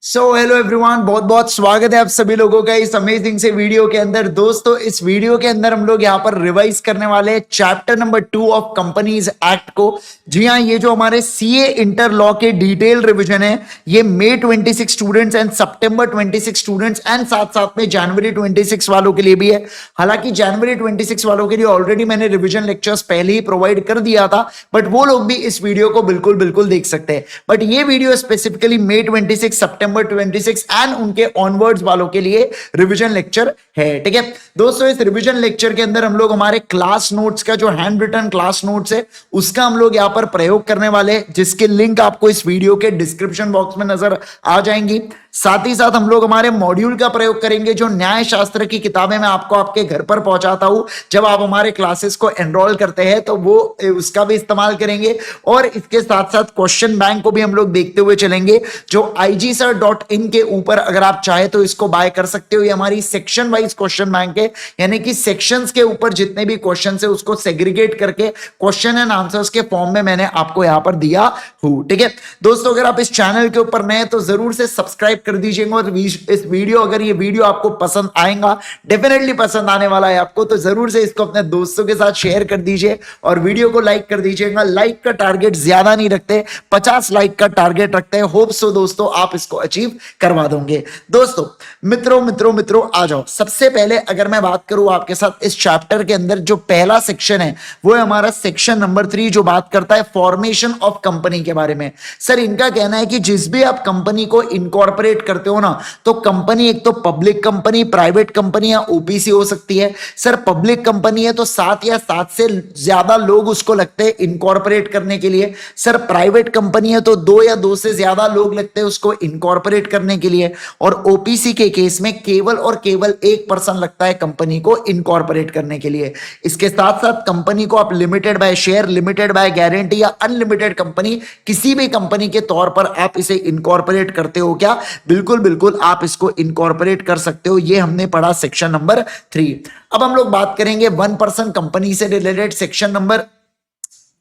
Hello everyone, बहुत बहुत स्वागत है आप सभी लोगों का इस अमेजिंग से वीडियो के अंदर। दोस्तों, इस वीडियो के अंदर हम लोग यहाँ पर रिवाइज करने वाले हैं chapter number 2 of companies act को। जी हाँ, ये जो हमारे सीए इंटर लॉ के डिटेल रिवीजन है, ये मई 26 students and September 26 students and साथ साथ में जनवरी 26 वालों के लिए भी है। हालांकि जनवरी 26 वालों के लिए ऑलरेडी मैंने रिविजन लेक्चर्स पहले ही प्रोवाइड कर दिया था, बट वो लोग भी इस वीडियो को बिल्कुल बिल्कुल देख सकते हैं। बट ये वीडियो स्पेसिफिकली मई 26 सितंबर 26 एंड उनके ऑनवर्ड्स वालों के लिए रिवीजन लेक्चर है। ठीक है दोस्तों, इस रिवीजन लेक्चर के अंदर हम लोग हमारे क्लास नोट्स का जो हैंड रिटन क्लास नोट्स है उसका हम लोग यहां पर प्रयोग करने वाले हैं, जिसके लिंक आपको इस वीडियो के डिस्क्रिप्शन बॉक्स में नजर आ जाएंगी। साथ ही साथ हम लोग हमारे मॉड्यूल का प्रयोग करेंगे, जो न्याय शास्त्र की किताबें मैं आपको आपके घर पर पहुंचाता हूं जब आप हमारे क्लासेस को एनरोल करते हैं, तो वो उसका भी इस्तेमाल करेंगे। और इसके साथ साथ क्वेश्चन बैंक को भी हम लोग देखते हुए चलेंगे, जो igsir.in के ऊपर अगर आप चाहे तो इसको बाय कर सकते हो। ये हमारी सेक्शन वाइज क्वेश्चन बैंक है, यानी कि सेक्शंस के ऊपर जितने भी क्वेश्चन है उसको सेग्रीगेट करके क्वेश्चन एंड आंसर्स के फॉर्म में मैंने आपको यहां पर दिया हूं। ठीक है दोस्तों, अगर आप इस चैनल के ऊपर नए हैं तो जरूर से सब्सक्राइब कर दीजिएगा। और इस वीडियो, अगर ये वीडियो आपको पसंद आएगा, डेफिनेटली पसंद आने वाला है आपको, तो जरूर से इसको अपने दोस्तों के साथ शेयर कर दीजिए और वीडियो को लाइक कर दीजिएगा। लाइक का टारगेट ज्यादा नहीं रखते, 50 लाइक का टारगेट रखते हैं। होप सो दोस्तों आप इसको अचीव करवा दोगे। दोस्तों, मित्रों आ जाओ। सबसे पहले अगर मैं बात करूं आपके साथ इस चैप्टर के अंदर, जो पहला सेक्शन है वो है हमारा सेक्शन नंबर 3, जो बात करता है फॉर्मेशन ऑफ कंपनी के बारे में। सर, इनका कहना है कि जिस भी आप कंपनी को इनकॉर्पोरेट करते हो ना, तो कंपनी एक तो पब्लिक कंपनी, प्राइवेट कंपनी या ओपीसी हो सकती है। सर, पब्लिक कंपनी है तो 7 या 7 से ज्यादा लोग उसको लगते हैं इनकॉर्पोरेट करने के लिए। सर, प्राइवेट कंपनी है तो 2 या 2 से ज्यादा लोग लगते हैं उसको इनकॉर्पोरेट करने के लिए। और ओपीसी के केस में केवल और केवल 1 पर्सन लगता है कंपनी को इनकॉर्पोरेट करने के लिए। इसके साथ साथ कंपनी को आप limited by share, limited by guarantee या अनलिमिटेड कंपनी, किसी भी कंपनी के तौर पर आप इसे इनकॉर्पोरेट करते हो क्या? बिल्कुल आप इसको इनकॉर्पोरेट कर सकते हो। ये हमने पढ़ा सेक्शन नंबर 3। अब हम लोग बात करेंगे 1 पर्सन कंपनी से related section number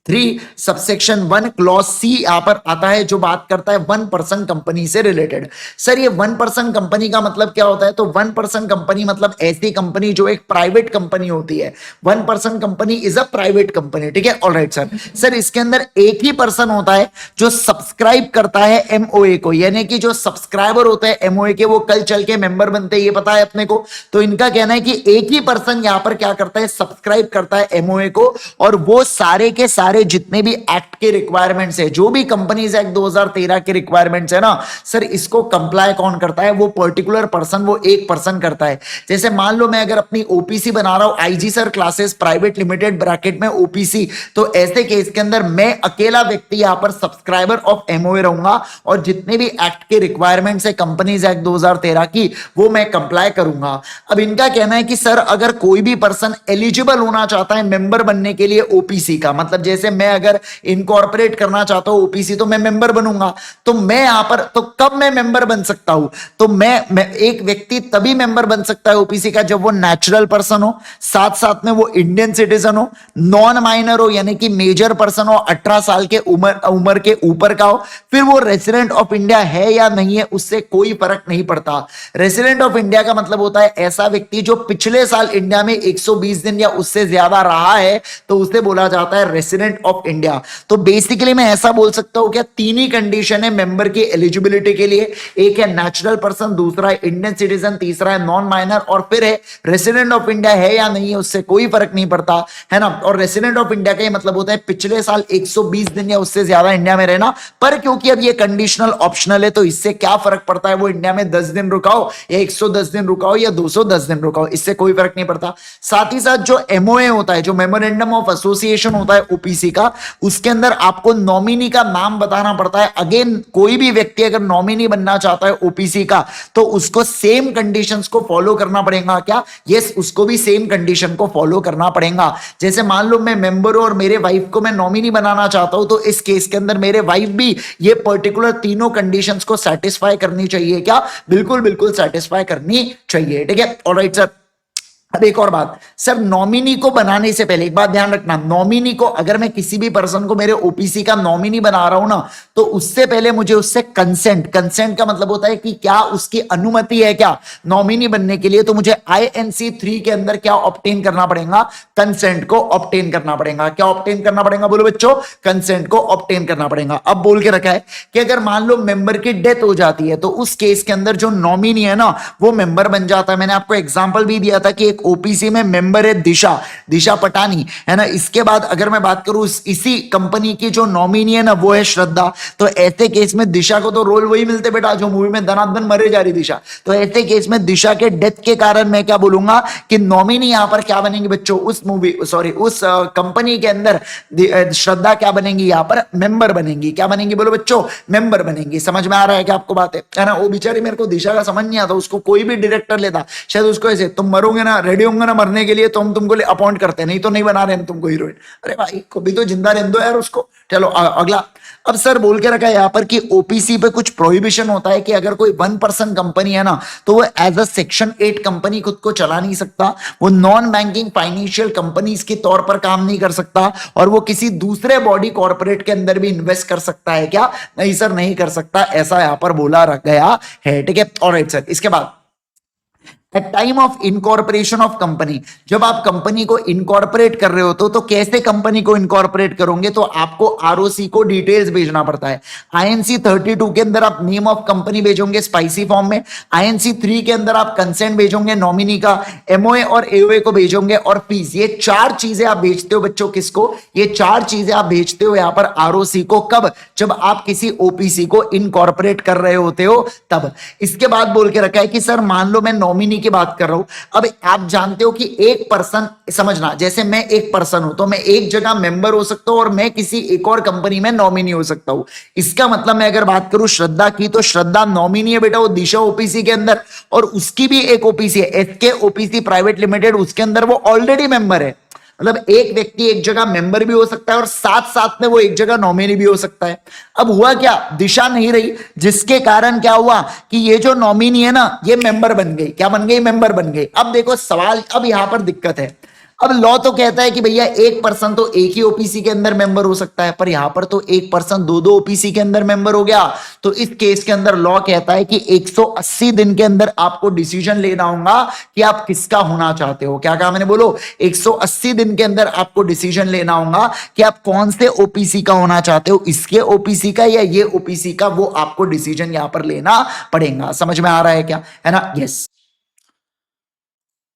3 subsection 1 clause C यहां पर आता है, जो बात करता है 1 पर्सन कंपनी से रिलेटेड। सर, ये 1 पर्सन कंपनी का मतलब क्या होता है? तो 1 पर्सन कंपनी मतलब ऐसी कंपनी जो एक प्राइवेट कंपनी होती है। 1 person company is a private company. ठीक है, ऑलराइट सर। सर, इसके अंदर एक ही पर्सन होता है जो सब्सक्राइब करता है एमओए को, यानी कि जो सब्सक्राइबर होते हैं एमओए के, वो कल चल के मेंबर बनते हैं, ये पता है अपने को। तो इनका कहना है कि एक ही पर्सन यहां पर क्या करता है, सब्सक्राइब करता है एमओए को, और वो सारे के सारे जितने भी एक्ट के रिक्वायरमेंट्स है, जो भी कंपनीज एक्ट 2013 के रिक्वायरमेंट्स है ना सर, इसको कंप्लाई कौन करता है? वो पर्टिकुलर पर्सन, वो एक पर्सन करता है। जैसे मान लो मैं अगर अपनी ओपीसी बना रहा हूं, IG sir classes private limited bracket में ओपीसी, तो ऐसे केस के अंदर मैं अकेला व्यक्ति यहां पर सब्सक्राइबर ऑफ एमओए रहूंगा, और जितने भी एक्ट के रिक्वायरमेंट्स है कंपनीज एक्ट 2013 की, वो मैं कंप्लाई करूंगा। अब इनका कहना है कि सर, अगर कोई भी पर्सन एलिजिबल होना चाहता है मेंबर बनने के लिए ओपीसी का, मतलब जैसे मैं अगर इनकॉर्पोरेट करना चाहता हूं ओपीसी, तो मैं मेंबर बनूंगा। तो मैं यहां पर, तो कब मैं मेंबर बन सकता हूं? तो मैं एक व्यक्ति तभी मेंबर बन सकता है ओपीसी का जब वो नेचुरल पर्सन हो, साथ साथ में वो इंडियन सिटीजन हो, नॉन माइनर हो यानी कि मेजर पर्सन हो, 18 साल के उम्र के ऊपर का हो, फिर वो रेसिडेंट ऑफ इंडिया है या नहीं है उससे कोई फर्क नहीं पड़ता। रेसिडेंट ऑफ इंडिया का मतलब होता है ऐसा व्यक्ति जो पिछले साल इंडिया में 120 दिन या उससे ज्यादा रहा है, तो उसे बोला जाता है रेसिडेंट ऑफ इंडिया। तो बेसिकली मैं ऐसा बोल सकता हूं क्या, 3 ही कंडीशन है मेंबर की एलिजिबिलिटी के लिए। एक है नेचुरल पर्सन, दूसरा है इंडियन सिटीजन, तीसरा है नॉन माइनर, और फिर है रेसिडेंट ऑफ इंडिया है या नहीं है उससे कोई फर्क नहीं पड़ता, है ना। और रेसिडेंट ऑफ इंडिया का ये मतलब होता है पिछले साल 120 दिन या उससे ज्यादा इंडिया में रहना। पर क्योंकि अब ये कंडीशनल ऑप्शनल है, तो इससे क्या फर्क पड़ता है, वो इंडिया में 10 दिन रुकाओ या 110 दिन रुकाओ या 210 दिन रुकाओ, इससे कोई फर्क नहीं पड़ता। साथ ही साथ जो एमओए होता है, जो मेमोरेंडम ऑफ एसोसिएशन होता है ओपीसी का, उसके अंदर आपको नॉमिनी का नाम बताना पड़ता है। अगेन, कोई भी व्यक्ति अगर नॉमिनी बनना चाहता है ओपीसी का, तो उसको सेम कंडीशंस को फॉलो करना पड़ेगा क्या? यस, उसको भी सेम कंडीशन को फॉलो करना पड़ेगा। जैसे मान लो मैं मेंबर हूं और मेरे वाइफ को मैं नॉमिनी बनाना चाहता हूं, तो इस केस के अंदर मेरे वाइफ भी ये पर्टिकुलर तीनों कंडीशंस को सेटिस्फाई करनी चाहिए क्या? बिल्कुल सेटिस्फाई करनी चाहिए। ठीक है, ऑलराइट सर। अब एक और बात सर, नॉमिनी को बनाने से पहले एक बात ध्यान रखना, नॉमिनी को अगर मैं किसी भी पर्सन को मेरे ओपीसी का नॉमिनी बना रहा हूं ना, तो उससे पहले मुझे उससे कंसेंट का मतलब होता है कि क्या उसकी अनुमति है क्या नॉमिनी बनने के लिए, तो मुझे आईएनसी 3 के अंदर क्या ऑब्टेन करना पड़ेगा, कंसेंट को ऑब्टेन करना पड़ेगा। क्या ऑब्टेन करना पड़ेगा बोलो बच्चों, कंसेंट को ऑब्टेन करना पड़ेगा। अब बोल के रखा है कि अगर मान लो मेंबर की डेथ हो जाती है तो उस केस के अंदर जो नॉमिनी है ना वो मेंबर बन जाता है। मैंने आपको एग्जांपल भी दिया था कि ओपीसी में मेंबर है दिशा पटानी है ना। इसके बाद अगर मैं बात करूं इसी कंपनी की जो नॉमिनी है ना वो है श्रद्धा, तो ऐसे केस में दिशा को तो रोल वही मिलते बेटा जो मूवी में धनाधन मरे जा रही दिशा। तो ऐसे केस में दिशा के डेथ के कारण मैं क्या बोलूंगा कि नॉमिनी यहां पर क्या बनेंगे बच्चों, उस कंपनी के अंदर श्रद्धा क्या बनेंगी, यहां पर मेंबर बनेंगी। क्या बनेंगी बोलो बच्चों, मेंबर बनेंगी। समझ में आ रहा है क्या आपको बात है ना। वो बेचारी मेरे को दिशा का समझ नहीं आता, उसको कोई भी डायरेक्टर लेता शायद उसको ऐसे तुम मरोगे ना, रेडी होंगे ना मरने के लिए तो हम तुमको अपॉइंट करते हैं, नहीं तो नहीं बना रहे हैं तुमको हीरोइन। अरे भाई को भी तो जिंदा रहने दो यार उसको। चलो अगला। अब सर बोल के रखा है यहां पर कि ओपीसी पे कुछ प्रोहिबिशन होता है कि अगर कोई 1% कंपनी है ना तो वो एज अ सेक्शन 8 कंपनी खुद को चला नहीं सकता, वो नॉन बैंकिंग फाइनेंशियल कंपनीज के तौर पर काम नहीं कर सकता, और वो किसी दूसरे बॉडी कॉर्पोरेट के अंदर भी इन्वेस्ट कर सकता है क्या, नहीं सर नहीं कर सकता, ऐसा यहां पर बोला गया है। ठीक है, ऑलराइट सर। इसके बाद at time of incorporation of company, जब आप कंपनी को इनकॉर्पोरेट कर रहे हो तो कैसे कंपनी को इनकॉर्पोरेट करोगे, तो आपको आरओसी को डिटेल्स भेजना पड़ता है। आईएनसी 32 के अंदर आप नेम ऑफ कंपनी भेजोगे स्पाइसी फॉर्म में, आईएनसी 3 के अंदर आप कंसेंट भेजोगे नॉमिनी का, एमओए और एओए को भेजोगे, और फीस। ये 4 चीजें आप भेजते हो बच्चों किसको, ये 4 चीजें आप भेजते हो यहां पर आरओसी को। कब, जब आप किसी ओपीसी को इनकॉर्पोरेट कर रहे होते हो तब। इसके बाद बोल के रखा है कि सर मान लो मैं नॉमिनी की बात कर रहा हूं। अब आप जानते हो कि एक पर्सन, समझना, जैसे मैं एक पर्सन हूं तो मैं एक जगह मेंबर हो सकता हूं और मैं किसी एक और कंपनी में नॉमिनी हो सकता हूं। इसका मतलब मैं अगर बात करूं श्रद्धा की, तो श्रद्धा नॉमिनी है बेटा वो दिशा ओपीसी के अंदर, और उसकी भी एक ओपीसी है एसके ओपीसी प्राइवेट लिमिटेड, उसके अंदर वो ऑलरेडी मेंबर है। मतलब एक व्यक्ति एक जगह मेंबर भी हो सकता है और साथ साथ में वो एक जगह नॉमिनी भी हो सकता है। अब हुआ क्या, दिशा नहीं रही, जिसके कारण क्या हुआ कि ये जो नॉमिनी है ना ये मेंबर बन गई। क्या बन गई, मेंबर बन गई। अब देखो सवाल, अब यहां पर दिक्कत है। अब लॉ तो कहता है कि भैया एक पर्सन तो एक ही ओपीसी के अंदर मेंबर हो सकता है, पर यहां पर तो एक पर्सन दो ओपीसी के अंदर मेंबर हो गया। तो इस केस के अंदर लॉ कहता है कि 180 दिन के अंदर आपको डिसीजन लेना होगा कि आप किसका होना चाहते हो। क्या कहा मैंने, बोलो 180 दिन के अंदर आपको डिसीजन लेना होगा कि आप कौन से ओपीसी का होना चाहते हो, इसके ओपीसी का या ये ओपीसी का, वो आपको डिसीजन यहां पर लेना पड़ेगा। समझ में आ रहा है क्या, है ना। यस।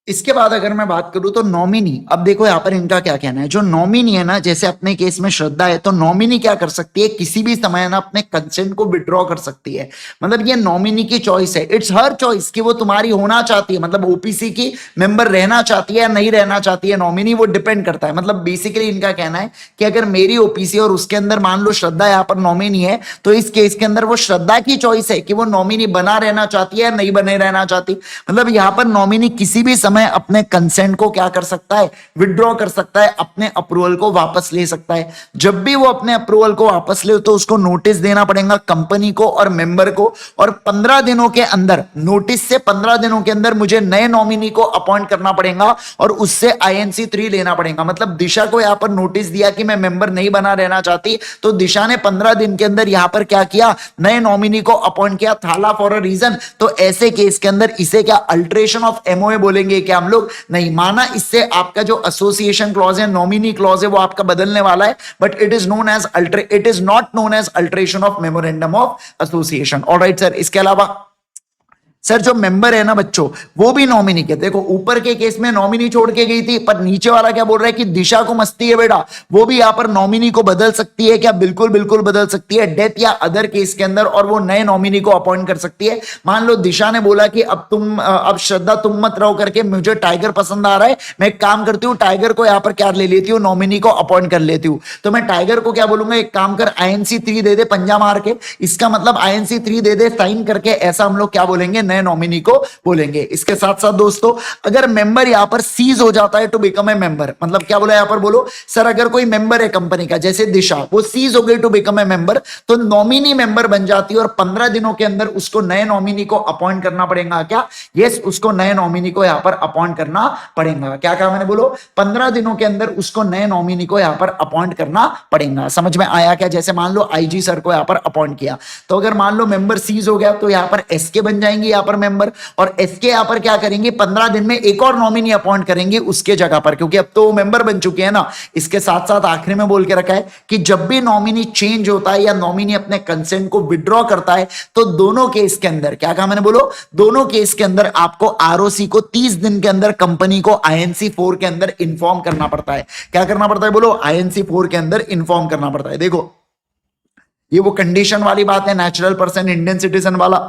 इसके बाद अगर मैं बात करूं तो नॉमिनी, अब देखो यहां पर इनका क्या कहना है। जो नॉमिनी है ना, जैसे अपने केस में श्रद्धा है, तो नॉमिनी क्या कर सकती है, किसी भी समय ना अपने कंसेंट को विड्रॉ कर सकती है। मतलब ये नॉमिनी की चॉइस है, इट्स हर चॉइस कि वो तुम्हारी होना चाहती है, मतलब ओपीसी की मेंबर रहना चाहती है या नहीं रहना चाहती है नॉमिनी, वो डिपेंड करता है। मतलब बेसिकली इनका कहना है कि अगर मेरी ओपीसी और उसके अंदर मान लो श्रद्धा यहाँ पर नॉमिनी है, तो इस केस के अंदर वो श्रद्धा की चॉइस है कि वो नॉमिनी बना रहना चाहती है या नहीं बने रहना चाहती। मतलब यहां पर नॉमिनी किसी भी समय अपने कंसेंट को क्या कर सकता है, विड्रॉ कर सकता है, अपने अप्रूवल को वापस ले सकता है। जब भी वो अपने अप्रूवल को वापस ले तो उसको नोटिस देना पड़ेगा कंपनी को और मेंबर को, और 15 दिनों के अंदर, नोटिस से 15 दिनों के अंदर मुझे नए नॉमिनी को अपॉइंट करना पड़ेगा और उससे आईएनसी 3 लेना पड़ेगा। मतलब दिशा को यहां पर नोटिस दिया कि मैं मेंबर नहीं बना रहना चाहती, तो दिशा ने 15 दिन के अंदर यहां पर क्या किया, नए नॉमिनी को अपॉइंट किया, थाला फॉर अ रीजन। तो ऐसे केस के अंदर इसे क्या अल्टरेशन ऑफ एमओए बोलेंगे क्या हम लोग, नहीं माना। इससे आपका जो एसोसिएशन क्लॉज है, नॉमिनी क्लॉज है, वो आपका बदलने वाला है, but it is not known as alteration of memorandum of association. Alright sir. इसके अलावा सर जो मेंबर है ना बच्चों, वो भी नॉमिनी के, देखो ऊपर के केस में नॉमिनी छोड़ के गई थी, पर नीचे वाला क्या बोल रहा है कि दिशा को मस्ती है बेटा, वो भी यहां पर नॉमिनी को बदल सकती है क्या, बिल्कुल बिल्कुल बदल सकती है, डेथ या अदर केस के अंदर, और वो नए नॉमिनी को अपॉइंट कर सकती है। मान लो दिशा ने बोला कि अब श्रद्धा तुम मत रहो करके, मुझे टाइगर पसंद आ रहा है, मैं एक काम करती हूँ टाइगर को यहां पर क्या ले लेती हूँ, नॉमिनी को अपॉइंट कर लेती हूँ। तो मैं टाइगर को क्या बोलूंगा, एक काम कर आईएनसी 3 दे दे पंजा मार के, इसका मतलब आईएनसी 3 दे दे साइन करके, ऐसा हम लोग क्या बोलेंगे, नए नॉमिनी को बोलेंगे। इसके साथ साथ दोस्तों, अगर मेंबर यहां पर सीज हो जाता है टू बिकम ए मेंबर, मतलब क्या बोला यहां पर, बोलो सर अगर कोई मेंबर है कंपनी का, जैसे दिशा, वो सीज हो गई टू बिकम ए मेंबर, तो नॉमिनी मेंबर बन जाती है और 15 दिनों के अंदर उसको नए नॉमिनी को अपॉइंट करना पड़ेगा। क्या? यस, उसको नए नॉमिनी को यहां पर अपॉइंट करना पड़ेगा। क्या कहा मैंने? बोलो 15 दिनों के अंदर उसको नए नॉमिनी को यहां पर अपॉइंट करना पड़ेगा। समझ में आया क्या? जैसे मान लो आईजी सर को यहां पर अपॉइंट किया, तो अगर मान लो मेंबर सीज हो गया तो यहां पर एसके बन जाएंगे यहां पर मेंबर, और एसके यहां पर क्या करेंगे, 15 दिन में एक और नॉमिनी अपॉइंट करेंगे उसके जगह पर, क्योंकि अब तो मेंबर बन चुके हैं ना। इसके साथ साथ आखिरी में बोल के रखा है कि जब भी नॉमिनी चेंज होता है या नॉमिनी अपने कंसेंट को विड्रॉ करता है, तो दोनों केस के अंदर, क्या कहा मैंने? बोलो दोनों केस के अंदर आपको आरओसी को 30 दिन के अंदर कंपनी को आईएनसी 4 के अंदर इंफॉर्म करना पड़ता है। क्या करना पड़ता है? बोलो आईएनसी 4 के अंदर इंफॉर्म करना पड़ता है। देखो ये वो कंडीशन वाली बात है, नेचुरल पर्सन, इंडियन सिटीजन वाला।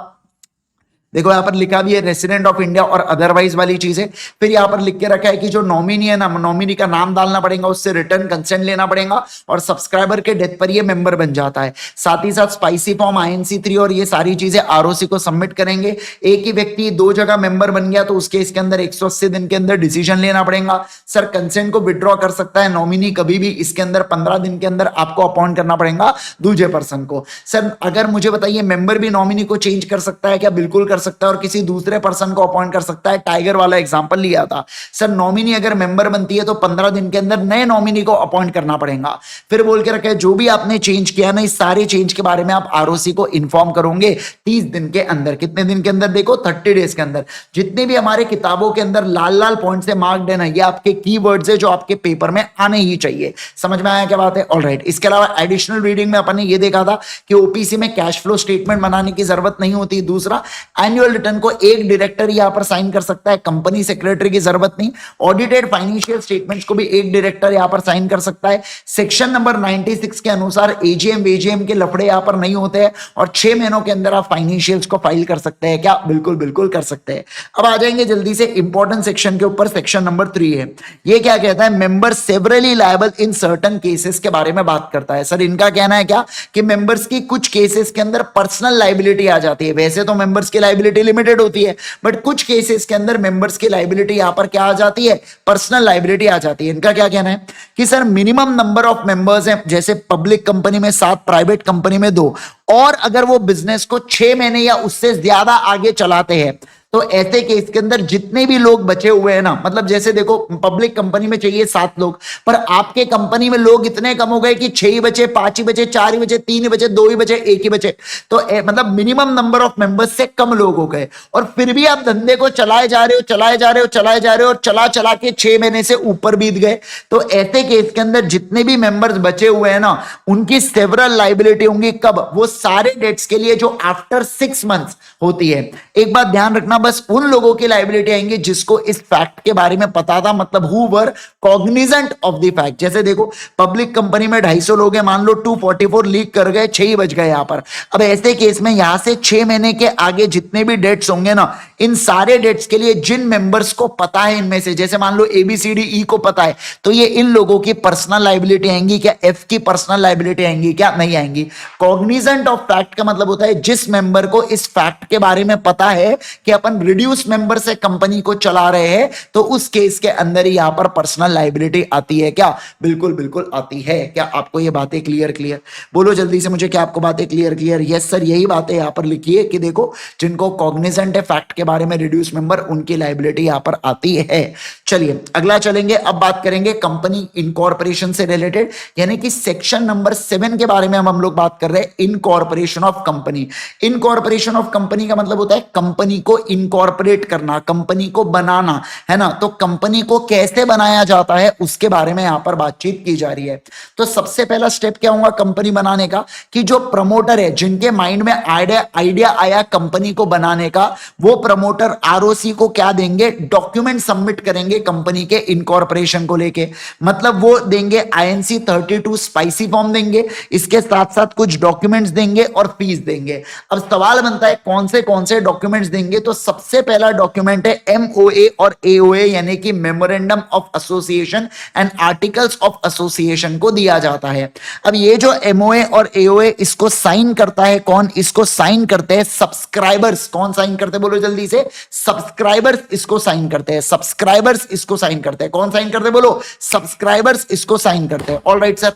देखो यहां पर लिखा भी है रेसिडेंट ऑफ इंडिया और अदरवाइज वाली चीजें। फिर यहां पर लिख के रखा है कि जो नॉमिनी है ना, नॉमिनी का नाम डालना पड़ेगा, उससे रिटर्न कंसेंट लेना पड़ेगा, और सब्सक्राइबर के डेथ पर ये मेंबर बन जाता है। साथ ही साथ स्पाइसी फॉर्म, आईएनसी 3 और ये सारी चीजें आरओसी को सबमिट करेंगे। एक ही व्यक्ति 2 जगह मेंबर बन गया तो उसके इसके अंदर 180 दिन के अंदर डिसीजन लेना पड़ेगा। सर कंसेंट को विड्रॉ कर सकता है नॉमिनी कभी भी, इसके अंदर 15 दिन के अंदर आपको अपॉइंट करना पड़ेगा दूसरे पर्सन को। सर अगर मुझे बताइए मेंबर भी नॉमिनी को चेंज कर सकता है क्या? बिल्कुल कर सकता है, और किसी दूसरे पर्सन को अपॉइंट कर सकता है। टाइगर वाला एग्जांपल लिया था। सर नॉमिनी अगर मेंबर बनती है तो 15 दिन के अंदर नए नॉमिनी को अपॉइंट करना पड़ेगा। फिर बोल के रखे जो भी आपने चेंज किया ना, इस सारे चेंज के बारे में आप आरओसी को इन्फॉर्म करोगे 30 दिन के अंदर। कितने दिन के अंदर? देखो 30 डेज के अंदर। जितने भी हमारे किताबों के अंदर लाल लाल पॉइंट से मार्क देना, ये आपके कीवर्ड्स है जो आपके पेपर में आने ही चाहिए। समझ में आया क्या बात है? ऑलराइट। इसके अलावा एडिशनल रीडिंग में अपन ने ये देखा था कि ओपीसी में कैश फ्लो स्टेटमेंट बनाने की जरूरत नहीं होती। दूसरा, एनुअल रिटर्न को एक डायरेक्टर यहां पर साइन कर सकता है, कंपनी सेक्रेटरी की जरूरत नहीं। ऑडिटेड फाइनेंशियल स्टेटमेंट्स को भी एक डायरेक्टर यहां पर साइन कर सकता है। सेक्शन नंबर 96 के अनुसार एजीएम वेजीएम के लफड़े यहां पर नहीं होते हैं, और 6 महीनों के अंदर आप फाइनेंशियल्स को फाइल कर सकते हैं। क्या? बिल्कुल बिल्कुल कर सकते हैं। अब आ जाएंगे जल्दी से इंपॉर्टेंट सेक्शन के ऊपर। सेक्शन नंबर 3 है, ये क्या कहता है? Member severally liable in certain cases के बारे में बात करता है। सर इनका कहना है क्या कि मेंबर्स की कुछ केसेस के अंदर पर्सनल लायबिलिटी आ जाती है। वैसे तो मेंबर्स की लायबिलिटी लिमिटेड होती है, बट कुछ केसेस के अंदर मेंबर्स की लायबिलिटी यहां पर क्या आ जाती है? पर्सनल लायबिलिटी आ जाती है। इनका क्या कहना है कि sir minimum number of members हैं, जैसे पब्लिक कंपनी में 7, प्राइवेट कंपनी में 2, और अगर वो बिजनेस को 6 महीने या उससे ज्यादा आगे चलाते हैं, तो ऐसे केस के अंदर जितने भी लोग बचे हुए हैं ना, मतलब जैसे देखो पब्लिक कंपनी में चाहिए 7 लोग, पर आपके कंपनी में लोग इतने कम हो गए कि 6 ही बचे, 5 ही बचे, 4 ही बचे, 3 ही बचे, 2 ही बचे, 1 ही बचे, तो मतलब मिनिमम नंबर ऑफ मेंबर्स से कम लोग हो गए, और फिर भी आप धंधे को चलाए जा रहे हो, चलाए जा रहे हो, चलाए जा रहे हो, और चला चला के 6 महीने से ऊपर बीत गए, तो ऐसे केस के अंदर जितने भी मेंबर्स बचे हुए हैं ना, उनकी सेवरल लायबिलिटी होंगी। कब? वो सारे डेट्स के लिए जो आफ्टर 6 मंथ्स होती है। एक बात ध्यान रखना, बस उन लोगों की लायबिलिटी आएंगी जिसको इस फैक्ट के बारे में पता था, मतलब who were Cognizant of the fact. जैसे देखो पब्लिक कंपनी में 250 लोग हैं, मान लो 244 लीक कर गए, 6 ही बच गए यहां पर। अब ऐसे केस में यहां से 6 महीने के आगे जितने भी डेट्स होंगे ना, इन सारे डेट्स के लिए जिन मेंबर्स को पता है इनमें से, जैसे मान लो ABCDE को पता है, तो ये इन लोगों की पर्सनल लायबिलिटी आएंगी। क्या F की पर्सनल लायबिलिटी आएंगी? क्या नहीं आएंगी। कॉग्निजेंट ऑफ फैक्ट का मतलब होता है जिस मेंबर को इस फैक्ट के बारे में पता है कि अपन रिड्यूस मेंबर से कंपनी को चला रहे हैं, तो उस केस के अंदर ही यहां पर पर्सनल लायबिलिटी आती है। क्या? बिल्कुल बिल्कुल आती है। क्या आपको ये बातें क्लियर? बोलो जल्दी से मुझे, क्या आपको बातें क्लियर? यस सर, यही बातें यहां पर लिखी है कि देखो जिनको कॉग्निजेंट है फैक्ट के बारे में रिड्यूस मेंबर, उनकी लायबिलिटी यहां पर आती है। चलिए अगला चलेंगे, अब बात करेंगे कंपनी इनकॉर्पोरेशन से रिलेटेड, यानी कि सेक्शन नंबर 7 के बारे में हम लोग बात कर रहे हैं, incorporation of company. Incorporation of company का मतलब होता है कंपनी को इनकॉर्पोरेट करना, कंपनी को बनाना, है ना। तो कंपनी को कैसे बनाया जाता है उसके बारे में यहां पर बातचीत की जा रही है। तो सबसे पहला स्टेप क्या होगा कंपनी बनाने का, कि जो प्रमोटर है, जिनके माइंड में आइडिया आया कंपनी को बनाने का, वो प्रमोटर आरओसी को क्या देंगे? डॉक्यूमेंट सबमिट करेंगे कंपनी के इनकॉर्पोरेशन को लेके। मतलब वो देंगे INC 32 स्पाइसी फॉर्म देंगे, इसके साथ साथ कुछ डॉक्यूमेंट्स देंगे और फीस देंगे। अब सवाल बनता है कौन से डॉक्यूमेंट्स देंगे, तो सबसे पहला डॉक्यूमेंट है एमओए और एओए यानी कि memorandum of association and articles of association को दिया जाता है। अब ये जो एमओए और एओए इसको साइन करता है कौन? इसको साइन करते हैं सब्सक्राइबर्स। कौन साइन करते हैं बोलो जल्दी से? सब्सक्राइबर्स इसको साइन करते हैं। सब्सक्राइबर्स इसको साइन करते हैं। कौन साइन करते हैं बोलो? सब्सक्राइबर्स इसको साइन करते हैं। ऑलराइट सर,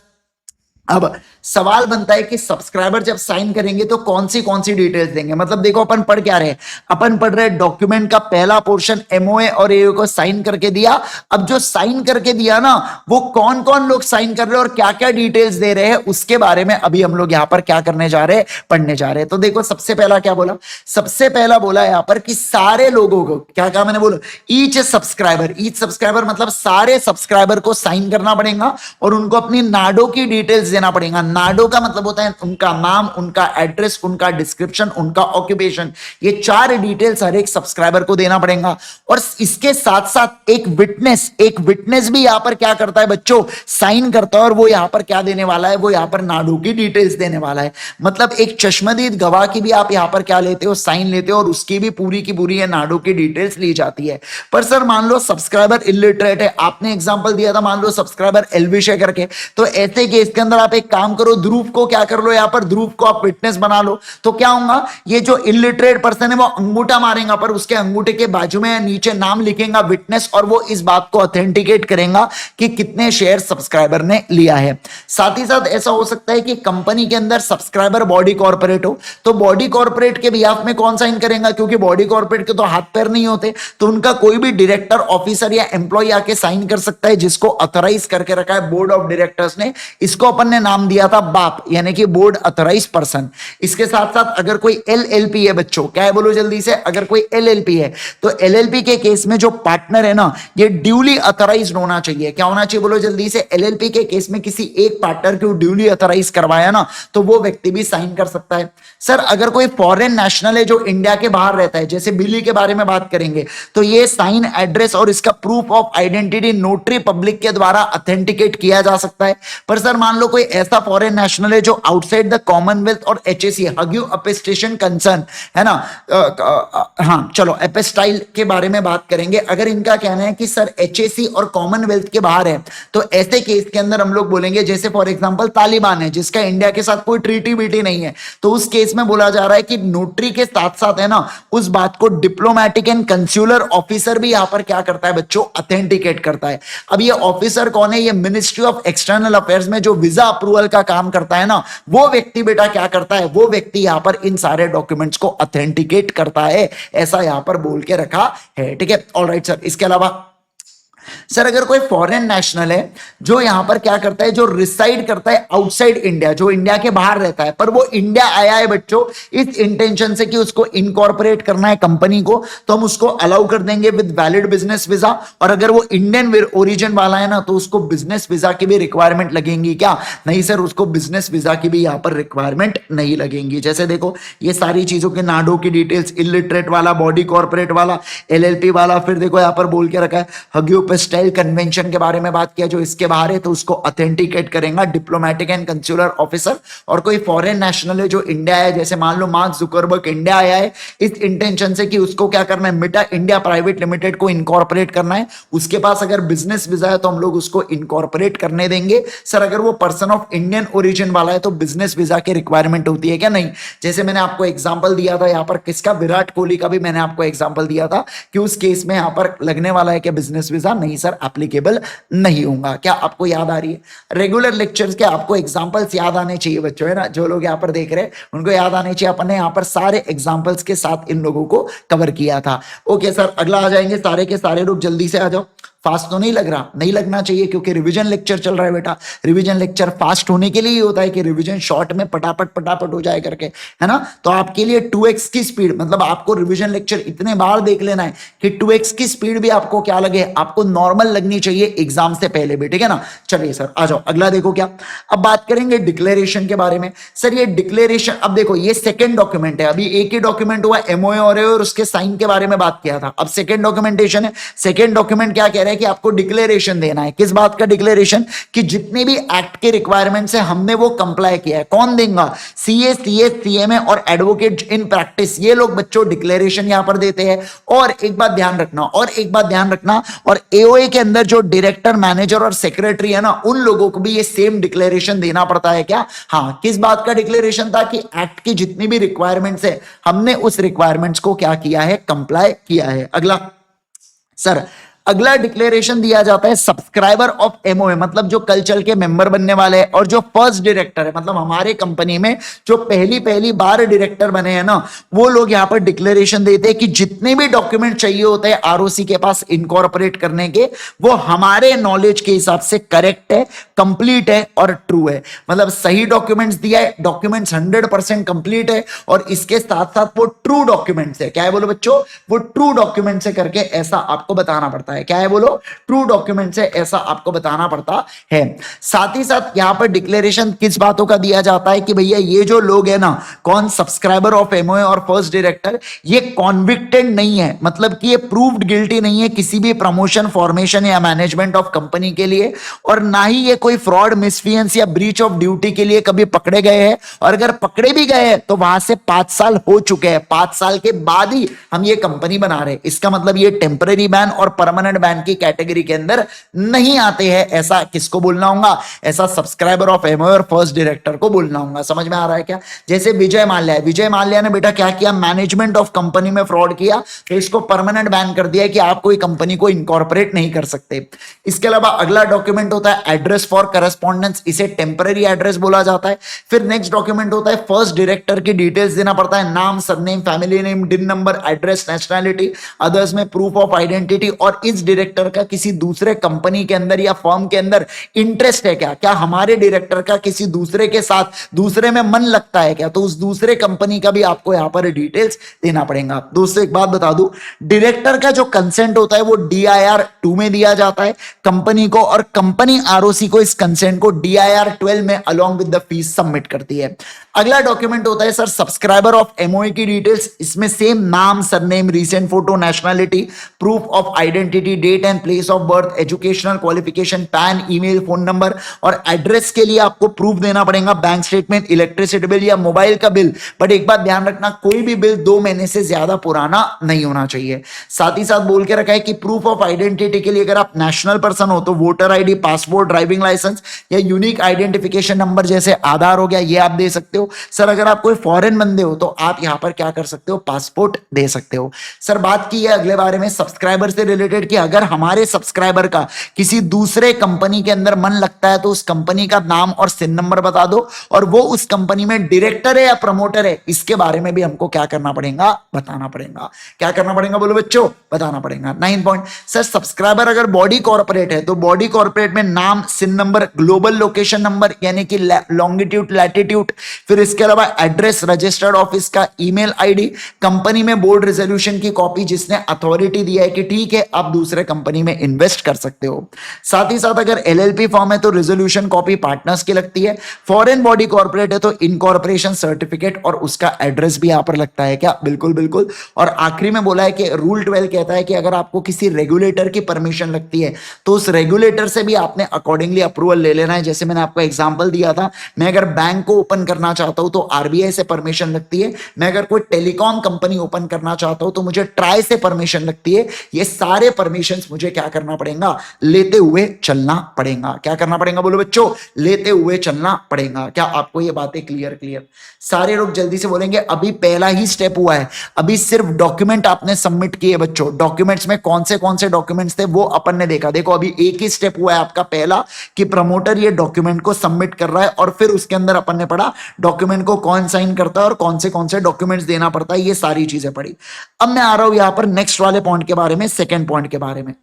अब सवाल बनता है कि सब्सक्राइबर जब साइन करेंगे तो कौन सी डिटेल्स देंगे? मतलब देखो अपन पढ़ क्या रहे, अपन पढ़ रहे डॉक्यूमेंट का पहला पोर्शन एमओए और एओए को साइन करके दिया। अब जो साइन करके दिया ना, वो कौन कौन लोग साइन कर रहे हैं और क्या क्या डिटेल्स दे रहे हैं, उसके बारे में अभी हम लोग यहां पर क्या करने जा रहे हैं, पढ़ने जा रहे हैं। तो देखो सबसे पहला क्या बोला? सबसे पहला बोला यहां पर कि सारे लोगों को, क्या कहा मैंने? बोलो ईच सब्सक्राइबर मतलब सारे सब्सक्राइबर को साइन करना पड़ेगा और उनको अपनी नाडो की डिटेल्स देना पड़ेगा। नाडो का मतलब होता है उनका नाम, उनका एड्रेस, उनका डिस्क्रिप्शन, उनका ऑक्यूपेशन। ये चार डिटेल्स हर एक सब्सक्राइबर को देना पड़ेगा। और इसके साथ साथ एक विटनेस भी यहां पर क्या करता है बच्चों? साइन करता है। और वो यहां पर क्या देने वाला है? वो यहां पर नाडो की डिटेल्स देने वाला है। मतलब एक चश्मदीद गवाह की भी आप यहां पर क्या लेते हो? साइन लेते हो और उसकी भी पूरी की पूरी नाडो की डिटेल्स ली जाती है। पर सर मान लो सब्सक्राइबर इलिटरेट है, आपने एग्जांपल दिया था मान लो सब्सक्राइबर एल्विश है करके, तो ऐसे केस के अंदर आप एक काम करो, ध्रुव को क्या कर लो, यहां पर ध्रुव को आप विटनेस बना लो। तो क्या होगा? ये जो इलिटरेट पर्सन है वो अंगूठा मारेगा, पर उसके अंगूठे के बाजू में नीचे नाम लिखेगा विटनेस, और वो इस बात को ऑथेंटिकेट करेगा कि कितने शेयर सब्सक्राइबर ने लिया है। साथ ही साथ ऐसा हो सकता है कि कंपनी के अंदर सब्सक्राइबर बॉडी कॉर्पोरेट हो, तो बॉडी कॉर्पोरेट के बिहाफ में कौन साइन करेगा? क्योंकि बॉडी कॉर्पोरेट के तो हाथ पैर नहीं होते, तो उनका कोई भी डायरेक्टर, ऑफिसर या एम्प्लॉय आके साइन कर सकता है, जिसको ऑथराइज करके रखा है बोर्ड ऑफ डायरेक्टर्स ने। इसको अपन ने नाम दिया था बाप, यानी कि बोर्ड ऑथराइज पर्सन। इसके साथ साथ अगर कोई एलएलपी है बच्चों, क्या है बोलो जल्दी से? अगर कोई एलएलपी है तो एलएलपी के केस में जो पार्टनर है ना, ये ड्यूली ऑथराइज्ड होना चाहिए। क्या होना चाहिए बोलो जल्दी से? एलएलपी के केस में किसी एक पार्टनर को ड्यूली ऑथराइज करवाया ना, तो वो व्यक्ति भी साइन कर सकता है। सर अगर कोई फॉरेन नेशनल है जो इंडिया के बाहर रहता है, जैसे बिली के बारे में बात करेंगे, तो ये साइन, एड्रेस और इसका proof of identity notary public के द्वारा ऑथेंटिकेट किया जा सकता है। पर सर मान लो कोई ऐसा फॉरेन नेशनल है जो आउटसाइड द कॉमनवेल्थ और एचएसी, हग्यू अपेस्टेशन कंसर्न है ना, हाँ चलो एपेस्टाइल के बारे में बात करेंगे। अगर इनका कहना है कि सर एचएसी और कॉमनवेल्थ के बाहर है, तो ऐसे केस के अंदर हम लोग बोलेंगे, जैसे फॉर एग्जांपल तालिबान है जिसका इंडिया के साथ कोई ट्रीटी बीटी नहीं है, तो उस केस में बोला जा रहा है कि नोटरी के साथ साथ है ना, उस बात को डिप्लोमेटिक एंड कंसुलर ऑफिसर भी यहां पर क्या करता है बच्चों? ऑथेंटिकेट करता है। अब ये ऑफिसर कौन है? ये मिनिस्ट्री ऑफ एक्सटर्नल अफेयर्स में जो वीजा अप्रूवल का काम करता है ना, वो व्यक्ति बेटा क्या करता है? वो व्यक्ति यहां पर इन सारे डॉक्यूमेंट्स को ऑथेंटिकेट करता है, ऐसा यहां पर बोल के रखा है। ठीक है, ऑलराइट सर। इसके अलावा सर अगर कोई फॉरेन नेशनल है जो यहां पर क्या करता है, जो रिसाइड करता है आउटसाइड इंडिया, जो इंडिया के बाहर रहता है, पर वो इंडिया आया है बच्चों इस इंटेंशन से कि उसको इनकॉर्पोरेट करना है कंपनी को, तो हम उसको अलाउ कर देंगे विद वैलिड बिजनेस वीजा। और अगर वो इंडियन ओरिजिन वाला है ना, तो उसको बिजनेस वीजा की भी रिक्वायरमेंट लगेंगी क्या? नहीं सर, उसको बिजनेस वीजा की भी यहां पर रिक्वायरमेंट नहीं लगेंगी। जैसे देखो ये सारी चीजों के नाडो की डिटेल्स, इलिटरेट वाला, बॉडी कॉर्पोरेट वाला, एलएलपी वाला, फिर देखो यहां पर बोल के रखा है हग्यू स्टाइल कन्वेंशन के बारे में बात किया, जो इसके बाहर है तो उसको ऑथेंटिकेट करेगा डिप्लोमेटिक एंड कंसुलर ऑफिसर। और कोई फॉरेन नेशनल है जो इंडिया है, जैसे मान लो मार्क जुकरबर्ग इंडिया आया है इस इंटेंशन से कि उसको क्या करना है, मिटा इंडिया प्राइवेट लिमिटेड को इनकॉर्पोरेट करना है, उसके पास अगर बिजनेस वीजा है तो हम लोग उसको इनकॉर्पोरेट करने देंगे। सर अगर वो पर्सन ऑफ इंडियन ओरिजिन वाला है तो बिजनेस वीजा की रिक्वायरमेंट होती है क्या? नहीं। जैसे मैंने आपको एग्जांपल दिया था यहाँ पर किसका, विराट कोहली का भी मैंने आपको एग्जांपल दिया था कि उस केस में यहाँ पर लगने वाला है क्या बिजनेस वीजा? नहीं सर, एप्लीकेबल नहीं होगा। क्या आपको याद आ रही है? रेगुलर लेक्चर्स के आपको एग्जांपल्स याद आने चाहिए बच्चों, है ना, जो लोग यहाँ पर देख रहे हैं उनको याद आने चाहिए। अपन ने यहाँ पर सारे एग्जांपल्स के साथ इन लोगों को कवर किया था। ओके सर, अगला आ जाएंगे, सारे के सारे लोग जल्दी से आ जाओ। फास्ट तो नहीं लग रहा? नहीं लगना चाहिए क्योंकि रिवीजन लेक्चर चल रहा है बेटा। रिवीजन लेक्चर फास्ट होने के लिए ही होता है कि रिवीजन शॉर्ट में पटापट पटापट हो जाए करके, है ना। तो आपके लिए 2x की स्पीड, मतलब आपको रिवीजन लेक्चर इतने बार देख लेना है कि 2x की स्पीड भी आपको क्या लगे, आपको नॉर्मल लगनी चाहिए एग्जाम से पहले भी, ठीक है ना। चलिए सर आ जाओ, अगला देखो क्या। अब बात करेंगे डिक्लेरेशन के बारे में। सर ये डिक्लेरेशन, अब देखो ये सेकेंड डॉक्यूमेंट है, अभी एक ही डॉक्यूमेंट हुआ एमओए और उसके साइन के बारे में बात किया था। अब सेकेंड डॉक्यूमेंटेशन है। सेकेंड डॉक्यूमेंट क्या कह रहे हैं रहा है कि आपको डिक्लेरेशन देना है। किस बात का डिक्लेरेशन? कि जितने भी एक्ट के रिक्वायरमेंट्स है हमने वो कंप्लाई किया है। कौन देगा? सीए, सीएस, सीएमए और एडवोकेट इन प्रैक्टिस, ये लोग बच्चों डिक्लेरेशन यहां पर देते हैं। और एक बात ध्यान रखना, और एओए के अंदर जो डायरेक्टर, मैनेजर और सेक्रेटरी है ना, उन लोगों को भी ये सेम डिक्लेरेशन देना पड़ता है। क्या? हाँ। किस बात का डिक्लेरेशन था? कि एक्ट की जितनी भी रिक्वायरमेंट्स है हमने उस रिक्वायरमेंट्स को क्या किया है? कंप्लाई किया है। अगला सर, अगला डिक्लेरेशन दिया जाता है सब्सक्राइबर ऑफ एमओए, मतलब जो कल चल के मेंबर बनने वाले हैं, और जो फर्स्ट डायरेक्टर है, मतलब हमारे कंपनी में जो पहली बार डायरेक्टर बने हैं ना, वो लोग यहां पर डिक्लेरेशन देते हैं कि जितने भी डॉक्यूमेंट चाहिए होते हैं आरओसी के पास इनकॉर्पोरेट करने के, वो हमारे नॉलेज के हिसाब से करेक्ट है, कंप्लीट है और ट्रू है। मतलब सही डॉक्यूमेंट्स दिया है, डॉक्यूमेंट्स 100% कंप्लीट है, और इसके साथ साथ वो ट्रू डॉक्यूमेंट्स है। क्या है बोलो बच्चों? वो ट्रू डॉक्यूमेंट्स है करके ऐसा आपको बताना पड़ता है। क्या है बोलो? ट्रू डॉक्यूमेंट्स है, ऐसा आपको बताना पड़ता है। साथ ही साथ यहां पर डिक्लेरेशन किस बातों का दिया जाता है? कि भैया ये जो लोग है ना, कौन? सब्सक्राइबर ऑफ एमओए और फर्स्ट डायरेक्टर, ये कॉन्विक्टेड नहीं है, मतलब कि ये प्रूव्ड गिल्टी नहीं है किसी भी प्रमोशन, फॉर्मेशन या मैनेजमेंट ऑफ कंपनी के लिए, और ना ही ये कोई फ्रॉड, मिसफियंस या ब्रीच ऑफ ड्यूटी के लिए कभी पकड़े गए हैं। और अगर पकड़े भी गए हैं तो वहां से 5 साल हो चुके हैं, 5 साल के बाद ही हम ये कंपनी बना रहे हैं। इसका मतलब ये टेम्पररी बैन और परमानेंट बैन की कैटेगरी के अंदर नहीं आते हैं। ऐसा किसको बोलना होगा? ऐसा सब्सक्राइबर ऑफ एमओए और फर्स्ट डायरेक्टर को बोलना होगा। समझ में आ रहा है क्या? जैसे विजय माल्या है, विजय माल्या ने बेटा क्या किया? मैनेजमेंट ऑफ कंपनी में फ्रॉड किया, तो इसको परमानेंट बैन कर दिया कि आप कोई कंपनी को इनकॉर्पोरेट नहीं कर सकते। इसके अलावा अगला डॉक्यूमेंट होता है एड्रेस फॉर करस्पॉन्डेंस, इसे टेम्पररी एड्रेस बोला जाता है। फिर नेक्स्ट डॉक्यूमेंट होता है फर्स्ट डायरेक्टर की डिटेल्स देना पड़ता है, नाम, सरनेम, फैमिली नेम, डिन नंबर, एड्रेस, नेशनैलिटी, अदर्स में प्रूफ ऑफ आइडेंटिटी, और इस डायरेक्टर का किसी दूसरे कंपनी के अंदर या फर्म के अंदर इंटरेस्ट है क्या? क्या हमारे डायरेक्टर का किसी दूसरे के साथ, दूसरे में मन लगता है क्या? तो उस दूसरे कंपनी का भी आपको यहां पर डिटेल्स देना पड़ेगा। दोस्तों एक बात बता दूं, डायरेक्टर का जो कंसेंट होता है वो DIR 2 में दिया जाता है कंपनी को, और कंपनी आरओसी को इस कंसेंट को DIR 12 में along with the fee submit करती है। अगला डॉक्यूमेंट होता है सर सब्सक्राइबर ऑफ एमओए की डिटेल्स, इसमें सेम नाम, surname, recent photo, nationality, proof of identity, date and place of birth, educational qualification, PAN, email, phone number, और एड्रेस के लिए आपको प्रूफ देना पड़ेगा, बैंक स्टेटमेंट, इलेक्ट्रिसिटी बिल या मोबाइल का बिल। बट एक बात ध्यान रखना, कोई भी बिल 2 महीने से ज्यादा पुराना नहीं होना चाहिए। साथ ही साथ बोल के रखा है कि प्रूफ ऑफ आइडेंटिटी के लिए अगर आप नेशनल पर्सन हो तो voter ID, passport, driving licence या यूनिक आइडेंटिफिकेशन नंबर जैसे आधार हो गया, ये आप दे सकते हो। सर अगर आप कोई फॉरेन बंदे हो तो आप यहां पर क्या कर सकते हो? पासपोर्ट दे सकते हो। सर बात की है अगले बारे में सब्सक्राइबर से रिलेटेड, कि अगर हमारे सब्सक्राइबर का किसी दूसरे कंपनी के अंदर मन लगता है तो उस कंपनी का नाम और सिन नंबर बता दो, और वो उस कंपनी में डायरेक्टर है या प्रमोटर है, इसके बारे में भी हमको क्या करना पड़ेगा? बताना पड़ेगा। क्या करना पड़ेगा बोलो बच्चों? बताना पड़ेगा। 9 पॉइंट, सर सब्सक्राइबर अगर बॉडी कॉर्पोरेट है तो बॉडी कॉर्पोरेट में नाम, सिन नंबर, ग्लोबल लोकेशन नंबर यानी कि लॉन्गिट्यूड, लैटिट्यूड, फिर इसके अलावा एड्रेस, रजिस्टर्ड ऑफिस का ईमेल आईडी, कंपनी में बोर्ड रेजोल्यूशन की कॉपी जिसने अथॉरिटी दिया है कि ठीक है आप दूसरे कंपनी में इन्वेस्ट कर सकते हो। साथ ही साथ अगर एलएलपी फॉर्म है तो रेजोल्यूशन कॉपी पार्टनर्स की लगती है। फॉरेन बॉडी कॉर्पोरेट है तो इनकॉर्पोरेशन सर्टिफिकेट और उसका एड्रेस भी यहां पर लगता है। क्या? बिल्कुल बिल्कुल। और आखिरी में बोला है कि रूल 12 कहता है कि अगर आपको किसी रेगुलेटर की परमिशन लगती है तो उस रेगुलेटर से भी आपने अकॉर्डिंगली अप्रूवल ले लेना है। जैसे मैंने आपको एग्जांपल दिया था, मैं अगर बैंक को ओपन करना चाहता हूं तो आरबीआई से परमिशन लगती है, मैं अगर कोई टेलीकॉम कंपनी ओपन करना चाहता हूं तो मुझे ट्राई से परमिशन लगती है। ये सारे परमिशंस मुझे क्या करना पड़ेगा? लेते हुए चलना पड़ेगा। क्या करना पड़ेगा बोलो बच्चों? लेते हुए चलना पड़ेगा। क्या आपको ये बातें क्लियर? सारे लोग जल्दी से बोलेंगे अभी पहला ही स्टेप हुआ है, अभी सिर्फ डॉक्यूमेंट आपने सबमिट किए बच्चों। डॉक्यूमेंट्स में कौन से डॉक्यूमेंट्स थे वो अपन ने देखा। देखो अभी एक ही स्टेप हुआ है आपका पहला, कि प्रमोटर ये डॉक्यूमेंट को सबमिट कर रहा है, और फिर उसके अंदर अपन ने पढ़ा डॉक्यूमेंट को कौन साइन करता है और कौन से डॉक्यूमेंट्स देना पड़ता है, ये सारी चीजें पढ़ी। अब मैं आ रहा हूं यहां पर नेक्स्ट वाले पॉइंट के बारे में, सेकंड पॉइंट के बारे में।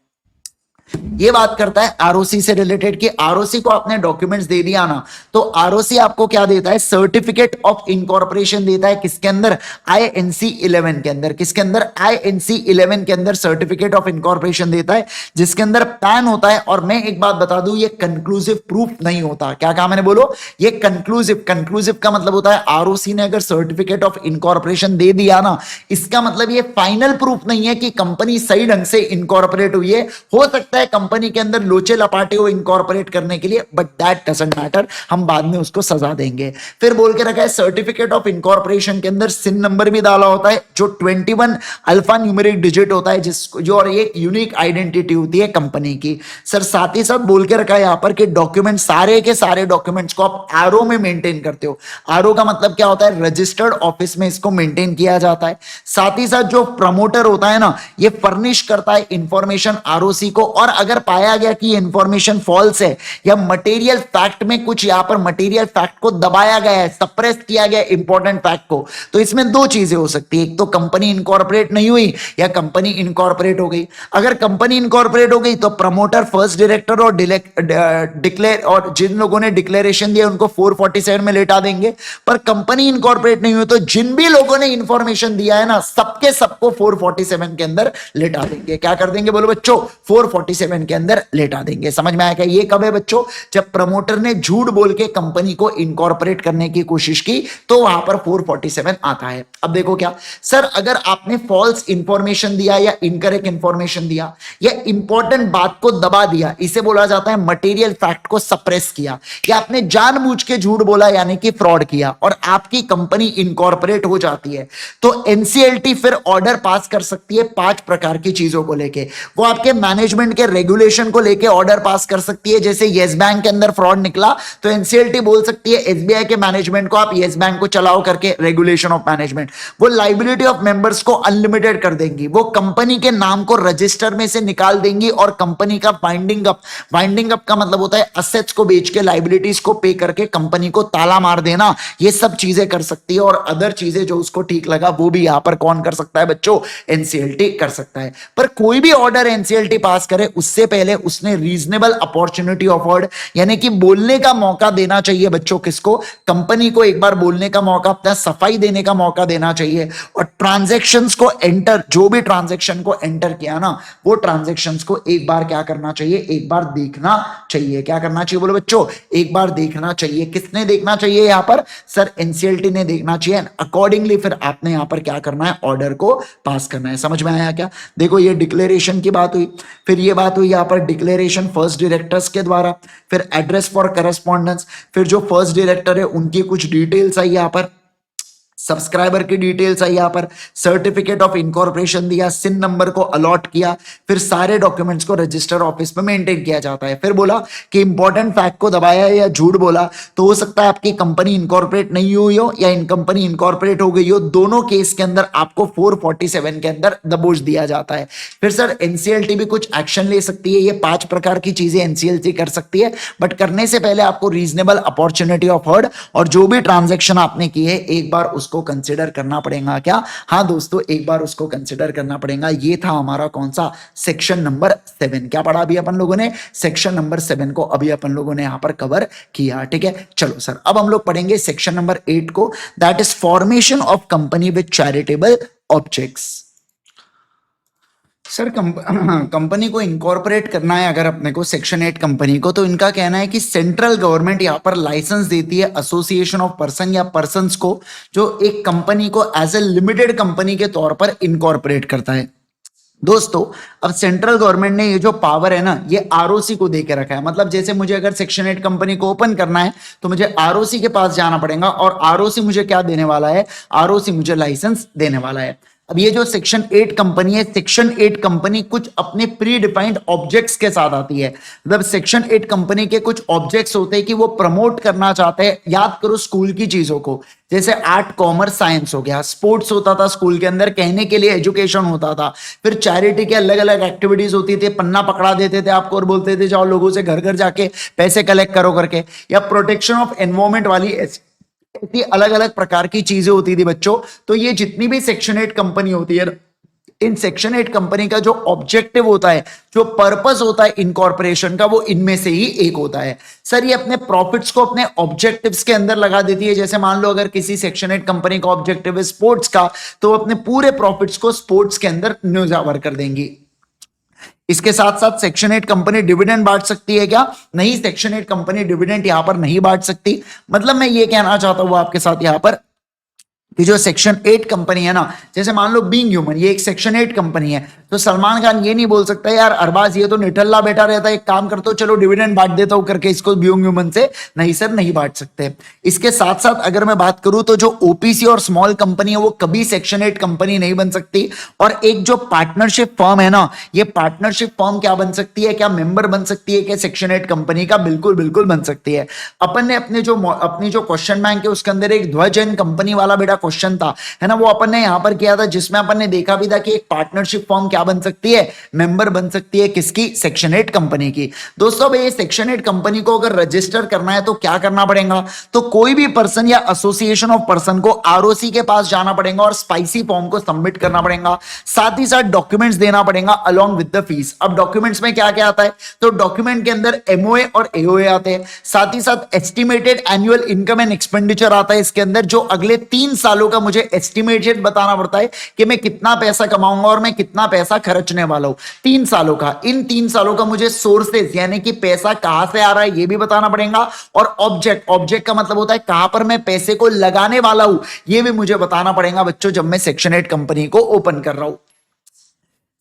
ये बात करता है आरओसी से रिलेटेड, कि आरओसी को आपने डॉक्यूमेंट्स दे दिया ना, तो आरओसी आपको क्या देता है? सर्टिफिकेट ऑफ इनकॉर्पोरेशन देता है। किसके अंदर? INC 11 के अंदर। किसके अंदर? INC 11 के अंदर सर्टिफिकेट ऑफ इनकॉर्पोरेशन देता है, जिसके अंदर पैन होता है। और मैं एक बात बता दूं, ये कंक्लूसिव प्रूफ नहीं होता। क्या कहा मैंने? बोलो। ये कंक्लूसिव का मतलब होता है आरओसी ने अगर सर्टिफिकेट ऑफ इनकॉर्पोरेशन दे दिया ना, इसका मतलब ये फाइनल प्रूफ नहीं है कि कंपनी सही ढंग से इनकॉर्पोरेट हुई है। हो सकता सकता है कंपनी के अंदर लोचे लपाटे को इनकॉर्पोरेट करने के लिए, बट दैट डजंट मैटर, हम बाद में उसको सजा देंगे। फिर बोल के रखा है सर्टिफिकेट ऑफ इनकॉर्पोरेशन के अंदर सिन नंबर भी डाला होता है जो 21 अल्फा न्यूमेरिक डिजिट होता है, जिसको जो और एक यूनिक आइडेंटिटी होती है कंपनी की। सर साथ ही साथ बोल के रखा है यहां पर कि डॉक्यूमेंट सारे के सारे डॉक्यूमेंट्स को आप आरओ में मेंटेन करते हो। आरओ का मतलब क्या होता है, रजिस्टर्ड ऑफिस में इसको मेंटेन किया जाता है। साथ ही साथ जो प्रमोटर होता है ना, ये फर्निश करता है इंफॉर्मेशन आरओसी को, और अगर पाया गया कि इंफॉर्मेशन फॉल्स है या मटेरियल फैक्ट में कुछ यहां पर मटेरियल फैक्ट को दबाया गया है, सप्रेस किया गया इंपॉर्टेंट फैक्ट को, तो इसमें दो चीजें हो सकती है, एक तो कंपनी इनकॉर्पोरेट नहीं हुई या कंपनी इनकॉर्पोरेट हो गई। अगर कंपनी इनकॉर्पोरेट हो गई तो प्रमोटर, फर्स्ट डायरेक्टर और डिक्लेयर और जिन लोगों ने डिक्लेरेशन दिया उनको 447 में लेटा देंगे। पर कंपनी इनकॉर्पोरेट नहीं हुई तो जिन भी लोगों ने इंफॉर्मेशन दिया है ना, सबके सबको 447 के अंदर लेटा देंगे। क्या कर देंगे बोलो बच्चों, 447 के अंदर लेटा देंगे। समझ में आया क्या? ये कब है बच्चों, जब प्रमोटर ने झूठ बोल के कंपनी को इनकॉर्पोरेट करने की कोशिश की तो वहां पर 447 आता है। अब देखो क्या सर, अगर आपने फॉल्स इंफॉर्मेशन दिया या इनकरेक्ट इंफॉर्मेशन दिया या इंपॉर्टेंट बात को दबा दिया, इसे बोला जाता है मटेरियल फैक्ट को सप्रेस किया, या आपने जानबूझ के झूठ बोला यानी कि फ्रॉड किया और आपकी कंपनी इनकॉर्पोरेट हो जाती है, तो एनसीएलटी फिर ऑर्डर पास कर सकती है 5 प्रकार की चीजों को लेके। वो आपके मैनेजमेंट के रेगुलेशन को लेके ऑर्डर पास कर सकती है। जैसे येस बैंक के अंदर फ्रॉड निकला तो एनसीएलटी बोल सकती है एसबीआई के मैनेजमेंट को आप येस बैंक को चलाओ करके, रेगुलेशन ऑफ मैनेजमेंट। वो लाइबिलिटी ऑफ मेंबर्स को अनलिमिटेड कर देंगी, वो कंपनी के नाम को रजिस्टर में से निकाल देंगी और कंपनी का वाइंडिंग अप का मतलब होता है असेट्स को बेच के लाइबिलिटीज को पे करके कंपनी को ताला मार देना। ये सब चीजें कर सकती है और अदर चीजें जो उसको ठीक लगा वो भी यहां पर कौन कर सकता है बच्चों, एनसीएलटी कर सकता है। पर कोई भी ऑर्डर एनसीएलटी पास करे उससे पहले उसने रीजनेबल अपॉर्चुनिटी ऑफर्ड, यानी कि बोलने का मौका देना चाहिए बच्चों, किसको, कंपनी को एक बार बोलने का मौका, अपना सफाई देने का मौका देना चाहिए। और ट्रांजैक्शंस को एंटर, जो भी ट्रांजैक्शन को एंटर किया ना, वो ट्रांजैक्शंस को एक बार क्या करना चाहिए, एक बार देखना चाहिए। क्या करना चाहिए बोलो बच्चों, एक बार देखना चाहिए। किसने देखना चाहिए यहां पर, सर एनसीएलटी ने देखना चाहिए। अकॉर्डिंगली फिर आपने यहां पर क्या करना है, ऑर्डर को पास करना है। समझ में आया क्या? देखो ये डिक्लेरेशन की बात हुई, फिर ये बात हुई यहां पर डिक्लेरेशन फर्स्ट डायरेक्टर्स के द्वारा, फिर एड्रेस फॉर करस्पॉन्डेंस, फिर जो फर्स्ट डायरेक्टर है उनकी कुछ डिटेल्स आई यहां पर, सब्सक्राइबर की डिटेल्स आई यहां पर, सर्टिफिकेट ऑफ इनकॉर्पोरेशन दिया, सिन नंबर को अलॉट किया, फिर सारे डॉक्यूमेंट्स को रजिस्टर ऑफिस में मेंटेन किया जाता है। फिर बोला कि इंपॉर्टेंट फैक्ट को दबाया या झूठ बोला तो हो सकता है आपकी कंपनी इनकॉर्पोरेट नहीं हुई हो या इन कंपनी इनकॉर्पोरेट हो गई हो, दोनों केस के अंदर आपको 447 के अंदर दबोच दिया जाता है। फिर सर एनसीएलटी भी कुछ एक्शन ले सकती है। ये 5 प्रकार की चीजें एनसीएलटी कर सकती है, बट करने से पहले आपको रीजनेबल अपॉर्चुनिटी ऑफ हर्ड और जो भी ट्रांजेक्शन आपने की है एक बार उसको कंसिडर करना पड़ेगा। क्या? हाँ दोस्तों, एक बार उसको कंसिडर करना पड़ेगा। ये था हमारा कौन सा, सेक्शन नंबर 7। क्या पढ़ा अभी अपन लोगों ने, सेक्शन नंबर 7 को अभी अपन लोगों ने यहां पर कवर किया। ठीक है, चलो सर अब हम लोग पढ़ेंगे सेक्शन नंबर 8 को, that is formation of company with charitable objects. Sir company को इनकॉर्पोरेट करना है अगर अपने को, सेक्शन 8 कंपनी को, तो इनका कहना है कि सेंट्रल गवर्नमेंट यहाँ पर लाइसेंस देती है एसोसिएशन ऑफ पर्सन या पर्संस को, जो एक कंपनी को एज ए लिमिटेड कंपनी के तौर पर इनकॉर्पोरेट करता है। दोस्तों अब सेंट्रल गवर्नमेंट ने ये जो पावर है ना, ये आरओसी को देके रखा है। मतलब जैसे मुझे अगर सेक्शन 8 कंपनी को ओपन करना है तो मुझे आरओसी के पास जाना पड़ेगा, और आरओसी मुझे क्या देने वाला है, आरओसी मुझे लाइसेंस देने वाला है। अब ये जो सेक्शन 8 कंपनी है, सेक्शन 8 कंपनी कुछ अपने प्री डिफाइंड ऑब्जेक्ट्स के साथ आती है। मतलब सेक्शन 8 कंपनी के कुछ ऑब्जेक्ट्स होते हैं कि वो प्रमोट करना चाहते हैं। याद करो स्कूल की चीजों को, जैसे आर्ट, कॉमर्स, साइंस हो गया, स्पोर्ट्स होता था स्कूल के अंदर, कहने के लिए एजुकेशन होता था, फिर चैरिटी के अलग अलग एक्टिविटीज होती थी, पन्ना पकड़ा देते थे आपको और बोलते थे जाओ लोगों से घर घर जाके पैसे कलेक्ट करो करके, या प्रोटेक्शन ऑफ एनवायरमेंट वाली ऐसी अलग अलग प्रकार की चीजें होती थी बच्चों। तो ये जितनी भी सेक्शन 8 कंपनी होती है, इन सेक्शन 8 कंपनी का जो ऑब्जेक्टिव होता है, जो पर्पस होता है इनकॉर्पोरेशन का, वो इनमें से ही एक होता है। सर ये अपने प्रॉफिट्स को अपने ऑब्जेक्टिव्स के अंदर लगा देती है। जैसे मान लो अगर किसी सेक्शन 8 कंपनी का ऑब्जेक्टिव है स्पोर्ट्स का, तो अपने पूरे प्रॉफिट्स को स्पोर्ट्स के अंदर न्यूजावर कर देंगी। इसके साथ साथ सेक्शन 8 कंपनी डिविडेंड बांट सकती है क्या? नहीं, सेक्शन 8 कंपनी डिविडेंड यहां पर नहीं बांट सकती। मतलब मैं ये कहना चाहता हूं आपके साथ यहां पर कि जो सेक्शन 8 कंपनी है ना, जैसे मान लो बीइंग ह्यूमन, ये एक सेक्शन 8 कंपनी है, तो सलमान खान ये नहीं बोल सकता यार अरबाज ये तो निठल्ला बैठा रहता है, एक काम करता हूं चलो डिविडेंड बांट देता हूं करके इसको ह्यूमन से। नहीं सर, नहीं बांट सकते। इसके साथ साथ अगर मैं बात करूं तो जो ओपीसी और स्मॉल कंपनी है वो कभी सेक्शन 8 कंपनी नहीं बन सकती। और एक जो पार्टनरशिप फर्म है ना, ये पार्टनरशिप फर्म क्या बन सकती है, क्या मेंबर बन सकती है क्या सेक्शन 8 कंपनी का? बिल्कुल बिल्कुल बन सकती है। अपन ने अपनी जो क्वेश्चन बैंक है उसके अंदर एक ध्वज एंड कंपनी वाला बेटा क्वेश्चन था, है ना, वो अपन ने यहां पर किया था, जिसमें अपन ने देखा भी था कि एक पार्टनरशिप फॉर्म क्या बन सकती है, मेंबर बन सकती है किसकी? सेक्शन 8 कंपनी की। दोस्तों भाई सेक्शन 8 कंपनी को अगर रजिस्टर करना है तो क्या करना पड़ेगा? तो कोई भी पर्सन या एसोसिएशन ऑफ पर्सन को आरओसी के पास जाना पड़ेगा और स्पाइसी फॉर्म को सबमिट करना पड़ेगा। साथ ही साथ डॉक्यूमेंट्स देना पड़ेगा अलोंग विद द फीस। अब डॉक्यूमेंट्स में क्या क्या आता है? तो डॉक्यूमेंट के अंदर एमओए और एओए आते हैं, साथ ही साथ estimated annual income and expenditure आता है इसके अंदर, जो अगले 3 सालों का मुझे एस्टिमेटेड बताना पड़ता है कि मैं कितना पैसा कमाऊंगा और मैं कितना पैसा खर्चने वाला हूं 3 सालों का। इन 3 सालों का मुझे सोर्सेज यानी कि पैसा कहां से आ रहा है ये भी बताना पड़ेगा, और ऑब्जेक्ट का मतलब होता है कहां पर मैं पैसे को लगाने वाला हूं, ये भी मुझे बताना पड़ेगा बच्चों जब मैं सेक्शन 8 कंपनी को ओपन कर रहा हूं।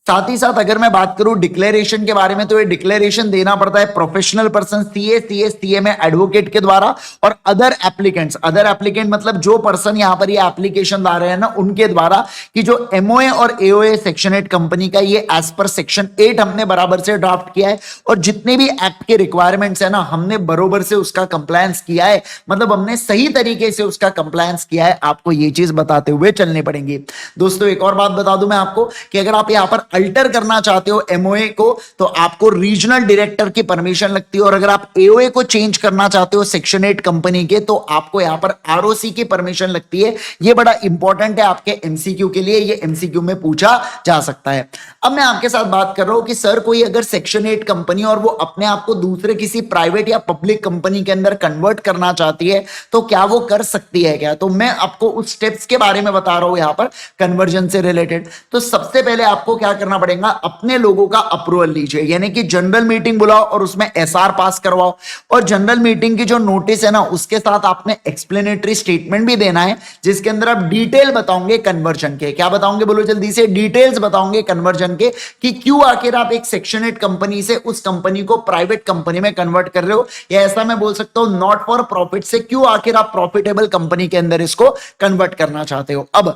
साथ ही साथ अगर मैं बात करूं डिक्लेरेशन के बारे में, तो ये डिक्लेरेशन देना पड़ता है प्रोफेशनल पर्सन सीए में एडवोकेट के द्वारा, और अदर एप्लीकेंट मतलब जो पर्सन यहां पर ये एप्लीकेशन ला रहे हैं ना उनके द्वारा, कि जो एमओए और एओए सेक्शन 8 कंपनी का ये एज पर सेक्शन 8 हमने बराबर से ड्राफ्ट किया है, और जितने भी एक्ट के रिक्वायरमेंट्स है ना हमने बरोबर से उसका कंप्लायंस किया है, मतलब हमने सही तरीके से उसका कंप्लायंस किया है। आपको ये चीज बताते हुए चलनी पड़ेगी। दोस्तों एक और बात बता दूं मैं आपको कि अगर आप यहां पर अल्टर करना चाहते हो एमओए को तो आपको रीजनल डायरेक्टर की परमिशन लगती है, और अगर आप एओए को चेंज करना चाहते हो सेक्शन 8 कंपनी के तो आपको यहां पर आरओसी की परमिशन लगती है। यह बड़ा इंपॉर्टेंट है आपके एमसीक्यू के लिए, ये एमसीक्यू में पूछा जा सकता है। अब मैं आपके साथ बात कर रहा हूं कि सर कोई अगर सेक्शन 8 कंपनी और वो अपने आप को दूसरे किसी प्राइवेट या पब्लिक कंपनी के अंदर कन्वर्ट करना चाहती है तो क्या वो कर सकती है क्या? तो मैं आपको उस स्टेप्स के बारे में बता रहा हूं यहां पर कन्वर्जन से रिलेटेड। तो सबसे पहले आपको क्या करना पड़ेगा, अपने लोगों का अप्रूवल लीजिए, यानी कि जनरल मीटिंग बुलाओ और उसमें एसआर पास करवाओ, और जनरल मीटिंग की जो नोटिस है ना उसके साथ आपने एक्सप्लेनेटरी स्टेटमेंट भी देना है, जिसके अंदर आप डिटेल बताओगे कन्वर्जन के। क्या बताओगे बोलो जल्दी से? डिटेल्स बताओगे कन्वर्जन के, कि क्यों आखिर आप एक सेक्शन 8 कंपनी से उस कंपनी को प्राइवेट कंपनी में कन्वर्ट कर रहे हो, या ऐसा मैं बोल सकता हूं नॉट फॉर प्रॉफिट से क्यों आखिर आप प्रॉफिटेबल कंपनी के अंदर इसको कन्वर्ट करना चाहते हो। अब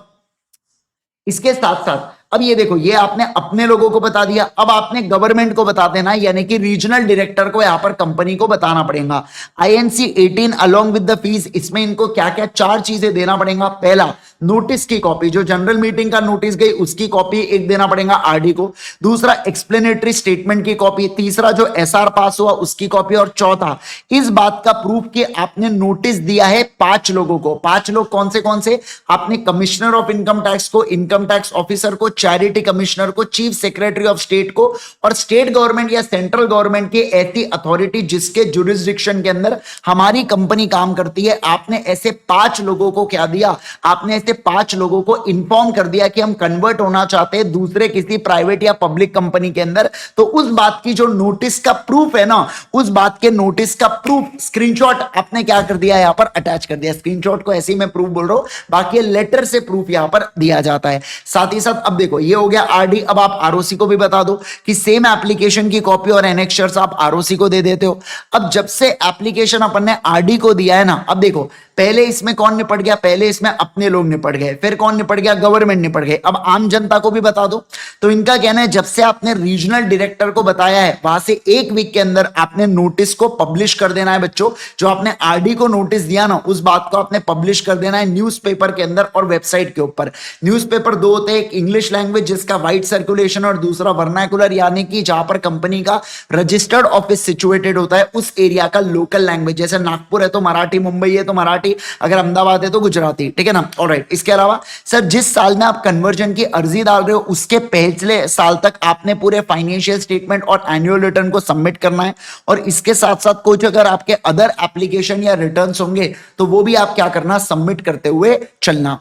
इसके साथ साथ अब ये देखो, ये आपने अपने लोगों को बता दिया, अब आपने गवर्नमेंट को बता देना, यानी कि रीजनल डायरेक्टर को यहां पर कंपनी को बताना पड़ेगा। INC 18 along with the fees, इसमें इनको क्या क्या 4 चीजें देना पड़ेगा। पहला, नोटिस की कॉपी, जो जनरल मीटिंग का नोटिस गई उसकी कॉपी एक देना पड़ेगा आरडी को। दूसरा, एक्सप्लेनेटरी स्टेटमेंट की कॉपी। तीसरा, जो एसआर पास हुआ उसकी कॉपी। और चौथा, इस बात का प्रूफ कि आपने नोटिस दिया है 5 लोगों को। 5 लोग कौन से? आपने कमिश्नर ऑफ इनकम टैक्स को, इनकम टैक्स ऑफिसर को, चैरिटी कमिश्नर को, चीफ सेक्रेटरी ऑफ स्टेट को, और स्टेट गवर्नमेंट या सेंट्रल गवर्नमेंट की ऐसी अथॉरिटी जिसके जुरिस्डिक्शन के अंदर हमारी कंपनी काम करती है। आपने ऐसे 5 लोगों को क्या दिया? आपने ऐसे 5 लोगों को इंफॉर्म कर दिया कि हम कन्वर्ट होना चाहते हैं दूसरे किसी प्राइवेट या पब्लिक कंपनी के अंदर। तो उस बात की जो नोटिस का प्रूफ है ना, उस बात के नोटिस का प्रूफ स्क्रीनशॉट आपने क्या कर दिया, यहां पर अटैच कर दिया। स्क्रीनशॉट को ऐसे ही मैं प्रूफ बोल रहा हूं, बाकी लेटर से प्रूफ यहां पर दिया जाता है। साथ ही साथ अब देखो, ये हो गया आरडी। अब आप आरओसी को भी बता दो कि सेम एप्लीकेशन की कॉपी और एनेक्सर्स आप आरओसी को दे देते हो। अब जब से एप्लीकेशन अपन ने आरडी को दिया है ना, अब देखो पहले इसमें कौन निपट गया? पहले इसमें अपने लोग निपट गए, फिर कौन निपट गया? गवर्नमेंट निपट गए। अब आम जनता को भी बता दो। तो इनका कहना है जब से आपने रीजनल डायरेक्टर को बताया है वहां से 1 वीक के अंदर आपने नोटिस को पब्लिश कर देना है बच्चों। जो आपने आरडी को नोटिस दिया ना उस बात को आपने पब्लिश कर देना है न्यूज़पेपर के अंदर और वेबसाइट के ऊपर। न्यूज़पेपर 2 होते हैं, एक इंग्लिश लैंग्वेज जिसका वाइड सर्कुलेशन, और दूसरा वर्नाकुलर यानी कि जहां पर कंपनी का रजिस्टर्ड ऑफिस सिचुएटेड होता है उस एरिया का लोकल लैंग्वेज। जैसे नागपुर है तो मराठी, मुंबई है तो मराठी, अगर अहमदाबाद है तो गुजराती, ठीक है ना। ऑलराइट, इसके अलावा सर जिस साल में आप कन्वर्जन की अर्जी डाल रहे हो उसके पहले साल तक आपने पूरे फाइनेंशियल स्टेटमेंट और एनुअल रिटर्न को सबमिट करना है। और इसके साथ साथ कुछ अगर आपके अदर एप्लीकेशन या रिटर्न्स होंगे तो वो भी आप क्या करना, सबमिट करते हुए चलना।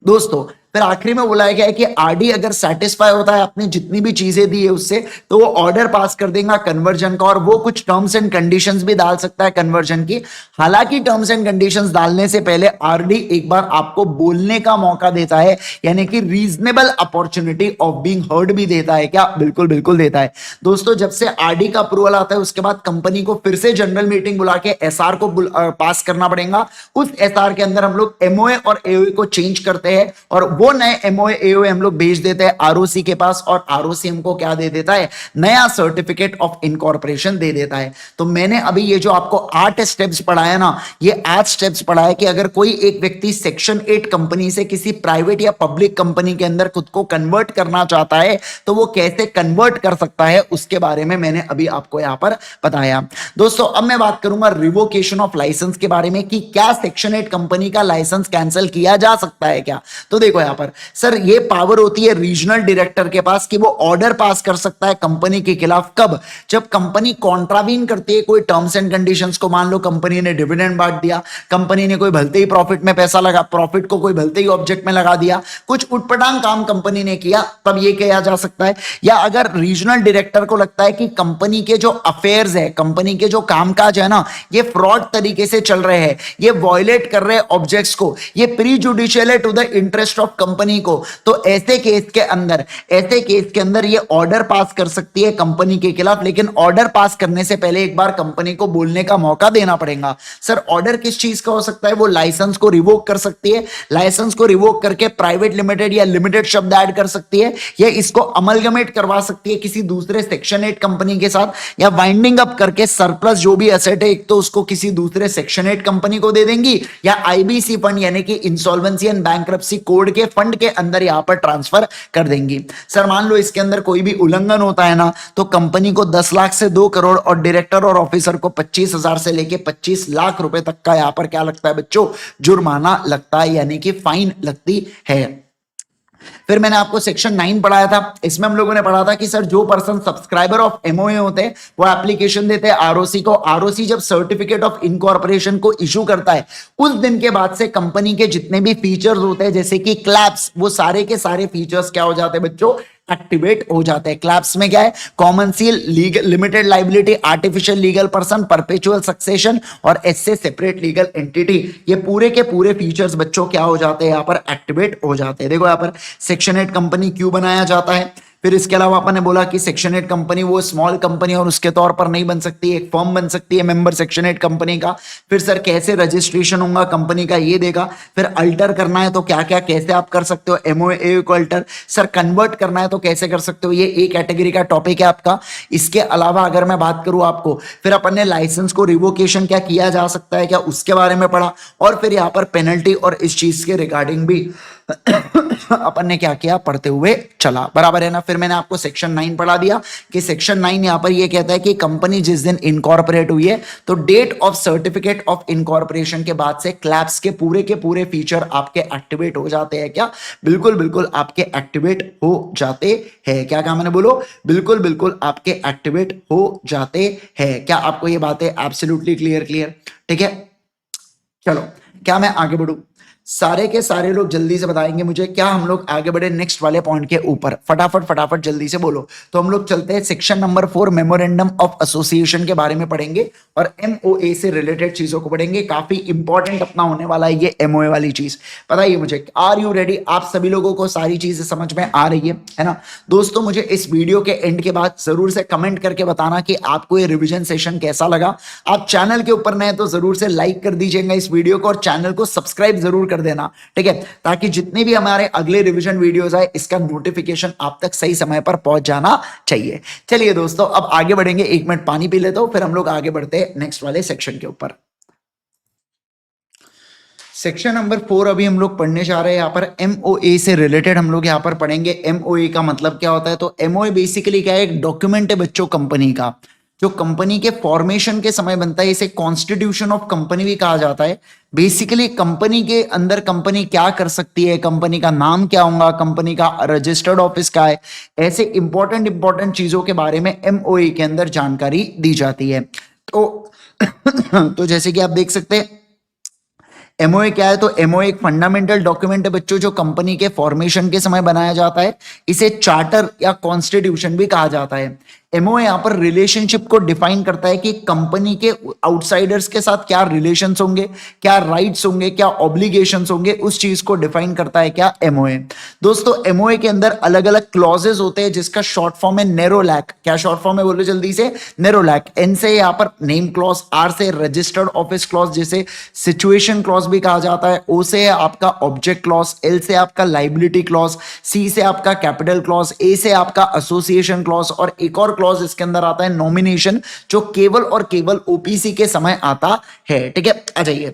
दोस्तों फिर आखिरी में बोला गया है कि आरडी अगर सेटिस्फाई होता है आपने जितनी भी चीजें दी है उससे, तो वो ऑर्डर पास कर देगा कन्वर्जन का, और वो कुछ टर्म्स एंड कंडीशंस भी डाल सकता है कन्वर्जन की। हालांकि टर्म्स एंड कंडीशंस डालने से पहले आरडी एक बार आपको बोलने का मौका देता है, यानी कि reasonable opportunity of being heard भी देता है। क्या? बिल्कुल बिल्कुल देता है। दोस्तों जब से आरडी का अप्रूवल आता है उसके बाद कंपनी को फिर से जनरल मीटिंग बुला के एसआर को पास करना पड़ेगा। उस एसआर के अंदर हम लोग एमओए और एओए को चेंज करते हैं, और वो नए एमओए एओए हम लोग भेज देते हैं आरओसी के पास, और आरओसी हमको क्या दे देता है? नया सर्टिफिकेट ऑफ इनकॉर्पोरेशन दे देता है। तो मैंने अभी ये जो आपको 8 स्टेप्स पढ़ाया ना, ये 8 स्टेप्स पढ़ाया कि अगर कोई एक व्यक्ति सेक्शन 8 कंपनी से किसी प्राइवेट या पब्लिक कंपनी के अंदर खुद को कन्वर्ट करना चाहता है तो वो कैसे कन्वर्ट कर सकता है, उसके बारे में मैंने अभी आपको यहां पर बताया। दोस्तों अब मैं बात करूंगा रिवोकेशन ऑफ लाइसेंस के बारे में, कि क्या सेक्शन 8 कंपनी का लाइसेंस कैंसिल किया जा सकता है क्या? तो देखो यहां पर सर ये पावर होती है रीजनल डायरेक्टर के पास कि वो ऑर्डर पास कर सकता है कंपनी के खिलाफ। कब? जब कंपनी कॉन्ट्रावीन करती है कोई टर्म्स एंड कंडीशंस को। मान लो कंपनी ने डिविडेंड बांट दिया, कंपनी ने कोई भलते ही प्रॉफिट में पैसा लगा, प्रॉफिट को कोई भलते ही ऑब्जेक्ट में लगा दिया, कुछ उटपटांग काम कंपनी ने किया, तब ये किया जा सकता है। या अगर रीजनल डायरेक्टर को लगता है कि कंपनी के जो अफेयर्स है, कंपनी के जो कामकाज है ना, ये फ्रॉड तरीके से चल रहे हैं, ये वॉयलेट कर रहे हैं ऑब्जेक्ट्स को, ये प्री जुडिशियल है to the interest of company को, तो ऐसे केस के अंदर ये ऑर्डर पास कर सकती है कंपनी के खिलाफ। लेकिन ऑर्डर पास करने से पहले एक बार कंपनी को बोलने का मौका देना पड़ेगा। सर ऑर्डर किस चीज का हो सकता है? वो लाइसेंस को रिवोक कर सकती है, लाइसेंस को रिवोक करके प्राइवेट लिमिटेड या लिमिटेड शब्द ऐड कर सकती है, या इसको अमलगमेट करवा सकती है किसी दूसरे सेक्शन 8 कंपनी के साथ, या वाइंडिंग अप करके सरप्लस जो भी एसेट है एक तो उसको किसी दूसरे सेक्शन 8 कंपनी को दे देंगी, या आईबीसी फंड यानी कि इंसॉल्वेंसी एंड बैंक्रप्सी कोड के फंड के अंदर यहां पर ट्रांसफर कर देंगी। सर मान लो इसके अंदर कोई भी उल्लंघन होता है ना, तो कंपनी को 10 लाख से 2 करोड़ और डायरेक्टर और ऑफिसर को 25,000 से लेके 25 लाख रुपए तक का यहां पर क्या लगता है बच्चों? जुर्माना लगता है, यानी कि फाइन लगती है। फिर मैंने आपको सेक्शन 9 पढ़ाया था, इसमें हम लोगों ने पढ़ा था कि सर जो पर्सन सब्सक्राइबर ऑफ एमओए होते हैं वो एप्लीकेशन देते हैं आरओसी को। आरओसी जब सर्टिफिकेट ऑफ इनकॉर्पोरेशन को इशू करता है उस दिन के बाद से कंपनी के जितने भी फीचर्स होते हैं जैसे कि क्लैप्स, वो सारे के सारे फीचर्स क्या हो जाते हैं बच्चों? एक्टिवेट हो जाते हैं। क्लैप्स में क्या है? Common seal, legal limited liability, artificial legal person, perpetual succession और एससे सेपरेट लीगल एंटिटी, ये पूरे के पूरे फीचर्स बच्चों क्या हो जाते हैं? यहाँ पर एक्टिवेट हो जाते हैं। देखो यहाँ पर सेक्शन 8 कंपनी क्यों बनाया जाता है। फिर इसके अलावा अपन ने बोला कि सेक्शन 8 कंपनी वो स्मॉल कंपनी और उसके तौर पर नहीं बन सकती, एक फर्म बन सकती है मेंबर सेक्शन 8 कंपनी का। फिर सर कैसे रजिस्ट्रेशन होगा कंपनी का, ये देगा। फिर अल्टर करना है तो क्या क्या कैसे आप कर सकते हो, एमओए को अल्टर। सर कन्वर्ट करना है तो कैसे कर सकते हो, ये एक कैटेगरी का टॉपिक है आपका। इसके अलावा अगर मैं बात करूं आपको, फिर अपन ने लाइसेंस को रिवोकेशन क्या किया जा सकता है क्या, उसके बारे में पढ़ा। और फिर यहाँ पर पेनल्टी और इस चीज के रिगार्डिंग भी अपन ने क्या किया, पढ़ते हुए चला, बराबर है ना। फिर मैंने आपको सेक्शन 9 पढ़ा दिया कि सेक्शन 9 यहां पर ये कहता है कि कंपनी जिस दिन इनकॉर्पोरेट हुई है तो date of certificate of incorporation के बाद से क्लैप्स के पूरे फीचर आपके एक्टिवेट हो जाते हैं क्या? बिल्कुल बिल्कुल आपके एक्टिवेट हो जाते हैं। क्या कहा मैंने? बोलो। बिल्कुल बिल्कुल आपके एक्टिवेट हो जाते हैं। क्या आपको ये बातें एब्सोल्युटली क्लियर? ठीक है, चलो क्या मैं आगे बढ़ूं? सारे के सारे लोग जल्दी से बताएंगे मुझे, क्या हम लोग आगे बढ़े नेक्स्ट वाले पॉइंट के ऊपर? फटाफट जल्दी से बोलो। तो हम लोग चलते हैं section number 4 memorandum of association के बारे में पढ़ेंगे और एमओए से रिलेटेड चीजों को पढ़ेंगे। काफी इंपॉर्टेंट अपना होने वाला है ये एमओए वाली चीज। बताइए मुझे, आर यू रेडी? आप सभी लोगों को सारी चीजें समझ में आ रही है ना? दोस्तों मुझे इस वीडियो के एंड के बाद जरूर से कमेंट करके बताना कि आपको ये रिविजन सेशन कैसा लगा। आप चैनल के ऊपर नए तो जरूर से लाइक कर दीजिएगा इस वीडियो को और चैनल को सब्सक्राइब जरूर कर देना, ठीक है, ताकि जितने भी हमारे अगले रिवीजन वीडियोस आए इसका नोटिफिकेशन आप तक सही समय पर पहुंच जाना चाहिए। चलिए दोस्तों अब आगे बढ़ेंगे। 1 मिनट पानी पी लेता हूं, फिर हम लोग आगे बढ़ते हैं नेक्स्ट वाले सेक्शन के ऊपर। सेक्शन नंबर 4 अभी हम लोग पढ़ने जा रहे हैं। यहाँ पर एमओए से रिलेटेड हम लोग यहाँ पर पढ़ेंगे। एमओए का मतलब क्या होता है? तो एमओए बेसिकली क्या है? एक डॉक्यूमेंट है बच्चों कंपनी का, जो कंपनी के फॉर्मेशन के समय बनता है। इसे कॉन्स्टिट्यूशन ऑफ कंपनी भी कहा जाता है। बेसिकली कंपनी के अंदर कंपनी क्या कर सकती है, कंपनी का नाम क्या होगा, कंपनी का रजिस्टर्ड ऑफिस क्या है, ऐसे इंपॉर्टेंट चीजों के बारे में एमओए के अंदर जानकारी दी जाती है। तो तो जैसे कि आप देख सकते हैं एमओए क्या है? तो एमओए एक फंडामेंटल डॉक्यूमेंट है बच्चों, जो कंपनी के फॉर्मेशन के समय बनाया जाता है। इसे चार्टर या कॉन्स्टिट्यूशन भी कहा जाता है। एमओए यहां पर रिलेशनशिप को डिफाइन करता है कि कंपनी के आउटसाइडर्स के साथ क्या रिलेशंस होंगे, क्या राइट्स होंगे, क्या ऑब्लिगेशंस होंगे, उस चीज को डिफाइन करता है क्या? एमओए। दोस्तों एमओए के अंदर अलग अलग क्लॉजेस होते हैं, जिसका शॉर्ट फॉर्म है नेरोलैक। क्या शॉर्ट फॉर्म है बोलो जल्दी से? नेरोलैक। एन से यहां पर नेम क्लॉज, आर से रजिस्टर्ड ऑफिस क्लॉज जिसे सिचुएशन क्लॉज भी कहा जाता है, ओ से है आपका ऑब्जेक्ट क्लॉज, एल से आपका लाइबिलिटी क्लॉज, सी से आपका कैपिटल क्लॉज, ए से आपका एसोसिएशन क्लॉज, और एक और क्लॉज इसके अंदर आता है नॉमिनेशन, जो केवल और केवल ओपीसी के समय आता है। ठीक है, आ जाइए।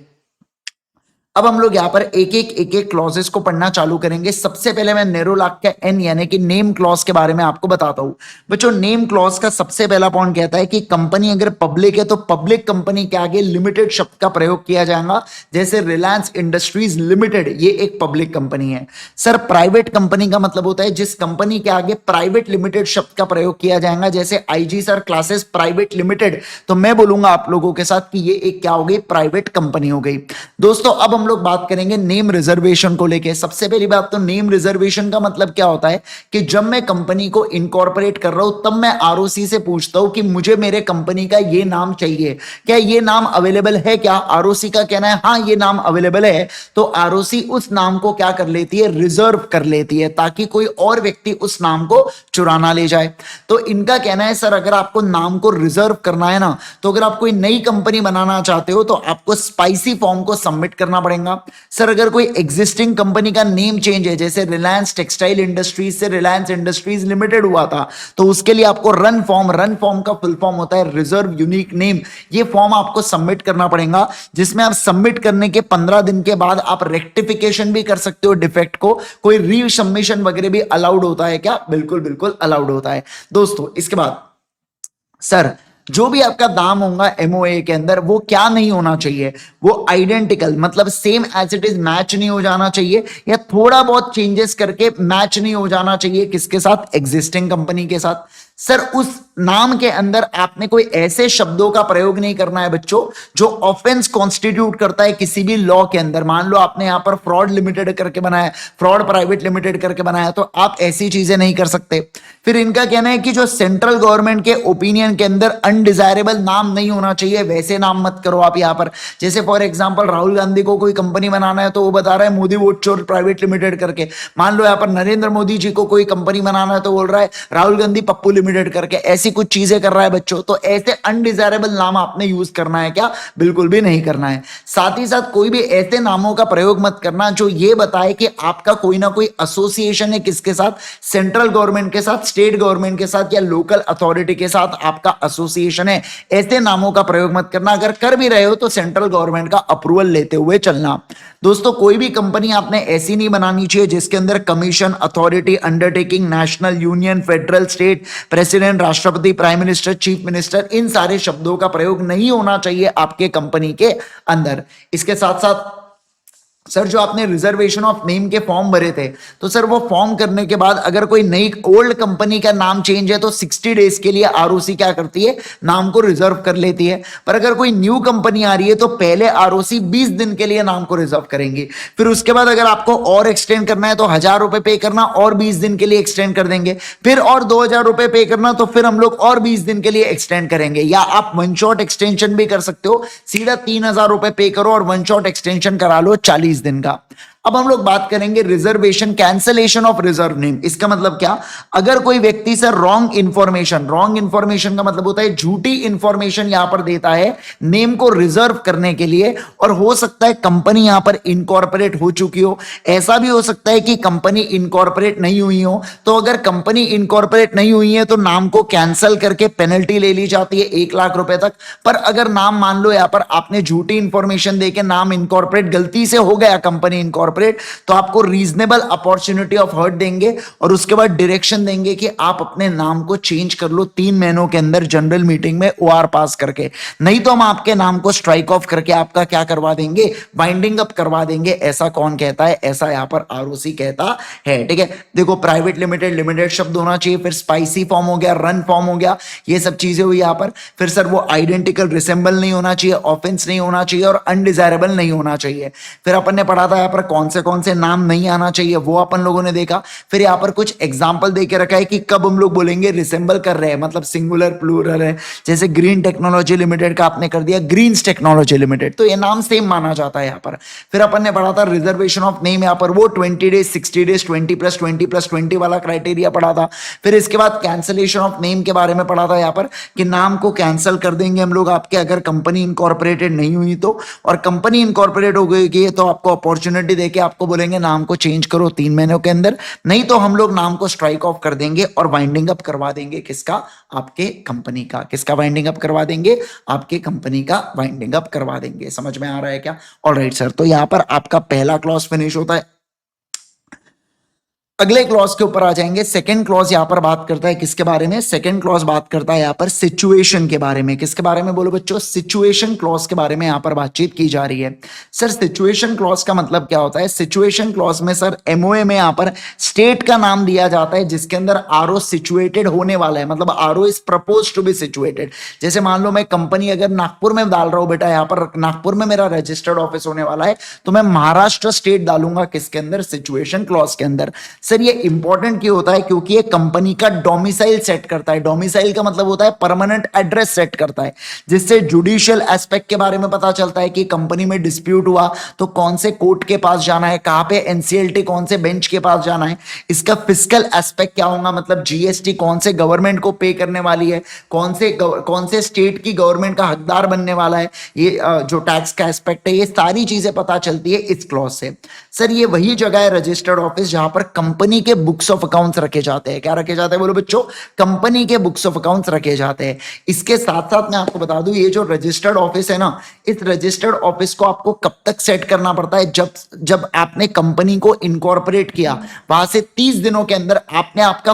अब हम लोग यहां पर एक एक क्लॉजेस को पढ़ना चालू करेंगे। सबसे पहले मैं नेरोलैक का एन यानी कि नेम क्लॉज के बारे में आपको बताता हूं। बच्चों नेम क्लॉज का सबसे पहला पॉइंट कहता है कि कंपनी अगर पब्लिक है तो पब्लिक कंपनी के आगे लिमिटेड शब्द का प्रयोग किया जाएगा। जैसे रिलायंस इंडस्ट्रीज लिमिटेड, ये एक पब्लिक कंपनी है। सर प्राइवेट कंपनी का मतलब होता है जिस कंपनी के आगे प्राइवेट लिमिटेड शब्द का प्रयोग किया जाएगा। जैसे IG sir classes private limited, तो मैं बोलूंगा आप लोगों के साथ कि ये एक क्या हो गई? प्राइवेट कंपनी हो गई। दोस्तों अब हम लोग बात करेंगे नेम रिजर्वेशन को लेके। सबसे पहली बात तो नेम रिजर्वेशन का मतलब क्या होता है कि जब मैं कंपनी को इनकॉर्पोरेट कर रहा हूं तब मैं आरओसी से पूछता हूं कि मुझे मेरे कंपनी का ये नाम चाहिए, क्या ये नाम अवेलेबल है? क्या आरओसी का कहना है हाँ ये नाम अवेलेबल है, तो आरओसी उस नाम को क्या कर लेती है? रिजर्व कर लेती है, ताकि कोई और व्यक्ति उस नाम को चुराना ले जाए। तो इनका कहना है सर अगर आपको नाम को रिजर्व करना है ना, तो अगर आप कोई नई कंपनी बनाना चाहते हो तो आपको स्पाइसी फॉर्म को सबमिट करना पड़ेगा। सर अगर कोई एग्जिस्टिंग कंपनी का नेम चेंज है, जैसे रिलायंस टेक्सटाइल इंडस्ट्रीज से रिलायंस इंडस्ट्रीज लिमिटेड हुआ था, तो उसके लिए आपको रन फॉर्म का फुल फॉर्म होता है रिजर्व यूनिक नेम, ये फॉर्म आपको सबमिट करना पड़ेगा। जिसमें आप सबमिट करने के 15 दिन के बाद आप रेक्टिफिकेशन भी कर सकते हो डिफेक्ट को। कोई री सबमिशन वगैरह भी अलाउड होता है क्या? बिल्कुल बिल्कुल अलाउड होता है। दोस्तों इसके बाद सर जो भी आपका दाम होगा एमओए के अंदर वो क्या नहीं होना चाहिए? वो आइडेंटिकल, मतलब same as it is match नहीं हो जाना चाहिए, या थोड़ा बहुत चेंजेस करके मैच नहीं हो जाना चाहिए। किसके साथ? एग्जिस्टिंग कंपनी के साथ। सर उस नाम के अंदर आपने कोई ऐसे शब्दों का प्रयोग नहीं करना है बच्चों जो ऑफेंस कॉन्स्टिट्यूट करता है किसी भी लॉ के अंदर। मान लो आपने यहां पर फ्रॉड लिमिटेड करके बनाया, फ्रॉड प्राइवेट लिमिटेड करके बनाया, तो आप ऐसी चीजें नहीं कर सकते। फिर इनका कहना है कि जो सेंट्रल गवर्नमेंट के ओपिनियन के अंदर अनडिजायरेबल नाम नहीं होना चाहिए, वैसे नाम मत करो आप यहां पर। जैसे फॉर एग्जांपल राहुल गांधी को कोई कंपनी बनाना है तो वो बता रहा है मोदी वोट चोर प्राइवेट लिमिटेड करके। मान लो यहां पर नरेंद्र मोदी जी को कोई कंपनी बनाना है तो बोल रहा है राहुल गांधी पप्पू लिमिटेड करके। ऐसी कुछ चीजें कर रहा है बच्चों, तो ऐसे अनडिजायरेबल नाम आपने यूज करना है क्या? बिल्कुल भी नहीं करना है। साथ ही साथ कोई भी ऐसे नामों का प्रयोग मत करना जो ये बताए कि आपका कोई ना कोई एसोसिएशन है किसके साथ? सेंट्रल गवर्नमेंट के साथ, स्टेट गवर्नमेंट के साथ, या लोकल अथॉरिटी के साथ आपका एसोसिएशन है। ऐसे नामों का प्रयोग मत करना। अगर कर भी रहे हो तो सेंट्रल गवर्नमेंट का अप्रूवल लेते हुए चलना। दोस्तों कोई भी कंपनी आपने ऐसी नहीं बनानी चाहिए जिसके अंदर commission, authority, undertaking, national, union, federal, state, president, राष्ट्रपति, प्राइम मिनिस्टर, चीफ मिनिस्टर, इन सारे शब्दों का प्रयोग नहीं होना चाहिए आपके कंपनी के अंदर। इसके साथ साथ सर जो आपने रिजर्वेशन ऑफ नेम के फॉर्म भरे थे, तो सर वो फॉर्म करने के बाद अगर कोई नई ओल्ड कंपनी का नाम चेंज है तो 60 डेज के लिए आरओसी क्या करती है? नाम को रिजर्व कर लेती है। पर अगर कोई न्यू कंपनी आ रही है तो पहले आरओसी 20 दिन के लिए नाम को रिजर्व करेंगे। फिर उसके बाद अगर आपको और एक्सटेंड करना है तो 1000 रुपए पे करना और 20 दिन के लिए एक्सटेंड कर देंगे। फिर और 2000 रुपए पे करना तो फिर हम लोग और 20 दिन के लिए एक्सटेंड करेंगे। या आप वन शॉट एक्सटेंशन भी कर सकते हो, सीधा 3000 रुपए पे करो और वन शॉट एक्सटेंशन करा लो 40 दिन का। अब हम लोग बात करेंगे reservation, cancellation of reserve name. इसका मतलब क्या? अगर कोई व्यक्ति सर रॉन्ग इंफॉर्मेशन का मतलब होता है झूठी इंफॉर्मेशन यहां पर देता है नेम को रिजर्व करने के लिए, और हो सकता है कंपनी यहां पर इनकॉर्पोरेट हो चुकी हो, ऐसा भी हो सकता है कि कंपनी इनकॉर्पोरेट नहीं हुई हो। तो अगर कंपनी इनकॉर्पोरेट नहीं हुई है तो नाम को कैंसिल करके पेनल्टी ले ली जाती है 1 लाख रुपए तक। पर अगर नाम मान लो यहां पर आपने झूठी इंफॉर्मेशन देके नाम इनकॉर्पोरेट गलती से हो गया, कंपनी इनकॉर्पोरेट, इनकॉर्पोरेट, तो आपको रीजनेबल अपॉर्चुनिटी ऑफ हर्ट देंगे और उसके बाद डायरेक्शन देंगे कि आप अपने नाम को चेंज कर लो 3 महीनों के अंदर जनरल मीटिंग में ओआर पास करके, नहीं तो हम आपके नाम को स्ट्राइक ऑफ करके आपका क्या करवा देंगे, वाइंडिंग अप करवा देंगे। ऐसा कौन कहता है? ऐसा यहां पर आरओसी कहता है। ठीक है, देखो प्राइवेट लिमिटेड, लिमिटेड शब्द होना चाहिए, फिर स्पाइसी फॉर्म हो गया, रन फॉर्म हो गया, ये सब चीजें हुई यहां पर। फिर सर वो आइडेंटिकल रिसेंबल नहीं होना चाहिए, ऑफेंस नहीं होना चाहिए और अनडिजायरेबल नहीं होना चाहिए। फिर अपन ने पढ़ा था यहां पर कौन से नाम नहीं आना चाहिए, वो अपन लोगों ने देखा। फिर यहां पर कुछ एग्जाम्पल दे के रखा है कि कब हम लोग बोलेंगे रिसेंबल कर रहे हैं, मतलब सिंगुलर प्लूरल है। जैसे ग्रीन टेक्नोलॉजी लिमिटेड का आपने कर दिया ग्रीन्स टेक्नोलॉजी लिमिटेड, तो ये नाम सेम माना जाता है यहां पर। फिर अपन ने पढ़ा था रिजर्वेशन ऑफ नेम, यहां पर वो 20 डेज, 60 डेज, 20+20+20 वाला क्राइटेरिया पढ़ा था। फिर इसके बाद कैंसलेशन ऑफ नेम के बारे में पढ़ा था यहां पर कि नाम को कैंसिल कर देंगे हम लोग आपके, अगर कंपनी इनकॉर्पोरेटेड नहीं हुई तो, और कंपनी इनकॉर्पोरेट हो गई तो आपको अपॉर्चुनिटी देके आपको बोलेंगे नाम को चेंज करो 3 महीनों के अंदर, नहीं तो हम लोग नाम को स्ट्राइक ऑफ कर देंगे और वाइंडिंग अप करवा देंगे। किसका? आपके कंपनी का। किसका वाइंडिंग अप करवा देंगे? आपके कंपनी का वाइंडिंग अप करवा देंगे। समझ में आ रहा है क्या? ऑलराइट सर, तो यहां पर आपका पहला क्लॉज फिनिश होता है। अगले क्लॉज के ऊपर आ जाएंगे। सेकंड क्लॉज यहां पर बात करता है किसके बारे में? सेकंड क्लॉज बात करता है यहां पर सिचुएशन के बारे में। किसके बारे में बोलो बच्चों? सिचुएशन क्लॉज के बारे में यहां पर बातचीत की जा रही है। सर सिचुएशन क्लॉज का मतलब क्या होता है? सिचुएशन क्लॉज में सर एमओए में यहां पर स्टेट का नाम दिया जाता है जिसके अंदर आरओ सिचुएटेड होने वाला है, मतलब RO is propose to be situated. जैसे मान लो मैं कंपनी अगर नागपुर में डाल रहा हूं, बेटा यहां पर नागपुर में मेरा रजिस्टर्ड ऑफिस होने वाला है, तो मैं महाराष्ट्र स्टेट डालूंगा किसके अंदर? सिचुएशन क्लॉज के अंदर। सर ये इंपॉर्टेंट क्यों होता है? क्योंकि ये कंपनी का डोमिसाइल सेट करता है। डोमिसाइल का मतलब होता है परमानेंट एड्रेस सेट करता है, जिससे जुडिशियल एस्पेक्ट के बारे में पता चलता है कि कंपनी में डिस्प्यूट हुआ तो कौन से कोर्ट के पास जाना है, कहां पे एनसीएलटी कौन से बेंच के पास जाना है। इसका फिस्कल एस्पेक्ट क्या होगा, मतलब जीएसटी कौन से गवर्नमेंट को पे करने वाली है, कौन से स्टेट की गवर्नमेंट का हकदार बनने वाला है, ये जो टैक्स का एस्पेक्ट है, ये सारी चीजें पता चलती है इस क्लॉज से। सर ये वही जगह है रजिस्टर्ड ऑफिस जहां पर कंपनी के बुक्स ऑफ अकाउंट्स रखे जाते हैं। क्या रखे जाते हैं बोलो बच्चों? कंपनी के बुक्स ऑफ अकाउंट्स रखे जाते हैं। इसके साथ साथ मैं आपको बता दूं, ये जो रजिस्टर्ड ऑफिस है ना, इस रजिस्टर्ड ऑफिस को आपको कब तक सेट करना पड़ता है? जब आपने कंपनी को इनकॉर्पोरेट किया, वहां से 30 दिनों के अंदर आपने आपका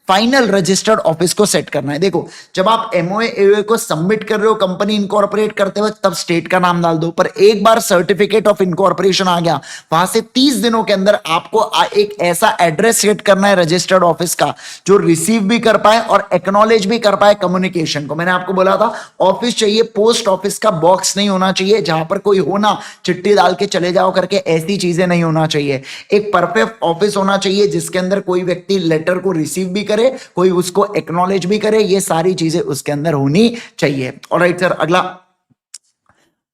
फाइनल रजिस्टर्ड ऑफिस को सेट करना है। देखो जब आप एमओए एओए को सबमिट कर रहे हो कंपनी इनकॉर्पोरेट करते वक्त, तब स्टेट का नाम डाल दो, पर एक बार सर्टिफिकेट ऑफ इनकॉर्पोरेशन आ गया, वहां से 30 दिनों के अंदर आपको एक ऐसा एड्रेस सेट करना है रजिस्टर्ड ऑफिस का जो रिसीव भी कर पाए और एक्नॉलेज भी कर पाए कम्युनिकेशन को। मैंने आपको बोला था ऑफिस चाहिए, पोस्ट ऑफिस का बॉक्स नहीं होना चाहिए जहां पर कोई हो ना चिट्ठी डाल के चले जाओ करके, ऐसी चीजें नहीं होना चाहिए। एक परफेक्ट ऑफिस होना चाहिए जिसके अंदर कोई व्यक्ति लेटर को रिसीव भी करे, कोई उसको एक्नॉलेज भी करे, ये सारी चीजें उसके अंदर होनी चाहिए। ऑलराइट सर, अगला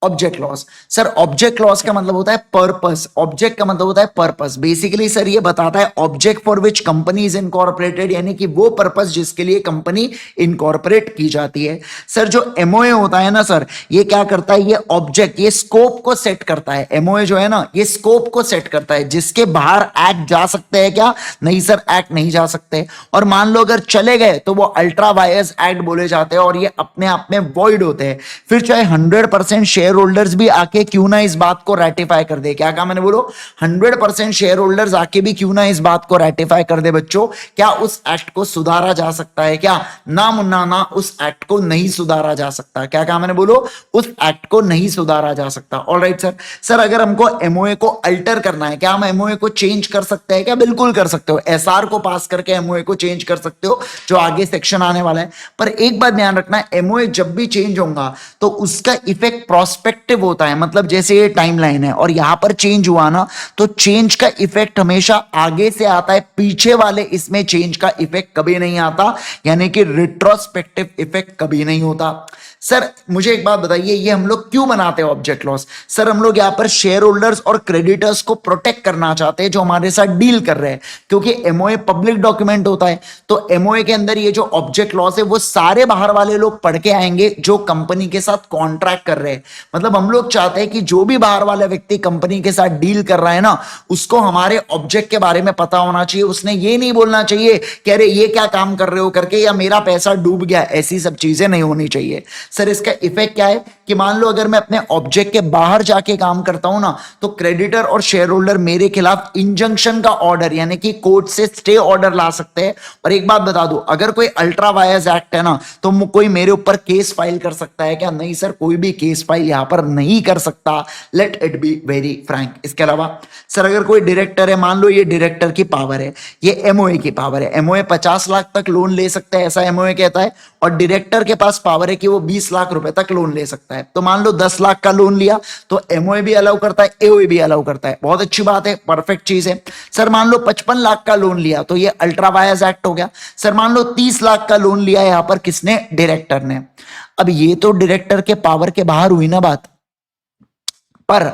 object clause. Sir object clause का मतलब होता है पर्पस। ऑब्जेक्ट का मतलब होता है पर्पस। बेसिकली सर ये बताता है object for which company is incorporated, यानी कि वो पर्पस जिसके लिए कंपनी इनकॉर्पोरेट की जाती है। सर जो एमओए होता है ना सर, ये क्या करता है? ये ऑब्जेक्ट, ये स्कोप को सेट करता है। एमओए जो है ना, ये स्कोप को सेट करता है, जिसके बाहर एक्ट जा सकते हैं क्या? नहीं सर, एक्ट नहीं जा सकते। और मान लो अगर चले गए तो वो अल्ट्रा वायर्स एक्ट बोले जाते हैं और ये अपने आप में वॉइड होते हैं। फिर चाहे 100% शेयर होल्डर्स भी आके क्यों ना इस बात को रेटिफाई कर दे। क्या कहा मैंने? बोलो 100% शेयर होल्डर्स आके भी क्यों ना इस बात को रेटिफाई कर दे बच्चों, क्या उस एक्ट को सुधारा जा सकता है क्या? ना मुन्ना ना, उस एक्ट को नहीं सुधारा जा सकता। क्या कहा मैंने? बोलो उस एक्ट को नहीं सुधारा जा सकता। Alright sir. सर अगर हमको एमओए को अल्टर करना है, क्या हम एमओए को चेंज कर सकते हैं क्या? बिल्कुल कर सकते हो। एसआर को पास करके एमओए को चेंज कर सकते हो, जो आगे सेक्शन आने वाला है। पर एक बात ध्यान रखना, एमओए जब भी चेंज होगा तो उसका इफेक्ट प्रोस्पेक्टिव होता है, मतलब जैसे ये टाइमलाइन है और यहां पर चेंज हुआ ना, तो चेंज का इफेक्ट हमेशा आगे से आता है, पीछे वाले इसमें चेंज का इफेक्ट कभी नहीं आता, यानी कि रिट्रोस्पेक्टिव इफेक्ट कभी नहीं होता। सर मुझे एक बात बताइए, ये हम लोग क्यों बनाते हैं ऑब्जेक्ट क्लॉज? सर हम लोग यहां पर शेयर होल्डर्स और क्रेडिटर्स को प्रोटेक्ट करना चाहते हैं जो हमारे साथ डील कर रहे हैं, क्योंकि एमओए पब्लिक डॉक्यूमेंट होता है। तो एमओए के अंदर ये जो ऑब्जेक्ट क्लॉज है वो सारे बाहर वाले लोग पढ़ के आएंगे जो कंपनी के साथ कॉन्ट्रैक्ट कर रहे हैं। मतलब हम लोग चाहते हैं कि जो भी बाहर वाला व्यक्ति कंपनी के साथ डील कर रहा है ना, उसको हमारे ऑब्जेक्ट के बारे में पता होना चाहिए। उसने ये नहीं बोलना चाहिए कि अरे ये क्या काम कर रहे हो करके, या मेरा पैसा डूब गया, ऐसी सब चीजें नहीं होनी चाहिए। सर इसका इफेक्ट क्या है कि मान लो अगर मैं अपने ऑब्जेक्ट के बाहर जाके काम करता हूं ना, तो क्रेडिटर और शेयर होल्डर मेरे खिलाफ इंजंक्शन का ऑर्डर यानी कि कोर्ट से स्टे ऑर्डर ला सकते हैं। और एक बात बता दूं, अगर कोई अल्ट्रा वायर्स एक्ट है ना, तो कोई मेरे ऊपर केस फाइल कर सकता है क्या? नहीं सर, कोई भी केस फाइल यहां पर नहीं कर सकता। Let it be very Frank. इसके अलावा सर अगर कोई डायरेक्टर है, मान लो ये डायरेक्टर की पावर है, ये एमओए की पावर है, एमओए 50 लाख तक लोन ले सकता है, ऐसा एमओए कहता है। और डायरेक्टर के पास पावर है कि वो 20 लाख रुपए तक लोन ले सकता है। तो मान लो 10 लाख का लोन लिया, तो एमओए भी अलाउ करता है, एओए भी अलाउ करता है। बहुत अच्छी बात है, परफेक्ट चीज है। सर मान लो 55 लाख का लोन लिया, तो ये अल्ट्रा वायर्स एक्ट हो गया। सर मान लो 30 लाख का लोन लिया यहां पर किसने? डायरेक्टर ने। अब ये तो डायरेक्टर के पावर के बाहर हुई ना बात, पर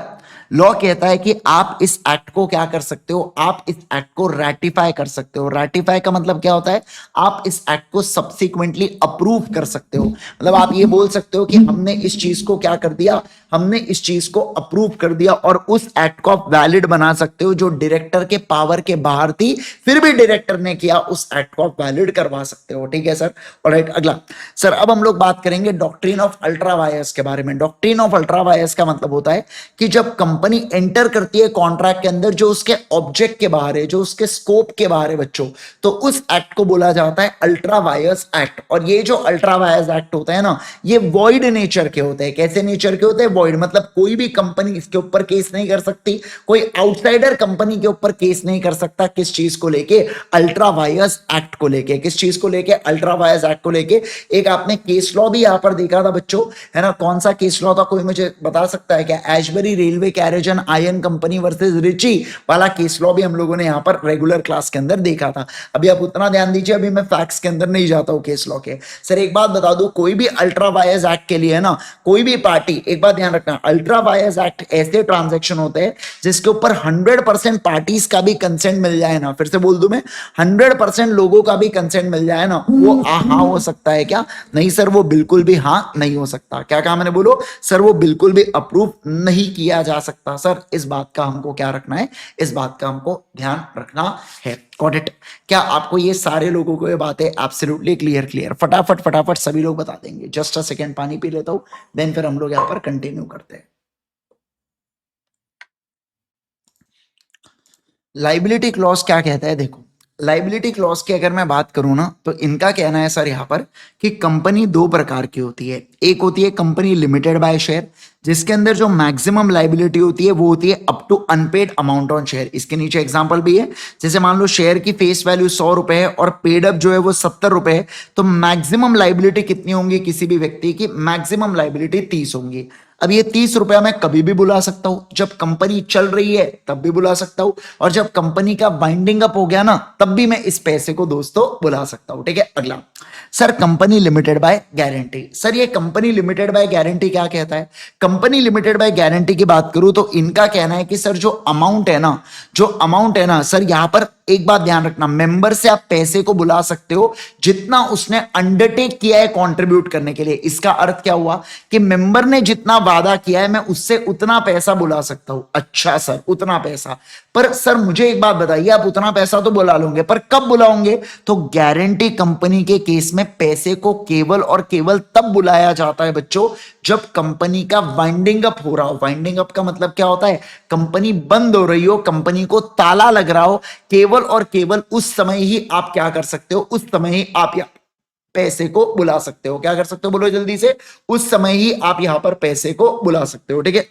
लॉ कहता है कि आप इस एक्ट को क्या कर सकते हो? आप इस एक्ट को रैटिफाई कर सकते हो। रैटिफाई का मतलब क्या होता है? आप इस एक्ट को सब्सिक्वेंटली अप्रूव कर सकते हो। मतलब आप ये बोल सकते हो कि हमने इस चीज को क्या कर दिया, हमने इस चीज को अप्रूव कर दिया, और उस एक्ट को आप वैलिड बना सकते हो जो डायरेक्टर के पावर के बाहर थी, फिर भी डायरेक्टर ने किया, उस एक्ट को आप वैलिड करवा सकते हो। ठीक है सर, ऑलराइट। अगला सर, अब हम लोग बात करेंगे डॉक्ट्रिन ऑफ अल्ट्रा वायर्स के बारे में। डॉक्ट्रिन ऑफ अल्ट्रा वायर्स का मतलब होता है कि जब कंपनी एंटर करती है कॉन्ट्रैक्ट के अंदर, जो उसके ऑब्जेक्ट के बाहर है, जो उसके स्कोप के बाहर है बच्चों, तो उस एक्ट को बोला जाता है अल्ट्रा वायर्स एक्ट। और ये जो अल्ट्रा वायर्स एक्ट होता है ना, ये वॉइड नेचर के होते हैं। कैसे नेचर के होते हैं? वॉइड मतलब कोई भी कंपनी इसके ऊपर केस नहीं कर सकती, कोई आउटसाइडर कंपनी के ऊपर केस नहीं कर सकता। किस चीज को लेके? अल्ट्रा वायर्स एक्ट को लेके। किस चीज को लेके? अल्ट्रा वायर्स एक्ट को लेके। एक आपने केस लॉ भी यहां पर देखा था बच्चों, है ना? कौन सा केस लॉ था, कोई मुझे बता सकता है क्या? Ashbury railway carriage and iron company versus Riche वाला केस लॉ भी हम लोगों ने यहां पर रेगुलर क्लास के अंदर देखा था। अभी आप उतना ध्यान दीजिए, अभी मैं फैक्ट्स के अंदर नहीं जाता हूं केस लॉ के। सर एक बात बता दो, कोई भी अल्ट्रा वायर्स एक्ट के लिए है ना, कोई भी पार्टी, एक बात ध्यान रखना, अल्ट्रा वायर्स एक्ट ऐसे ट्रांजैक्शन होते हैं जिसके ऊपर 100% पार्टीज का भी कंसेंट मिल जाए ना, फिर से बोल दूं मैं, 100% लोगों का भी कंसेंट मिल जाए ना, वो हाँ हो सकता है क्या? नहीं सर, वो बिल्कुल भी हाँ नहीं हो सकता। क्या कहा मैंने? बोलो सर, वो बिल्कुल भी अप्रूव नहीं किया जा सकता। सर इस बात का हमको क्या रखना है? इस बात का हमको ध्यान रखना है। Got it? क्या आपको ये सारे लोगों को ये बातें एब्सोल्युटली क्लियर? फटाफट फटाफट सभी लोग बता देंगे। जस्ट अ सेकेंड, पानी पी लेता हूं, देन फिर हम लोग यहां पर कंटिन्यू करते हैं। लाइबिलिटी क्लॉज क्या कहता है? देखो, लाइबिलिटी क्लॉज की अगर मैं बात करूं ना, तो इनका कहना है सर यहां पर कि कंपनी दो प्रकार की होती है। एक होती है कंपनी लिमिटेड बाय शेयर, जिसके अंदर जो मैक्सिमम लाइबिलिटी होती है वो होती है up to unpaid amount on share. इसके नीचे एग्जांपल भी है, जैसे मान लो शेयर की फेस वैल्यू 100 रुपए है और पेड अप जो है वो 70 रुपए है, तो मैक्सिमम लाइबिलिटी कितनी होंगी किसी भी व्यक्ति की? मैक्सिमम लाइबिलिटी 30 होंगी। अब ये 30 रुपया मैं कभी भी बुला सकता हूं, जब कंपनी चल रही है तब भी बुला सकता हूं, और जब कंपनी का वाइंडिंग अप हो गया ना, तब भी मैं इस पैसे को दोस्तों बुला सकता हूं। ठीक है, अगला sir, company limited by guarantee. Sir ये कंपनी लिमिटेड बाय गारंटी क्या कहता है? कंपनी लिमिटेड बाय गारंटी की बात करूं तो इनका कहना है कि सर जो अमाउंट है ना, जो अमाउंट है ना सर, यहां पर एक बात ध्यान रखना, मेंबर से आप पैसे को बुला सकते हो जितना उसने अंडरटेक किया है कंट्रीब्यूट करने के लिए। इसका अर्थ क्या हुआ कि मेंबर ने जितना वादा किया है, मैं उससे उतना पैसा बुला सकता हूं। अच्छा सर, उतना पैसा, पर सर मुझे एक बात बताइए, आप उतना पैसा तो बुला लोगे, पर कब बुलाओगे? तो गारंटी कंपनी के केस में पैसे को केवल और केवल तब बुलाया जाता है बच्चों, जब कंपनी का वाइंडिंग अप हो रहा हो। वाइंडिंग अप का मतलब क्या होता है? कंपनी बंद हो रही हो, कंपनी को ताला लग रहा हो, केवल और केवल उस समय ही आप क्या कर सकते हो? उस समय ही आप पैसे को बुला सकते हो। क्या कर सकते हो? बोलो जल्दी से। उस समय ही आप यहां पर पैसे को बुला सकते हो। ठीक है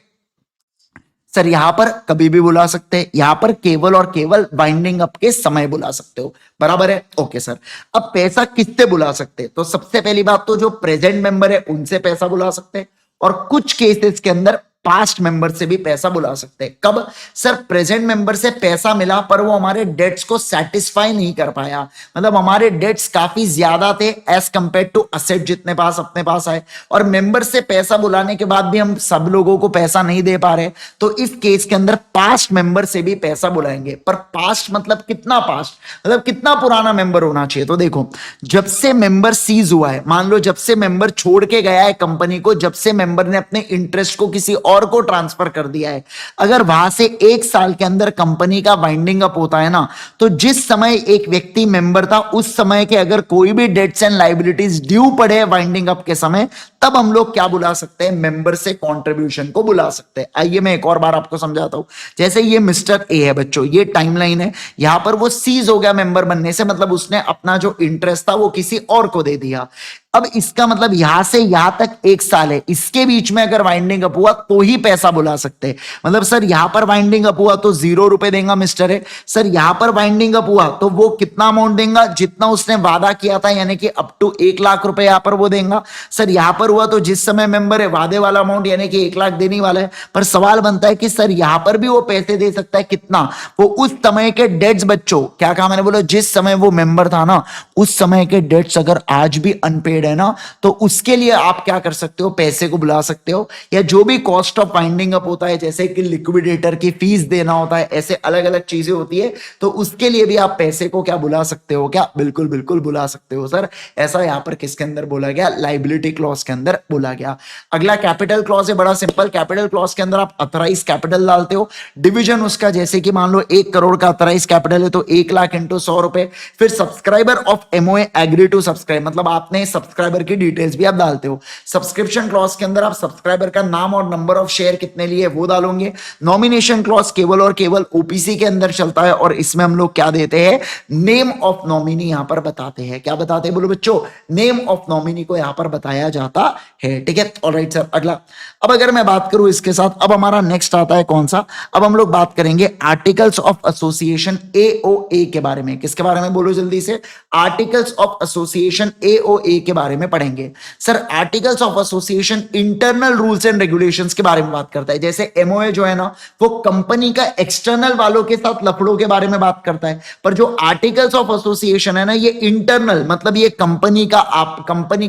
सर, यहां पर कभी भी बुला सकते हैं, यहां पर केवल और केवल बाइंडिंग अप के समय बुला सकते हो। बराबर है? Okay sir. अब पैसा किससे बुला सकते हैं? तो सबसे पहली बात तो जो प्रेजेंट मेंबर है उनसे पैसा बुला सकते हैं, और कुछ केसेस के अंदर पास्ट मेंबर से भी पैसा बुला सकते हैं। कब? सर प्रेजेंट मेंबर से पैसा मिला पर वो हमारे डेट्स को सेटिस्फाई नहीं कर पाया, मतलब हमारे डेट्स काफी ज्यादा थे एज कंपेयर टू असेट जितने पास अपने पास आए, और मेंबर से पैसा बुलाने के बाद भी हम सब लोगों को पैसा नहीं दे पा रहे, तो इस केस के अंदर पास्ट मेंबर से भी पैसा बुलाएंगे। पर पास्ट मतलब कितना पास्ट, मतलब कितना पुराना मेंबर होना चाहिए? तो देखो, जब से मेंबर सीज हुआ है, मान लो जब से मेंबर छोड़ के गया है कंपनी को, जब से मेंबर ने अपने इंटरेस्ट को किसी और को ट्रांसफर कर दिया है, अगर वहां से 1 साल के अंदर कंपनी का वाइंडिंग अप होता है ना, तो जिस समय एक व्यक्ति मेंबर था उस समय के अगर कोई भी डेट्स एंड लायबिलिटीज ड्यू पड़े वाइंडिंग अप के समय, तब हम लोग क्या बुला सकते हैं? मेंबर से कंट्रीब्यूशन को बुला सकते हैं। आइए मैं एक और बार आपको समझाता हूं। जैसे ये मिस्टर ए है बच्चों, ये टाइमलाइन है, यहां पर वो सीज हो गया मेंबर बनने से, मतलब उसने अपना जो इंटरेस्ट था वो किसी और को दे दिया। अब इसका मतलब यहां से यहां तक 1 साल है, इसके बीच में अगर वाइंडिंग अप हुआ तो ही पैसा बुला सकते हैं। मतलब सर यहां पर वाइंडिंग अप हुआ तो 0 रुपए देगा मिस्टर है, सर यहां पर वाइंडिंग अप हुआ तो वो कितना अमाउंट देगा? जितना उसने वादा किया था, यानी कि अप टू 1 लाख रुपए यहां पर वो देगा। सर यहां पर हुआ तो जिस समय मेंबर है वादे वाला अमाउंट यानी कि 1 लाख देने वाला है। पर सवाल बनता है कि सर यहां पर भी वो पैसे दे सकता है, कितना? वो उस समय के डेट्स बच्चों, क्या कहा मैंने? बोला जिस समय वो मेंबर था ना उस समय के डेट्स अगर आज भी अनपेड है ना, तो उसके लिए आप क्या कर सकते हो? पैसे को बुला सकते हो, या जो भी कॉस्ट ऑफ वाइंडिंग अप होता है, जैसे कि लिक्विडेटर की फीस देना होता है, ऐसे अलग अलग चीजें होती है, तो उसके लिए भी आप पैसे को क्या बुला सकते हो? क्या? बिल्कुल बिल्कुल बुला सकते हो सर। ऐसा यहां पर किसके अंदर बोला गया? लाइबिलिटी क्लॉज के अंदर बोला गया। अगला कैपिटल क्लॉज है, बड़ा सिंपल। कैपिटल क्लॉज के अंदर आप अथराइज कैपिटल डालते हो, डिवीजन उसका, जैसे कि मान लो 1 करोड़ का अथराइज कैपिटल है तो 1 लाख इंटू 100 रुपए। फिर subscriber of MOA agree to subscribe, मतलब आपने सब्सक्राइबर की डिटेल्स भी आप डालते हो। सब्सक्रिप्शन क्लॉज के अंदर आप सब्सक्राइबर का नाम और नंबर ऑफ शेयर कितने लिए वो डालोगे। नॉमिनेशन क्लॉज केवल और केवल ओपीसी के अंदर चलता है, और इसमें हम लोग क्या देते हैं? नेम ऑफ नॉमिनी यहां पर बताते हैं। क्या बताते हैं बोलो बच्चों? नेम ऑफ नॉमिनी को यहां पर बताया जाता है। ठीक है, ऑलराइट सर। अगला, अब अगर मैं बात करूं इसके साथ, अब हमारा नेक्स्ट आता है कौन सा? अब हम लोग बात करेंगे आर्टिकल्स ऑफ एसोसिएशन एओए के बारे में। किसके बारे में बोलो जल्दी से? आर्टिकल्स ऑफ एसोसिएशन एओए के बारे में पढ़ेंगे। Sir articles of association internal rules and regulations के बारे में बात करता है। जैसे एमओए जो है ना वो कंपनी का एक्सटर्नल वालों के साथ लफड़ों के बारे में बात करता है, पर जो आर्टिकल्स ऑफ एसोसिएशन है ना ये इंटरनल, मतलब ये कंपनी का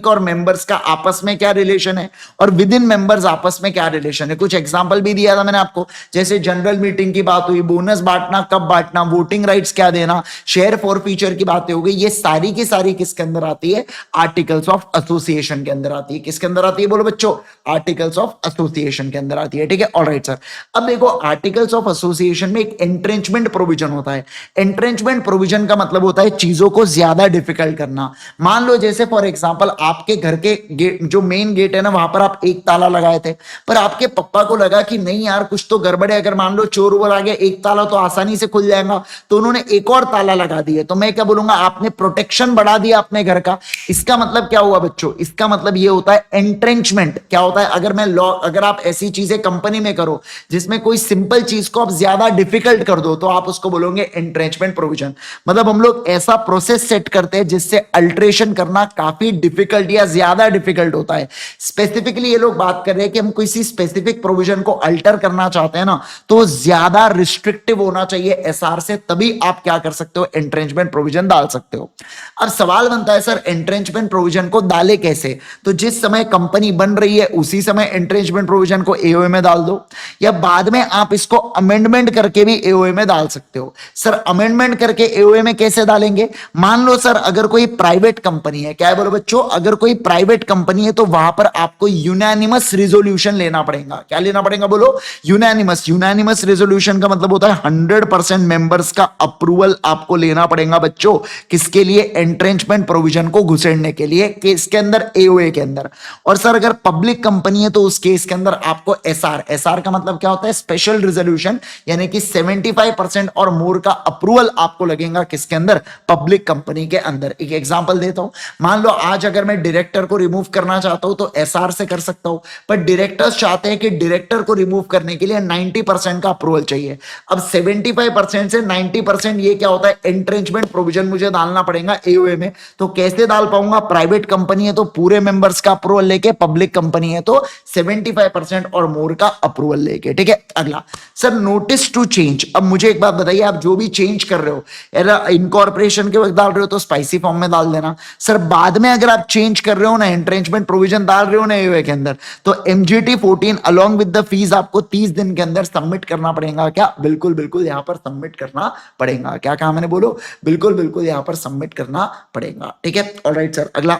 और मेंबर्स का आपस में क्या रिलेशन है, और विद इन मेंबर्स आपस में क्या रिलेशन है। कुछ एग्जांपल भी दिया था मैंने आपको, जैसे जनरल मीटिंग की बात हुई, बोनस बांटना, कब बांटना, वोटिंग राइट्स क्या देना, शेयर फॉरफीचर की बातें हो गई। ये सारी की सारी किसके अंदर आती है? आर्टिकल्स ऑफ एसोसिएशन के अंदर आती है। किसके अंदर आती है बोलो बच्चों? आर्टिकल्स ऑफ एसोसिएशन के अंदर आती है। ठीक है, ऑलराइट सर। अब देखो आर्टिकल्स ऑफ एसोसिएशन में एक एंट्रेंचमेंट प्रोविजन होता है। एंट्रेंचमेंट प्रोविजन का मतलब होता है चीजों को ज्यादा डिफिकल्ट करना। मान लो जैसे फॉर एग्जांपल आपके घर के गेट, जो मेन गेट है ना, वहां पर आप एक ताला लगाए थे, पर आपके पप्पा को लगा कि नहीं यार कुछ तो गड़बड़ है, अगर मान लो चोर वोर आ गया, एक ताला तो आसानी से खुल जाएगा, तो उन्होंने एक और ताला लगा दिया। तो मैं क्या बोलूंगा? आपने प्रोटेक्शन बढ़ा दिया अपने घर का। इसका मतलब क्या हुआ बच्चों? इसका मतलब ये होता है एंट्रेंचमेंट। क्या होता है? अगर आप ऐसी चीजें कंपनी में करो जिसमें कोई सिंपल चीज को आप ज्यादा डिफिकल्ट कर दो, तो आप उसको बोलोगे एंट्रेंचमेंट प्रोविजन। मतलब हम लोग ऐसा प्रोसेस सेट करते हैं जिससे अल्टरेशन करना काफी डिफिकल्ट या ज्यादा डिफिकल्ट होता है। स्पेसिफिकली ये लोग बात कर रहे हैं कि हम किसी स्पेसिफिक प्रोविजन को अल्टर करना चाहते हैं ना, तो ज्यादा रिस्ट्रिक्टिव होना चाहिए एसआर से, तभी आप क्या कर सकते हो? एंट्रेंचमेंट प्रोविजन डाल सकते हो। अब सवाल बनता है सर एंट्रेंचमेंट प्रोविजन को डाले कैसे? तो जिस समय कंपनी बन रही है उसी समय एंट्रेंचमेंट प्रोविजन को एओए में डाल दो, या बाद में आप इसको अमेंडमेंट करके भी एओए में डाल सकते हो। सर अमेंडमेंट करके एओए में कैसे डालेंगे? मान लो सर अगर कोई प्राइवेट कंपनी है, क्या है बोलो बच्चों? अगर कोई प्राइवेट कंपनी है तो वहां पर आपको यूनानिमस रिजोल्यूशन लेना पड़ेगा। क्या लेना पड़ेगा बोलो? यूनानिमस। यूनानिमस रिजोल्यूशन का मतलब होता है 100% मेंबर्स का अप्रूवल आपको लेना पड़ेगा बच्चों। किसके लिए? एंट्रेंचमेंट प्रोविजन को घुसेड़ने के लिए, केस के अंदर एओए के अंदर। और सर अगर पब्लिक कंपनी है तो उस केस के अंदर आपको एसआर, एसआर का मतलब क्या होता है? स्पेशल रिजोल्यूशन, यानी कि 75% और मोर का अप्रूवल आपको लगेगा किसके अंदर? पब्लिक कंपनी के अंदर। एक एग्जांपल देता हूं, मान लो आज अगर मैं डायरेक्टर को रिमूव करना चाहता हूं तो एसआर से कर सकता हूं, पर डायरेक्टर्स चाहते हैं कि डायरेक्टर को रिमूव करने के लिए 90% का अप्रूवल चाहिए। अब 75% से 90% ये क्या होता है, एंट्रेंचमेंट प्रोविजन मुझे डालना पड़ेगा एओए में। तो कैसे डाल पाऊंगा, प्राइवेट कंपनी है तो पूरे मेंबर्स का अप्रूवल लेके, पब्लिक कंपनी है तो 75% और मोर का अप्रूवल लेके। ठीक है, अगला सर नोटिस टू चेंज। अब मुझे एक बात बताइए, आप जो भी चेंज कर रहे हो, इनकॉर्पोरेशन के वक्त डाल रहे हो तो स्पाइसी फॉर्म में डाल देना। सर बाद में अगर आप चेंज कर रहे हो ना, एंट्रेंचमेंट प्रोविजन डाल रहे हो ना एओए के अंदर, तो MGT 14 along with the fees आपको 30 दिन के अंदर सबमिट करना पड़ेगा। क्या, बिल्कुल बिल्कुल यहां पर सबमिट करना पड़ेगा। क्या कहा मैंने, बोलो, बिल्कुल बिल्कुल यहां पर सबमिट करना पड़ेगा। ठीक है, ऑलराइट सर, अगला।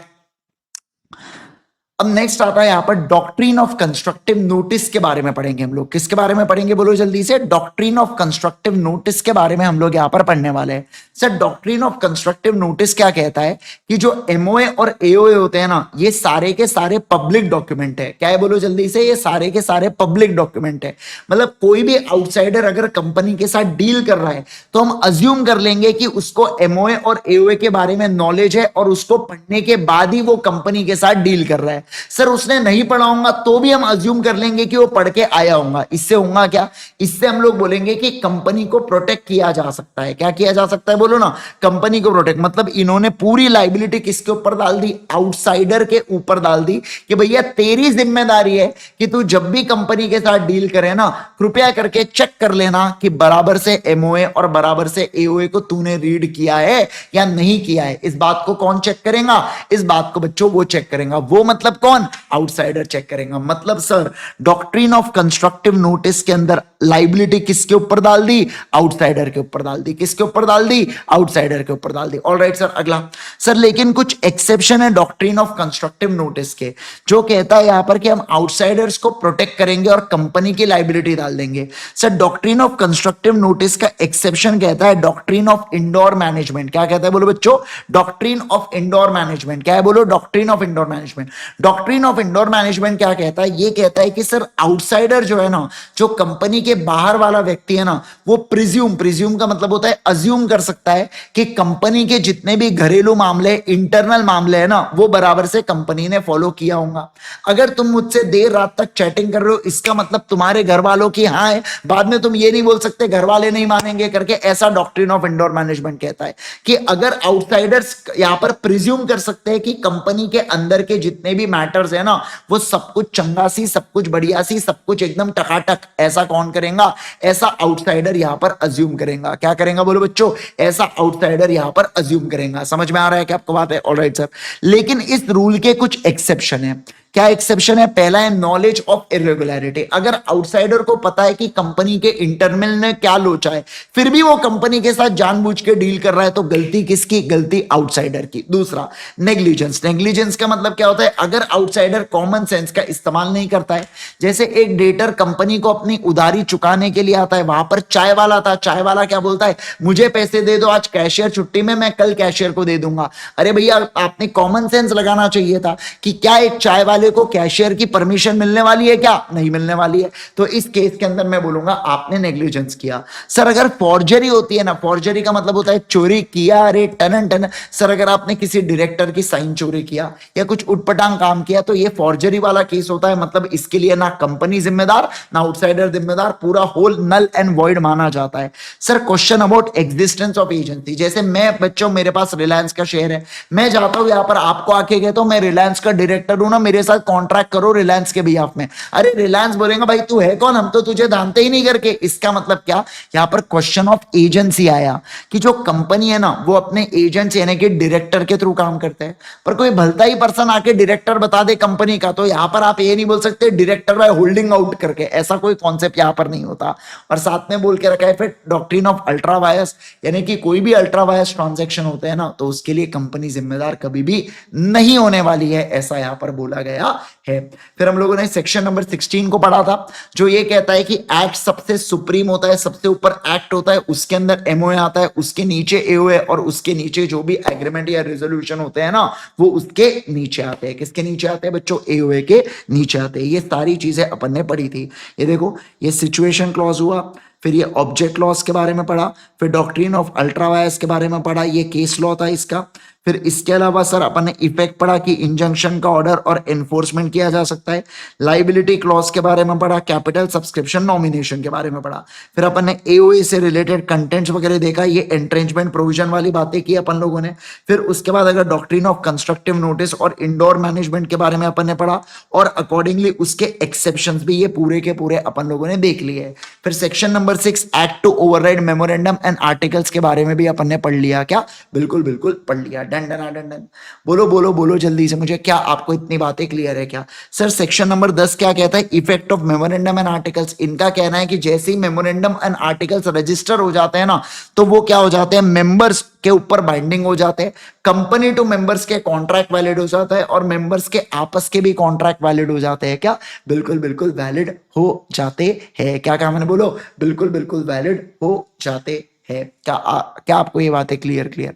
अब नेक्स्ट आता है यहां पर डॉक्ट्रिन ऑफ कंस्ट्रक्टिव नोटिस के बारे में पढ़ेंगे हम लोग। किसके बारे में पढ़ेंगे, बोलो जल्दी से। डॉक्ट्रिन ऑफ कंस्ट्रक्टिव नोटिस के बारे में हम लोग यहां पर पढ़ने वाले हैं। Sir doctrine of constructive notice क्या कहता है कि जो एमओए और एओए होते हैं ना, ये सारे के सारे पब्लिक डॉक्यूमेंट है। क्या है, बोलो जल्दी से, ये सारे के सारे पब्लिक डॉक्यूमेंट है। मतलब कोई भी आउटसाइडर अगर कंपनी के साथ डील कर रहा है तो हम अज्यूम कर लेंगे कि उसको एमओए और एओए के बारे में नॉलेज है और उसको पढ़ने के बाद ही वो कंपनी के साथ डील कर रहा है। सर उसने नहीं पढ़ा होगा तो भी हम अज्यूम कर लेंगे कि वो पढ़ के आया होगा। इससे होगा क्या, इससे हम लोग बोलेंगे कि कंपनी को प्रोटेक्ट किया जा सकता है। क्या किया जा सकता है, बोलो ना, कंपनी को प्रोटेक्ट। मतलब इन्होंने पूरी लाइबिलिटी किसके ऊपर डाल दी, आउटसाइडर के ऊपर डाल दी कि भैया तेरी जिम्मेदारी है कि तू जब भी कंपनी के साथ डील करे ना, कृपया करके चेक कर लेना कि बराबर से एमओए और बराबर से एओए को तूने रीड किया है या नहीं किया है। इस बात को कौन चेक करेगा, इस बात को बच्चों वो चेक करेगा। वो मतलब कौन, आउटसाइडर चेक करेगा। मतलब sir doctrine of constructive notice के अंदर लाइबिलिटी किसके ऊपर डाल दी, आउटसाइडर के ऊपर डाल दी। किसके ऊपर डाल दी, आउटसाइडर के ऊपर डाल दी। ऑलराइट सर, अगला। सर लेकिन कुछ एक्सेप्शन है डॉक्ट्रिन ऑफ कंस्ट्रक्टिव नोटिस के, जो कहता है यहां पर कि हम आउटसाइडर्स को प्रोटेक्ट करेंगे और कंपनी की लाइबिलिटी डाल देंगे। Sir doctrine of constructive notice का एक्सेप्शन कहता है डॉक्ट्रिन ऑफ इंडोर मैनेजमेंट। क्या कहता है, बोलो बच्चों, डॉक्ट्रिन ऑफ इंडोर मैनेजमेंट। क्या है, बोलो, doctrine of indoor management. Doctrine of indoor management क्या कहता है, ये कहता है कि सर आउटसाइडर जो है ना, जो कंपनी के बाहर वाला व्यक्ति है ना, वो प्रिज्यूम का मतलब होता है अज्यूम कर सकता है कि कंपनी के जितने भी घरेलू मामले, इंटरनल मामले है ना, वो बराबर से कंपनी ने फॉलो किया होगा। अगर तुम मुझसे देर रात तक चैटिंग कर रहे हो, इसका मतलब तुम्हारे घर वालों की हाँ है, बाद में तुम ये नहीं बोल सकते घर वाले नहीं मानेंगे करके। ऐसा डॉक्ट्रिन ऑफ इंडोर मैनेजमेंट कहता है कि अगर आउटसाइडर्स यहां पर प्रिज्यूम कर सकते हैं कि कंपनी के अंदर के जितने भी मैटर्स है ना, वो सब कुछ चंगा सी, सब कुछ बढ़िया सी, सब कुछ एकदम टकाटक, ऐसा कौन करेगा, ऐसा आउटसाइडर यहां पर अज्यूम करेगा। क्या करेगा, बोलो बच्चों, ऐसा आउटसाइडर यहां पर अज्यूम करेगा। समझ में आ रहा है क्या आपको बात है, ऑलराइट सर। लेकिन इस रूल के कुछ एक्सेप्शन है। क्या एक्सेप्शन है, पहला है नॉलेज ऑफ इरेगुलरिटी। अगर आउटसाइडर को पता है कि कंपनी के इंटरनल ने क्या लोचा है, फिर भी वो कंपनी के साथ जानबूझ के डील कर रहा है, तो गलती किसकी, गलती आउटसाइडर की। दूसरा नेग्लिजेंस। नेग्लिजेंस का मतलब क्या होता है, अगर आउटसाइडर कॉमन सेंस का इस्तेमाल नहीं करता है। जैसे एक डेटर कंपनी को अपनी उधारी चुकाने के लिए आता है, वहां पर चाय वाला था, चाय वाला क्या बोलता है, मुझे पैसे दे दो, आज कैशियर छुट्टी में, मैं कल कैशियर को दे दूंगा। अरे भैया आपने कॉमन सेंस लगाना चाहिए था कि क्या एक चाय वाले को कैशियर की परमिशन मिलने वाली है, क्या नहीं मिलने वाली है। तो इस केस के अंदर मैं बोलूंगा आपने नेग्लिजेंस किया। सर अगर फॉर्जरी होती है ना, फॉर्जरी का मतलब होता है चोरी किया, अरे टन टन। सर अगर आपने किसी डायरेक्टर की साइन चोरी किया या कुछ उटपटांग काम किया, तो ये फॉर्जरी वाला केस होता है। मतलब इसके लिए ना कंपनी जिम्मेदार, ना आउटसाइडर जिम्मेदार, पूरा होल नल एंड वॉइड माना जाता है। Sir question about existence of agency. जैसे मैं बच्चों, मेरे पास रिलायंस का शेयर है, मैं जाता हूं यहां पर आपको आके कहता हूं मैं रिलायंस का डायरेक्टर हूं ना, मेरे साथ कॉन्ट्रैक्ट करो रिलायंस के बिहाफ में। अरे रिलायंस बोलेगा भाई तू है कौन, हम तो तुझे जानते ही नहीं करके। इसका मतलब क्या, यहां पर क्वेश्चन ऑफ एजेंसी आया कि जो कंपनी है ना, वो अपने एजेंट यानी कि डायरेक्टर के थ्रू काम करते हैं। पर कोई भलता ही पर्सन आके डायरेक्टर बता दे कंपनी का, तो यहां पर आप ये नहीं बोल सकते डायरेक्टर बाय होल्डिंग आउट करके, ऐसा कोई कॉन्सेप्ट यहां पर नहीं होता। और साथ में बोल के रखा है फिर डॉक्ट्रिन ऑफ अल्ट्रा वायस, यानी कि कोई भी अल्ट्रा वायस ट्रांजेक्शन होते हैं ना, तो उसके लिए कंपनी जिम्मेदार कभी भी नहीं होने वाली है, ऐसा यहां पर बोला गया है। फिर हम लोगों ने सेक्शन नंबर 16 को पढ़ा था, जो ये कहता है कि एक्ट सबसे सुप्रीम होता है, सबसे ऊपर एक्ट होता है, उसके अंदर एमओए आता है, उसके नीचे एओए, और उसके नीचे जो भी एग्रीमेंट या रेजोल्यूशन होते हैं ना, वो उसके नीचे आते हैं। किसके नीचे आते हैं बच्चों, एओए के नीचे आते हैं। ये सारी चीजें अपन ने पढ़ी थी। ये देखो, ये सिचुएशन क्लॉज हुआ, फिर ये ऑब्जेक्ट लॉस के बारे में पढ़ा, फिर डॉक्ट्रिन ऑफ अल्ट्रा वायर्स के बारे में पढ़ा, ये केस लॉ था इसका। फिर इसके अलावा सर अपन ने इफेक्ट पढ़ा कि इंजंक्शन का ऑर्डर और एनफोर्समेंट किया जा सकता है। लाइबिलिटी क्लॉज के बारे में पढ़ा, कैपिटल सब्सक्रिप्शन नॉमिनेशन के बारे में पढ़ा। फिर अपन ने एओए से रिलेटेड कंटेंट्स वगैरह देखा, ये एंट्रेंचमेंट प्रोविजन वाली बातें की अपन लोगों ने। फिर उसके बाद अगर डॉक्ट्रिन ऑफ कंस्ट्रक्टिव नोटिस और इंडोर मैनेजमेंट के बारे में अपन ने पढ़ा, और अकॉर्डिंगली उसके एक्सेप्शंस भी ये पूरे के पूरे अपन लोगों ने देख लिए। फिर section number 6 act to override memorandum and articles के बारे में भी अपन ने पढ़ लिया। क्या? बिल्कुल बिल्कुल पढ़ लिया। Done done done done. बोलो बोलो बोलो जल्दी से मुझे, क्या आपको इतनी बातें क्लियर है क्या? सर सेक्शन नंबर 10 क्या कहता है? Effect of memorandum and articles. इनका कहना है कि जैसे ही मेमोरेंडम एंड आर्टिकल्स रजिस्टर हो जाते हैं ना, तो वो क्या हो जाते हैं? मेंबर्स के ऊपर बाइंडिंग हो जाते हैं, कंपनी टू मेंबर्स के कॉन्ट्रैक्ट वैलिड हो जाता है, और मेंबर्स के आपस के भी कॉन्ट्रैक्ट वैलिड हो जाते हैं। क्या? बिल्कुल बिल्कुल वैलिड हो जाते हैं। क्या कहा मैंने? बोलो। बिल्कुल बिल्कुल वैलिड हो जाते हैं। क्या आपको ये बातें क्लियर?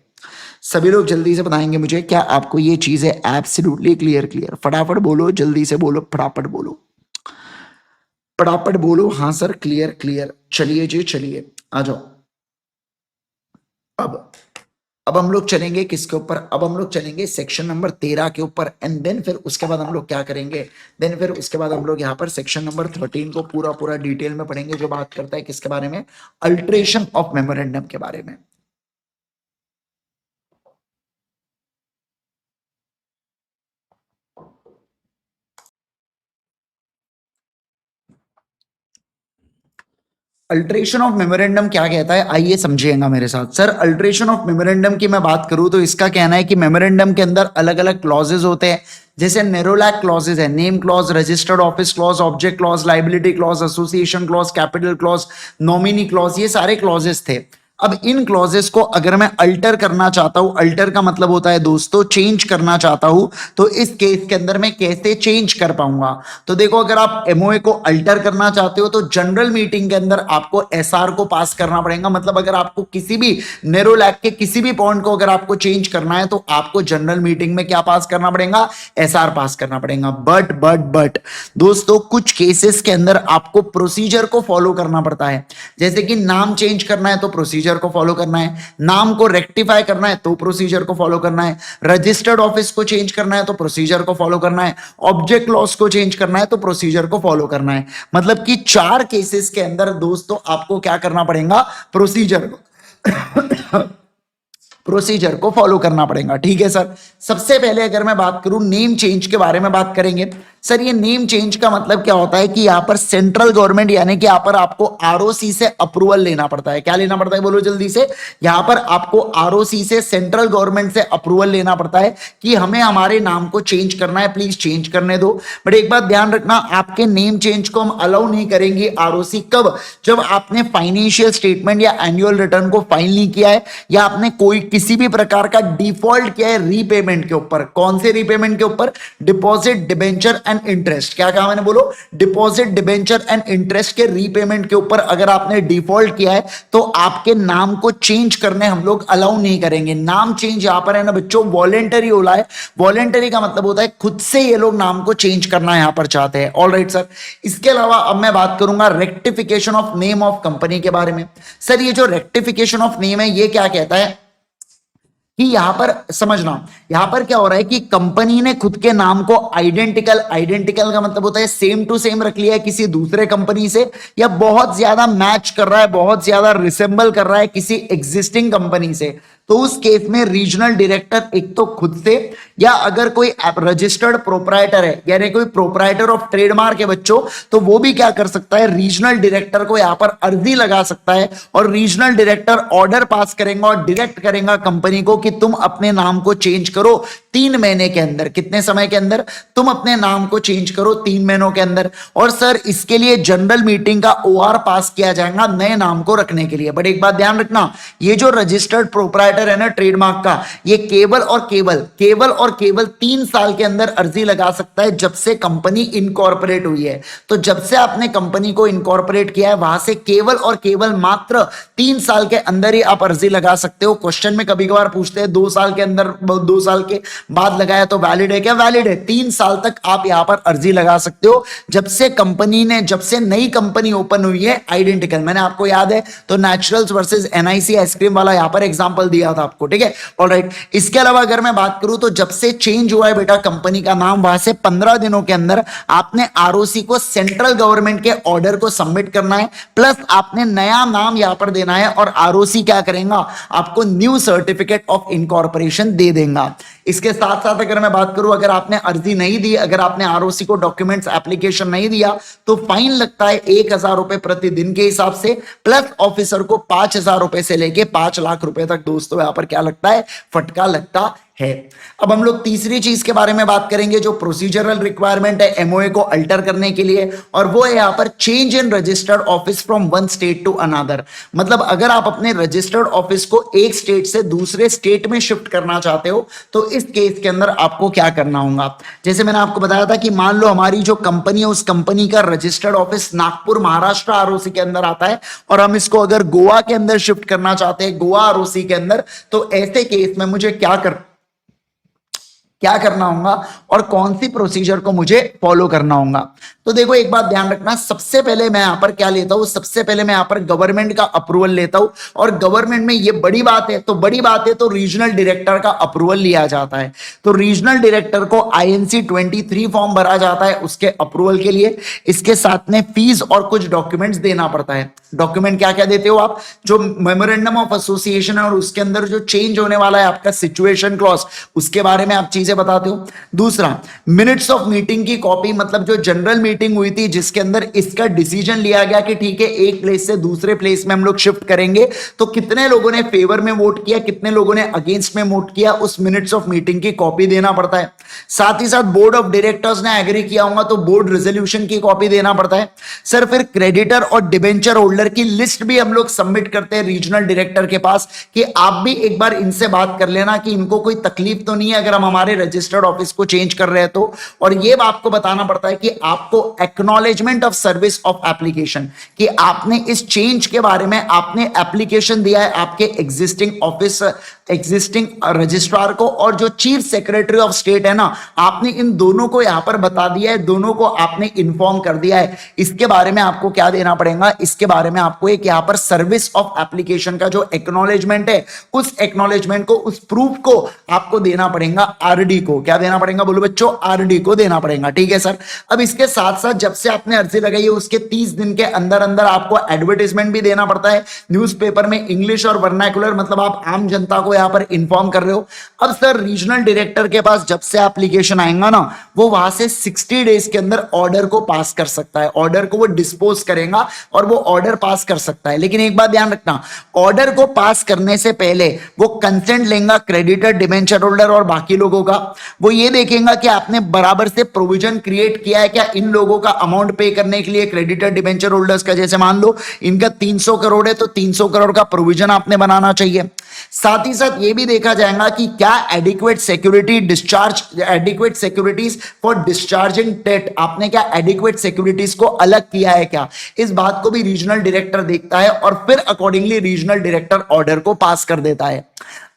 सभी लोग जल्दी से बताएंगे मुझे, क्या आपको ये चीजें एब्सोल्युटली क्लियर? फटाफट बोलो, जल्दी से बोलो, फटाफट बोलो, फटाफट बोलो। हाँ सर क्लियर। चलिए जी चलिए, आ जाओ। अब हम लोग चलेंगे किसके ऊपर? अब हम लोग चलेंगे सेक्शन नंबर 13 के ऊपर, एंड देन फिर उसके बाद हम लोग क्या करेंगे? देन फिर उसके बाद हम लोग यहाँ पर सेक्शन नंबर 13 को पूरा डिटेल में पढ़ेंगे, जो बात करता है किसके बारे में? अल्ट्रेशन ऑफ मेमोरेंडम के बारे में। अल्ट्रेशन ऑफ मेमोरेंडम क्या कहता है, आइए समझिएगा मेरे साथ। सर अल्ट्रेशन ऑफ मेमोरेंडम की मैं बात करूं तो इसका कहना है कि मेमोरेंडम के अंदर अलग अलग क्लॉजेज होते हैं, जैसे नेरोलैक क्लॉजेज है, name clause, registered office clause, object clause, liability clause, association clause, capital clause, nominee clause, ये सारे क्लॉजेस थे। अब इन क्लॉजेस को अगर मैं अल्टर करना चाहता हूं, अल्टर का मतलब होता है दोस्तों चेंज करना चाहता हूं, तो इस केस के अंदर मैं कैसे चेंज कर पाऊंगा? तो देखो, अगर आप एमओए को अल्टर करना चाहते हो तो जनरल मीटिंग के अंदर आपको एसआर को पास करना पड़ेगा। मतलब अगर आपको किसी भी नेरोलैक के किसी भी पॉइंट को अगर आपको चेंज करना है तो आपको जनरल मीटिंग में क्या पास करना पड़ेगा? एसआर पास करना पड़ेगा। बट दोस्तों कुछ केसेस के अंदर आपको प्रोसीजर को फॉलो करना पड़ता है। जैसे कि नाम चेंज करना है तो प्रोसीजर को फॉलो करना है, नाम को रेक्टिफाई करना है तो प्रोसीजर को फॉलो करना है, रजिस्टर्ड ऑफिस को चेंज करना है तो प्रोसीजर को फॉलो करना है, ऑब्जेक्ट लॉस को चेंज करना है तो प्रोसीजर को फॉलो करना है। मतलब कि 4 केसेस के अंदर दोस्तों आपको क्या करना पड़ेगा? प्रोसीजर को फॉलो करना पड़ेगा। ठीक है सर। सबसे पहले अगर मैं बात करूं नेम चेंज के बारे में बात करेंगे। सर ये नेम चेंज का मतलब क्या होता है कि यहां पर सेंट्रल गवर्नमेंट यानी कि यहां पर आपको आरओसी से अप्रूवल लेना पड़ता है। क्या लेना पड़ता है? बोलो जल्दी से। यहां पर आपको आरओसी से, सेंट्रल गवर्नमेंट से अप्रूवल लेना पड़ता है कि हमें हमारे नाम को चेंज करना है, प्लीज चेंज करने दो। बट एक बात ध्यान रखना, आपके नेम चेंज को हम अलाउ नहीं करेंगे आरओसी। कब? जब आपने फाइनेंशियल स्टेटमेंट या एनुअल रिटर्न को फाइल नहीं किया है, या आपने कोई किसी भी प्रकार का डिफॉल्ट किया है रीपेमेंट के ऊपर। कौन से रीपेमेंट के ऊपर? Deposit, debenture and interest. क्या कहा मैंने? बोलो। डिपॉजिट, डिबेंचर एंड इंटरेस्ट के रीपेमेंट के ऊपर अगर आपने डिफॉल्ट किया है तो आपके नाम को चेंज करने हम लोग अलाउ नहीं करेंगे। नाम चेंज यहां पर है ना बच्चों, वॉलेंटरी होला है। वॉलेंटरी का मतलब होता है खुद से ये लोग नाम को चेंज करना यहां पर चाहते हैं। All right sir. इसके अलावा अब मैं बात करूंगा rectification of name of company के बारे में। सर ये जो रेक्टिफिकेशन ऑफ नेम है ये क्या कहता है कि यहां पर समझना, यहां पर क्या हो रहा है कि कंपनी ने खुद के नाम को आइडेंटिकल का मतलब होता है सेम टू सेम रख लिया है किसी दूसरे कंपनी से, या बहुत ज्यादा मैच कर रहा है, बहुत ज्यादा रिसेंबल कर रहा है किसी एग्जिस्टिंग कंपनी से। तो उस केस में रीजनल डायरेक्टर एक तो खुद से, या अगर कोई रजिस्टर्ड प्रोप्राइटर है यानी कोई प्रोप्राइटर ऑफ ट्रेडमार्क है बच्चों, तो वो भी क्या कर सकता है? रीजनल डायरेक्टर को यहां पर अर्जी लगा सकता है, और रीजनल डायरेक्टर ऑर्डर पास करेगा और डायरेक्ट करेगा कंपनी को कि तुम अपने नाम को चेंज करो 3 महीने के अंदर। कितने समय के अंदर? तुम अपने नाम को चेंज करो 3 महीनों के अंदर। और सर इसके लिए जनरल मीटिंग का ओआर पास किया जाएगा नए नाम को रखने के लिए। बट एक बात ध्यान रखना, ये जो रजिस्टर्ड प्रोप्राइटर है ना ट्रेडमार्क का, ये केवल और केवल 3 साल के अंदर अर्जी लगा सकता है जब से कंपनी इनकॉर्पोरेट हुई है। तो जब से आपने कंपनी को इनकॉर्पोरेट किया है वहां से केवल और केवल मात्र 3 साल के अंदर ही आप अर्जी लगा सकते हो। क्वेश्चन में कभी कभार पूछते हैं 2 साल के अंदर, 2 साल के बाद लगाया तो वैलिड है क्या? वैलिड है। 3 साल तक आप यहां पर अर्जी लगा सकते हो जब से नई कंपनी ओपन हुई है आइडेंटिकल। मैंने आपको याद है तो नेचुरल्स वर्सेस एनआईसी आइसक्रीम वाला यहां पर एग्जांपल दिया था आपको, ठीक है। ऑलराइट, इसके अलावा अगर मैं बात करूं तो जब से चेंज हुआ है बेटा कंपनी का नाम, वहां से 15 दिनों के अंदर आपने आरओसी को सेंट्रल गवर्नमेंट के ऑर्डर को सबमिट करना है, प्लस आपने नया नाम यहां पर देना है और आरओसी क्या करेगा? आपको न्यू सर्टिफिकेट ऑफ इनकॉर्पोरेशन दे देगा। इसके साथ साथ अगर मैं बात करूं, अगर आपने अर्जी नहीं दी, अगर आपने आरओसी को डॉक्यूमेंट्स एप्लीकेशन नहीं दिया तो फाइन लगता है 1,000 रुपए प्रतिदिन के हिसाब से, प्लस ऑफिसर को 5,000 रुपए से लेके 5 लाख रुपए तक दोस्तों यहां पर क्या लगता है? फटका लगता है। अब हम लोग तीसरी चीज के बारे में बात करेंगे जो प्रोसीजरल रिक्वायरमेंट है एमओए को अल्टर करने के लिए, और वो है यहां पर change in registered office from one state to another. मतलब अगर आप अपने रजिस्टर्ड ऑफिस को एक स्टेट से दूसरे स्टेट में शिफ्ट करना चाहते हो तो इस केस के अंदर आपको क्या करना होगा? जैसे मैंने आपको बताया था कि मान लो हमारी जो कंपनी है उस कंपनी का registered office Nagpur Maharashtra ROC के अंदर आता है और हम इसको अगर गोवा के अंदर शिफ्ट करना चाहते हैं गोवा आरओसी के अंदर, तो ऐसे केस में मुझे क्या करना होगा और कौन सी प्रोसीजर को मुझे फॉलो करना होगा? तो देखो एक बात ध्यान रखना, सबसे पहले मैं यहां पर क्या लेता हूं? सबसे पहले मैं यहां पर गवर्नमेंट का अप्रूवल लेता हूं, और गवर्नमेंट में ये बड़ी बात है तो रीजनल डायरेक्टर का अप्रूवल लिया जाता है। तो रीजनल डायरेक्टर को INC 23 फॉर्म भरा जाता है उसके अप्रूवल के लिए। इसके साथ में फीस और कुछ डॉक्यूमेंट्स देना पड़ता है। डॉक्यूमेंट क्या क्या देते हो आप? जो मेमोरेंडम ऑफ एसोसिएशन है और उसके अंदर जो चेंज होने वाला है आपका सिचुएशन क्लॉज, उसके बारे में आप चीजें बताते हो। दूसरा, मिनट्स ऑफ मीटिंग की कॉपी, मतलब जो जनरल मीटिंग हुई थी जिसके अंदर इसका डिसीजन लिया गया कि ठीक है एक प्लेस से दूसरे प्लेस में हम लोग शिफ्ट करेंगे, तो कितने लोगों ने फेवर में वोट किया, कितने लोगों ने अगेंस्ट में वोट किया, उस मिनट्स ऑफ मीटिंग की कॉपी देना पड़ता है। साथ ही साथ बोर्ड ऑफ डायरेक्टर्स ने एग्री किया होगा तो बोर्ड रेजोल्यूशन की कॉपी देना पड़ता है। सर फिर क्रेडिटर और डिबेंचर होल्डर की लिस्ट भी हम लोग सबमिट करते हैं रीजनल डायरेक्टर के पास कि आप भी एक बार इनसे बात कर लेना कि इनको कोई तकलीफ तो नहीं है अगर हम हमारे रजिस्टर्ड ऑफिस को चेंज कर रहे हैं तो। और ये आपको बताना पड़ता है कि आपको acknowledgement of service of application, कि आपने इस चेंज के बारे में आपने एप्लीकेशन दिया है आपके एग्जिस्टिंग रजिस्ट्रार को, और जो चीफ सेक्रेटरी ऑफ स्टेट है ना, आपने इन दोनों को यहां पर बता दिया है, दोनों को आपने इन्फॉर्म कर दिया है। इसके बारे में आपको क्या देना पड़ेगा? इसके बारे में आपको एक यहां पर सर्विस ऑफ एप्लीकेशन का जो एक्नॉलेजमेंट है, उस एक्नॉलेजमेंट को, उस प्रूफ को आपको देना पड़ेगा आरडी को। क्या देना पड़ेगा बोलो बच्चों? आरडी को देना पड़ेगा, ठीक है सर। अब इसके साथ साथ जब से आपने अर्जी लगाई है उसके 30 दिन के अंदर अंदर आपको एडवर्टाइजमेंट भी देना पड़ता है न्यूज़पेपर में, इंग्लिश और वर्नाकुलर, मतलब आप आम जनता को यहां पर इन्फॉर्म कर रहे हो। अब सर रीजनल डायरेक्टर के पास जब से एप्लीकेशन आएगा ना, वो वहां से 60 डेज के अंदर ऑर्डर को पास कर सकता है, ऑर्डर को वो डिस्पोज करेगा और वो ऑर्डर पास कर सकता है। लेकिन एक बात ध्यान रखना, ऑर्डर को पास करने से पहले वो कंसेंट लेगा क्रेडिटर, डिबेंचर होल्डर और बाकी लोगों का। वो ये देखेगा कि आपने बराबर से प्रोविजन क्रिएट किया है क्या इन लोगों का अमाउंट पे करने के लिए, क्रेडिटर डिबेंचर होल्डर्स का। जैसे मान लो इनका 300 करोड़ है तो 300 करोड़ का प्रोविजन आपने बनाना चाहिए। साथ ही साथ ये भी देखा जाएगा कि क्या adequate securities for discharging debt, आपने क्या एडिक्वेट सिक्योरिटीज को अलग किया है क्या, इस बात को भी रीजनल डायरेक्टर देखता है और फिर अकॉर्डिंगली रीजनल डायरेक्टर ऑर्डर को पास कर देता है।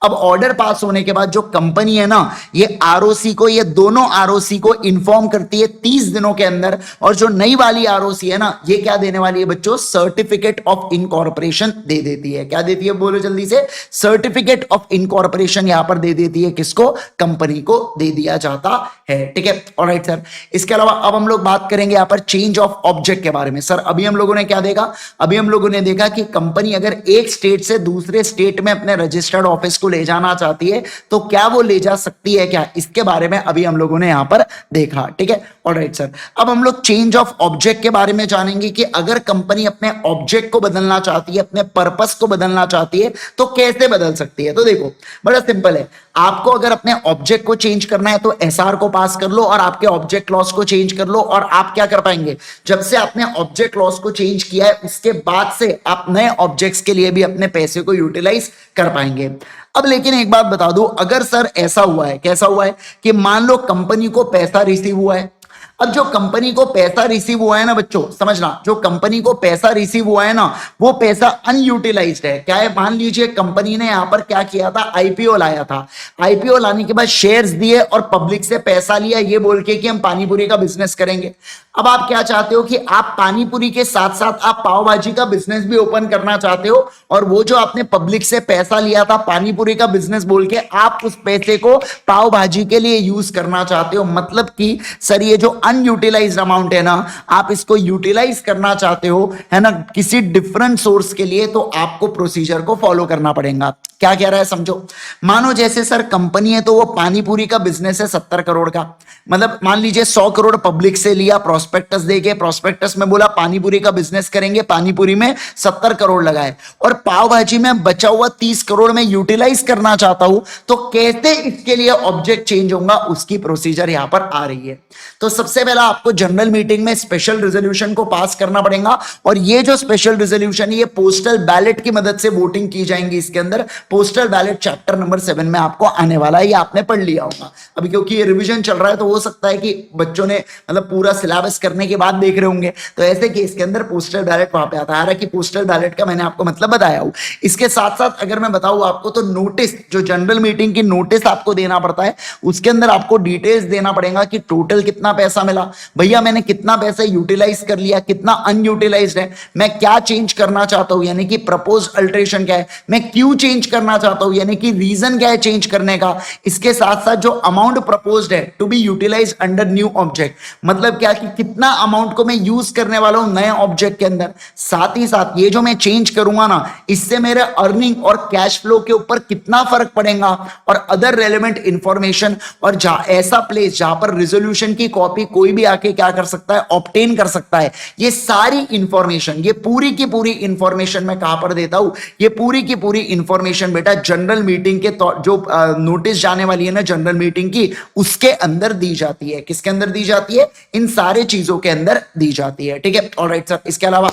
अब ऑर्डर पास होने के बाद जो कंपनी है ना, ये आरओसी को, ये दोनों आरओसी को इन्फॉर्म करती है 30 दिनों के अंदर, और जो नई वाली आरओसी है ना, ये क्या देने वाली है बच्चों? सर्टिफिकेट ऑफ इनकॉर्पोरेशन दे देती है। क्या देती है बोलो जल्दी से? सर्टिफिकेट ऑफ इनकॉर्पोरेशन यहां पर दे देती है। किसको? कंपनी को दे दिया जाता है, ठीक है। ऑलराइट सर, इसके अलावा अब हम लोग बात करेंगे यहां पर चेंज ऑफ ऑब्जेक्ट के बारे में। सर अभी हम लोगों ने क्या देखा? अभी हम लोगों ने देखा कि कंपनी अगर एक स्टेट से दूसरे स्टेट में अपने रजिस्टर्ड ऑफिस को ले जाना चाहती है तो क्या वो ले जा सकती है क्या, इसके बारे में अभी हम लोगों ने यहां पर देखा, ठीक है। ऑलराइट सर, अब हम लोग चेंज ऑफ ऑब्जेक्ट के बारे में जानेंगे कि अगर कंपनी अपने ऑब्जेक्ट को बदलना चाहती है, अपने पर्पस को बदलना चाहती है तो कैसे बदल सकती है। तो देखो बड़ा सिंपल है, आपको अगर अपने ऑब्जेक्ट को चेंज करना है तो एसआर को पास कर लो और आपके ऑब्जेक्ट क्लॉज को चेंज कर लो, और आप क्या कर पाएंगे? जब से आपने ऑब्जेक्ट क्लॉज को चेंज किया है उसके बाद से आप नए ऑब्जेक्ट्स के लिए भी अपने पैसे को यूटिलाइज कर पाएंगे। अब लेकिन एक बात बता दूं, अगर सर ऐसा हुआ है, कैसा हुआ है कि मान लो कंपनी को पैसा रिसीव हुआ है, अब जो कंपनी को पैसा रिसीव हुआ है ना बच्चों, समझना, जो कंपनी को पैसा रिसीव हुआ है ना, वो पैसा अनयूटिलाइज्ड है। क्या है, मान लीजिए कंपनी ने यहां पर क्या किया था, आईपीओ लाया था। आईपीओ लाने के बाद शेयर्स दिए और पब्लिक से पैसा लिया, ये बोल के कि हम पानीपुरी का बिजनेस करेंगे। अब आप क्या चाहते हो कि आप पानीपुरी के साथ साथ आप पाव भाजी का बिजनेस भी ओपन करना चाहते हो, और वो जो आपने पब्लिक से पैसा लिया था पानीपुरी का बिजनेस बोल के, आप उस पैसे को पाव भाजी के लिए यूज करना चाहते हो। मतलब कि सर ये जो अनयूटिलाइज्ड अमाउंट है ना, आप इसको यूटिलाइज करना चाहते हो, है ना, किसी डिफरेंट सोर्स के लिए, तो आपको प्रोसीजर को फॉलो करना पड़ेगा। क्या कह रहा है समझो। मानो जैसे सर कंपनी है तो वो पानीपुरी का बिजनेस है 70 करोड़ का, मतलब मान लीजिए 100 करोड़ पब्लिक से लिया, प्रोस्पेक्टस देके, प्रोस्पेक्टस में बोला पानीपुरी का बिजनेस करेंगे, पानीपुरी में 70 करोड़ लगाए, और पाव भाजी में बचा हुआ 30 करोड़ में यूटिलाइज करना चाहता हूं, तो कैसे इसके लिए ऑब्जेक्ट चेंज होगा, उसकी प्रोसीजर यहां पर आ रही है। तो सबसे पहला आपको जनरल मीटिंग में स्पेशल रेजोल्यूशन को पास करना पड़ेगा, और ये जो स्पेशल रेजोल्यूशन है ये पोस्टल बैलेट की मदद से वोटिंग की जाएंगी। इसके अंदर पोस्टल बैलेट चैप्टर नंबर 7 में आपको आने वाला है, ये आपने पढ़ लिया होगा। अभी क्योंकि ये रिवीजन चल रहा है तो हो सकता है कि बच्चों ने मतलब पूरा सिलेबस करने के बाद देख रहे होंगे, तो ऐसे केस के अंदर पोस्टल बैलेट वहां पे आता है। हालांकि पोस्टल बैलेट का मैंने आपको मतलब बताया हूं। इसके साथ साथ अगर मैं बताऊं आपको, तो नोटिस, जो जनरल मीटिंग की नोटिस आपको देना पड़ता है, उसके अंदर आपको डिटेल्स देना पड़ेगा कि टोटल कितना पैसा मिला, भैया मैंने कितना पैसा यूटिलाइज कर लिया, कितना अनयूटिलाइज है, मैं क्या चेंज करना चाहता हूं, यानी कि प्रपोज अल्टरेशन क्या है, मैं क्यों चेंज करना चाहता हूं, यानी कि रीजन क्या है चेंज करने का। इसके साथ साथ जो अमाउंट प्रपोज्ड है to be utilise under new object, मतलब क्या कि कितना अमाउंट को मैं यूज करने वाला हूं नए ऑब्जेक्ट के अंदर। साथ ही साथ ये जो मैं चेंज करूंगा ना, इससे मेरे अर्निंग और कैश फ्लो के ऊपर कितना फर्क पड़ेगा, और अदर रेलेवेंट इंफॉर्मेशन, और ऐसा प्लेस जहां पर रिजोल्यूशन की कॉपी कोई भी आके क्या कर सकता है, ऑब्टेन कर सकता है। ये सारी इंफॉर्मेशन, ये पूरी की पूरी इंफॉर्मेशन मैं कहां पर देता हूं, ये पूरी की पूरी इंफॉर्मेशन बेटा जनरल मीटिंग के जो नोटिस जाने वाली है ना जनरल मीटिंग की, उसके अंदर दी जाती है। किसके अंदर दी जाती है, इन सारे चीजों के अंदर दी जाती है। ठीक है, ऑलराइट सर। इसके अलावा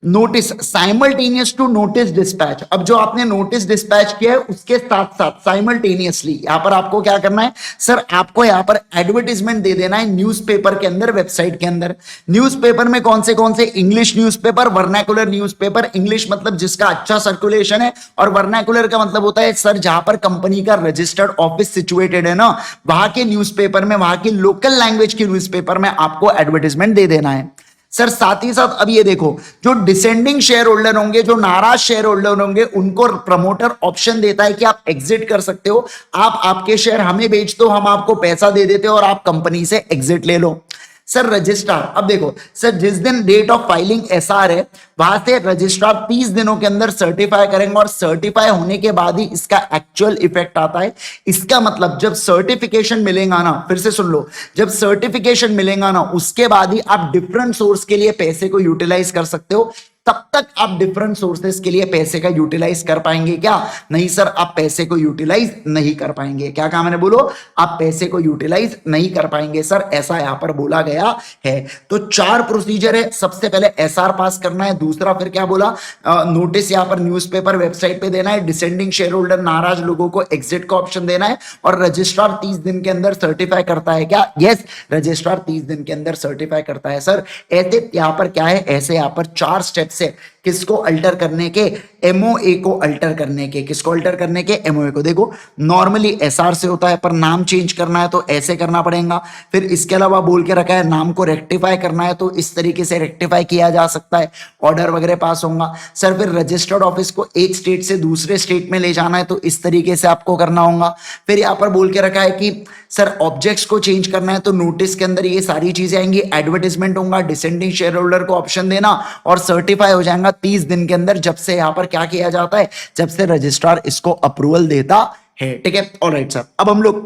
notice simultaneous to notice dispatch, अब जो आपने नोटिस डिस्पैच किया है उसके साथ साथ साइमल्टेनियसली यहां पर आपको क्या करना है सर, आपको यहां पर एडवर्टाइजमेंट दे देना है न्यूज़पेपर के अंदर, वेबसाइट के अंदर। न्यूज़पेपर में कौन से English newspaper, vernacular newspaper, English मतलब जिसका अच्छा सर्कुलेशन है, और वर्नाकुलर का मतलब होता है सर जहां पर कंपनी का रजिस्टर्ड ऑफिस सिचुएटेड है ना, वहां के न्यूज़पेपर में, वहां की लोकल लैंग्वेज के न्यूज़पेपर में आपको एडवर्टाइजमेंट दे देना है सर। साथ ही साथ अब ये देखो, जो डिसेंडिंग शेयर होल्डर होंगे, जो नाराज शेयर होल्डर होंगे, उनको प्रमोटर ऑप्शन देता है कि आप एग्जिट कर सकते हो, आप आपके शेयर हमें बेच दो, हम आपको पैसा दे देते हो और आप कंपनी से एग्जिट ले लो। सर रजिस्ट्रार, अब देखो सर, जिस दिन डेट ऑफ फाइलिंग एसआर है, वहां से रजिस्ट्रार 30 दिनों के अंदर सर्टिफाई करेंगे, और सर्टिफाई होने के बाद ही इसका एक्चुअल इफेक्ट आता है। इसका मतलब जब सर्टिफिकेशन मिलेगा ना, फिर से सुन लो, जब सर्टिफिकेशन मिलेगा ना, उसके बाद ही आप डिफरेंट सोर्स के लिए पैसे को यूटिलाइज कर सकते हो। तब तक आप डिफरेंट सोर्सेस के लिए पैसे का यूटिलाइज कर पाएंगे क्या? नहीं सर, आप पैसे को यूटिलाइज नहीं कर पाएंगे। क्या कहा मैंने, बोलो, आप पैसे को यूटिलाइज नहीं कर पाएंगे सर, ऐसा यहां पर बोला गया है। तो 4 प्रोसीजर है, सबसे पहले एसआर पास करना है, दूसरा फिर क्या बोला, नोटिस यहां पर न्यूज़पेपर वेबसाइट पे देना है, डिसेंडिंग शेयर होल्डर नाराज लोगों को एग्जिट का ऑप्शन देना है, और रजिस्ट्रार 30 दिन के अंदर सर्टिफाई करता है क्या? यस, रजिस्ट्रार 30 दिन के अंदर सर्टिफाई करता है सर। ऐसे यहां पर क्या है, ऐसे यहां पर 4 स्टेप से किसको अल्टर करने के, एमओए को अल्टर करने के। किसको अल्टर करने के? एमओए को। देखो नॉर्मली एसआर से होता है, पर नाम चेंज करना है तो ऐसे करना पड़ेगा। फिर इसके अलावा बोल के रखा है नाम को रेक्टिफाई करना है तो इस तरीके से रेक्टिफाई किया जा सकता है, ऑर्डर वगैरह पास होगा सर। फिर रजिस्टर्ड ऑफिस को एक स्टेट से दूसरे स्टेट में ले जाना है तो इस तरीके से आपको करना होगा। फिर यहां पर बोल के रखा है कि सर ऑब्जेक्ट्स को चेंज करना है तो नोटिस के अंदर ये सारी चीजें आएंगी, एडवर्टाइजमेंट होगा, डिसेंडिंग शेयर होल्डर को ऑप्शन देना, और सर्टिफाई हो जाएगा 30 दिन के अंदर, जब से यहां पर क्या किया जाता है, जब से रजिस्ट्रार इसको अप्रूवल देता है। ठीक है, ऑलराइट सर। अब हम लोग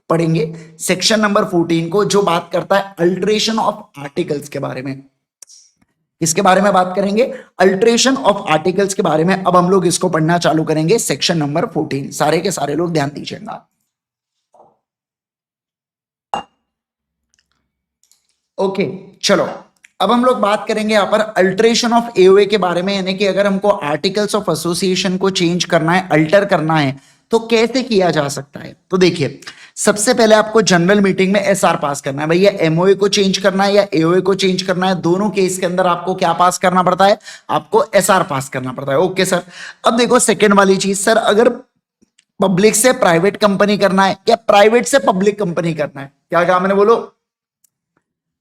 पढ़ेंगे सेक्शन नंबर 14 को, जो बात करता है अल्टरेशन ऑफ आर्टिकल्स के बारे में। इसके बारे में बात करेंगे, अल्टरेशन ऑफ आर्टिकल्स के बारे में। अब हम लोग इसको पढ़ना चालू करेंगे, सेक्शन नंबर 14। सारे के सारे लोग ध्यान दीजिएगा। ओके चलो, अब हम लोग बात करेंगे यहां पर अल्टरेशन ऑफ एओए के बारे में, यानी कि अगर हमको आर्टिकल्स ऑफ एसोसिएशन को चेंज करना है, अल्टर करना है, तो कैसे किया जा सकता है। तो देखिए, सबसे पहले आपको जनरल मीटिंग में एसआर पास करना है भैया, एमओए को चेंज करना है या एओए को चेंज करना है, दोनों केस के अंदर आपको क्या पास करना पड़ता है, आपको एसआर पास करना पड़ता है। Okay sir. अब देखो सेकंड वाली चीज, सर अगर पब्लिक से प्राइवेट कंपनी करना है या प्राइवेट से पब्लिक कंपनी करना है, क्या कहा मैंने, बोलो,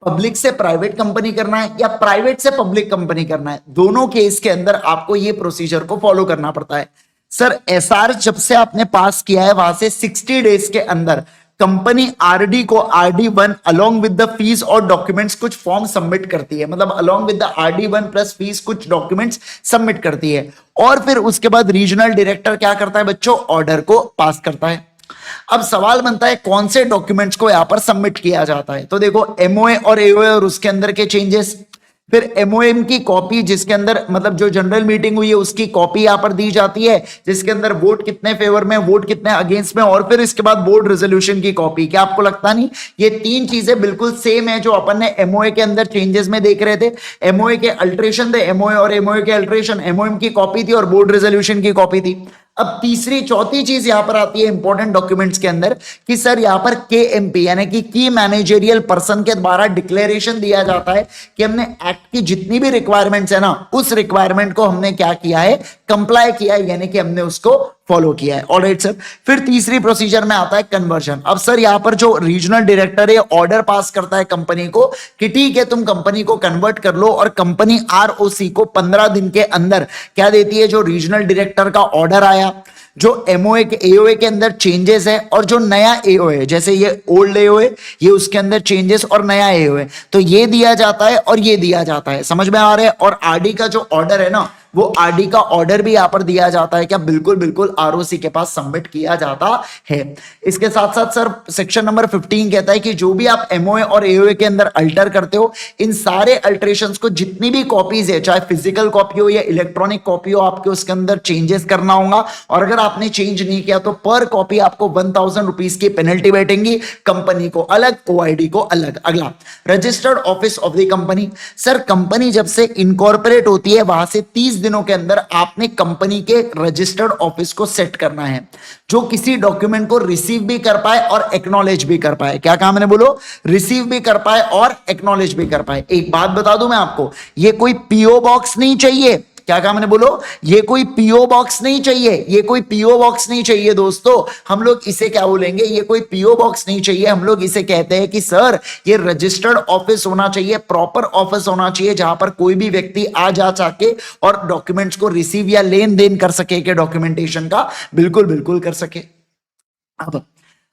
पब्लिक से प्राइवेट कंपनी करना है या प्राइवेट से पब्लिक कंपनी करना है, दोनों केस के अंदर आपको ये प्रोसीजर को फॉलो करना पड़ता है। सर एसआर जब से आपने पास किया है वहां से 60 डेज के अंदर कंपनी आरडी को RD1 along with the fees और डॉक्यूमेंट्स कुछ फॉर्म सबमिट करती है, मतलब along with the RD1 plus fees कुछ डॉक्यूमेंट्स सबमिट करती है, और फिर उसके बाद रीजनल डायरेक्टर क्या करता है बच्चों, ऑर्डर को पास करता है। अब सवाल बनता है कौन से डॉक्यूमेंट्स को यहां पर सबमिट किया जाता है, तो देखो एमओए और एओए और उसके अंदर के चेंजेस, फिर एमओएम की कॉपी जिसके अंदर मतलब जो जनरल मीटिंग हुई है उसकी कॉपी यहां पर दी जाती है, जिसके अंदर वोट कितने फेवर में, वोट कितने अगेंस्ट में, और फिर इसके बाद बोर्ड रेजोल्यूशन की कॉपी। क्या आपको लगता नहीं ये तीन चीजें बिल्कुल सेम है जो अपन ने एमओए के अंदर चेंजेस में देख रहे थे, एमओए के अल्ट्रेशन थे, एमओए और एमओए के अल्ट्रेशन, एमओएम की कॉपी थी और बोर्ड रेजोल्यूशन की कॉपी थी। अब तीसरी चौथी चीज यहां पर आती है इंपॉर्टेंट डॉक्यूमेंट्स के अंदर कि सर यहां पर KMP यानी कि की मैनेजरियल पर्सन के द्वारा डिक्लेरेशन दिया जाता है कि हमने एक्ट की जितनी भी रिक्वायरमेंट्स है ना उस रिक्वायरमेंट को हमने क्या किया है, कंप्लाई किया है, यानी कि हमने उसको फॉलो किया है। Alright sir. फिर तीसरी प्रोसीजर में आता है कन्वर्जन। अब सर यहां पर जो रीजनल डायरेक्टर है ऑर्डर पास करता है कंपनी को कि ठीक है तुम कंपनी को कन्वर्ट कर लो, और कंपनी ROC को 15 दिन के अंदर क्या देती है, जो रीजनल डायरेक्टर का ऑर्डर आया, जो एमओए के एओए के अंदर चेंजेस है और जो नया एओए जैसे ये ओल्ड एओए ये उसके अंदर चेंजेस और नया एओए, तो ये दिया जाता है और ये दिया जाता है, समझ में आ रहा है। और आरडी का जो ऑर्डर है ना वो आरडी का ऑर्डर भी यहां पर दिया जाता है, क्या बिल्कुल बिल्कुल आरओसी के पास सबमिट किया जाता है। इसके साथ साथ सर सेक्शन नंबर 15 कहता है कि जो भी आप एमओए और एओए के अंदर अल्टर करते हो इन सारे अल्टरेशंस को जितनी भी कॉपीज है चाहे फिजिकल कॉपी हो या इलेक्ट्रॉनिक कॉपी हो आपके उसके अंदर चेंजेस करना होगा, और अगर आपने चेंज नहीं किया तो पर कॉपी आपको 1000 रुपीज की पेनल्टी बैठेंगी, कंपनी को अलग ओआईडी को अलग। अगला registered office of the company. Sir company जब से इनकॉर्पोरेट होती है वहां से 30 दिनों के अंदर आपने कंपनी के रजिस्टर्ड ऑफिस को सेट करना है जो किसी डॉक्यूमेंट को रिसीव भी कर पाए और एक्नॉलेज भी कर पाए। क्या कहा मैंने, बोलो, रिसीव भी कर पाए और एक्नॉलेज भी कर पाए। एक बात बता दूं मैं आपको, ये कोई पीओ बॉक्स नहीं चाहिए। क्या कहा मैंने, बोलो, ये कोई पीओ बॉक्स नहीं चाहिए, ये कोई पीओ बॉक्स नहीं चाहिए दोस्तों। हम लोग इसे क्या बोलेंगे, ये कोई पीओ बॉक्स नहीं चाहिए, हम लोग इसे कहते हैं कि सर ये रजिस्टर्ड ऑफिस होना चाहिए, प्रॉपर ऑफिस होना चाहिए जहां पर कोई भी व्यक्ति आ जा सके और डॉक्यूमेंट्स को रिसीव या लेन देन कर सके, के डॉक्यूमेंटेशन का बिल्कुल बिल्कुल कर सके। अब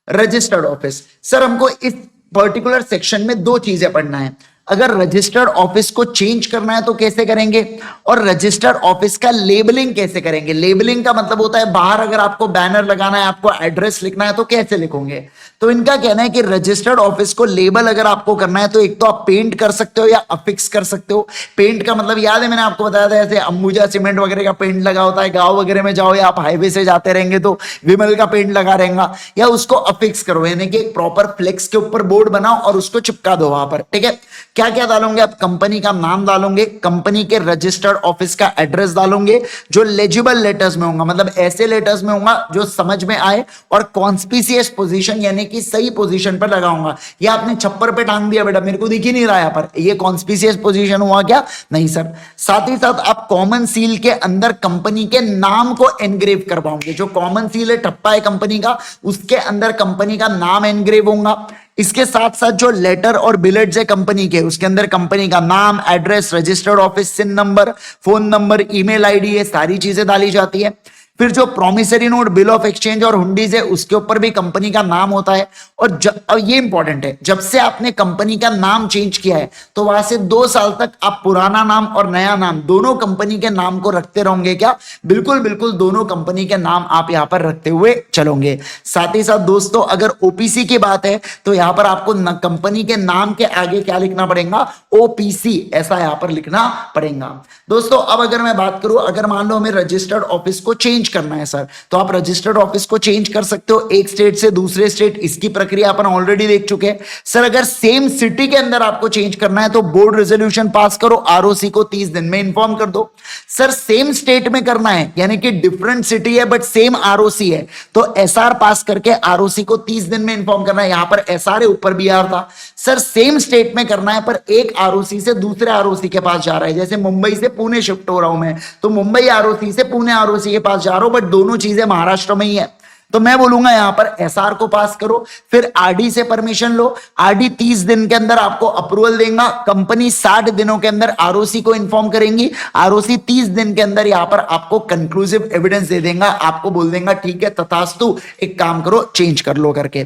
रजिस्टर्ड ऑफिस, सर हमको इस पर्टिकुलर सेक्शन में दो चीजें पढ़ना है। अगर रजिस्टर्ड ऑफिस को चेंज करना है तो कैसे करेंगे, और रजिस्टर्ड ऑफिस का लेबलिंग कैसे करेंगे। लेबलिंग का मतलब होता है बाहर अगर आपको बैनर लगाना है, आपको एड्रेस लिखना है तो कैसे लिखोगे। तो इनका कहना है कि रजिस्टर्ड ऑफिस को लेबल अगर आपको करना है तो एक तो आप पेंट कर सकते हो या अफिक्स कर सकते हो। पेंट का मतलब याद है मैंने आपको बताया था, ऐसे अंबुजा सीमेंट वगैरह का पेंट लगा होता है, गांव वगैरह में जाओ या आप हाईवे से जाते रहेंगे तो विमल का पेंट लगा रहेगा, या उसको अफिक्स करो यानी कि एक प्रॉपर फ्लेक्स के ऊपर बोर्ड बनाओ और उसको चिपका दो वहां पर। ठीक है, क्या क्या डालोगे आप, कंपनी का नाम डालोगे, कंपनी के रजिस्टर्ड ऑफिस का एड्रेस डालोगे, जो लेजिबल लेटर्स में होगा, मतलब ऐसे लेटर्स में होगा जो समझ में आए, और कॉन्स्पिशियस पोजीशन यानी कि सही पोजीशन पर लगाऊंगा। ये आपने छप्पर पे टांग दिया बेटा, मेरे को दिख ही नहीं रहा यहाँ पर, ये कॉन्स्पिशियस पोजीशन हुआ क्या, नहीं सर। साथ ही साथ आप कॉमन सील के अंदर कंपनी के नाम को एनग्रेव करवाओगे, जो कॉमन सील है ठप्पा है कंपनी का, उसके अंदर कंपनी का नाम एनग्रेव होगा। इसके साथ साथ जो लेटर और बिलेट्स है कंपनी के, उसके अंदर कंपनी का नाम, address, registered office, CIN number, phone number, email ID, ये सारी चीजें डाली जाती है। फिर जो promissory note, bill of exchange और हुंडीज है उसके ऊपर भी कंपनी का नाम होता है। और ये इंपॉर्टेंट है, जब से आपने कंपनी का नाम चेंज किया है तो वहां से 2 साल तक आप पुराना नाम और नया नाम दोनों कंपनी के नाम को रखते रहोगे। क्या, बिल्कुल बिल्कुल दोनों कंपनी के नाम आप यहां पर रखते हुए चलोगे। साथ ही साथ दोस्तों अगर ओपीसी की बात है तो यहां पर आपको कंपनी के नाम के आगे क्या लिखना पड़ेगा, ओपीसी, ऐसा यहां पर लिखना पड़ेगा। दोस्तों अब अगर मैं बात करूं, अगर मान लो हमें रजिस्टर्ड ऑफिस को चेंज चेंज करना है सर, तो आप रजिस्टर्ड ऑफिस को चेंज कर सकते हो एक स्टेट से दूसरे स्टेट, इसकी प्रक्रिया अपन ऑलरेडी देख चुके हैं सर। अगर सेम सिटी के अंदर आपको चेंज करना है तो बोर्ड रेजोल्यूशन पास करो, आरओसी को 30 दिन में इन्फॉर्म कर दो। सर सेम स्टेट में करना है, यानी कि डिफरेंट सिटी है बट सेम आरओसी है, तो एसआर पास करके आरओसी को 30 दिन में इन्फॉर्म करना है। यहां पर एसआर है, ऊपर बीआर था। सर सेम स्टेट में करना है पर एक आरओसी से दूसरे आरओसी के पास जा रहा है, जैसे मुंबई से पुणे शिफ्ट हो रहा हूं मैं, तो मुंबई आरओसी से पुणे आरओसी के पास जा रहा हूं, बट दोनों चीजें महाराष्ट्र में ही है, तो मैं बोलूंगा यहां पर एसआर को पास करो, फिर आरडी से परमिशन लो। आरडी 30 दिन के अंदर आपको अप्रूवल देगा, कंपनी 60 दिनों के अंदर आरओसी को इन्फॉर्म करेंगी, आरओसी 30 दिन के अंदर यहां पर आपको कंक्लूसिव एविडेंस दे देगा, आपको बोल देगा ठीक है तथास्तु, एक काम करो चेंज कर लो करके।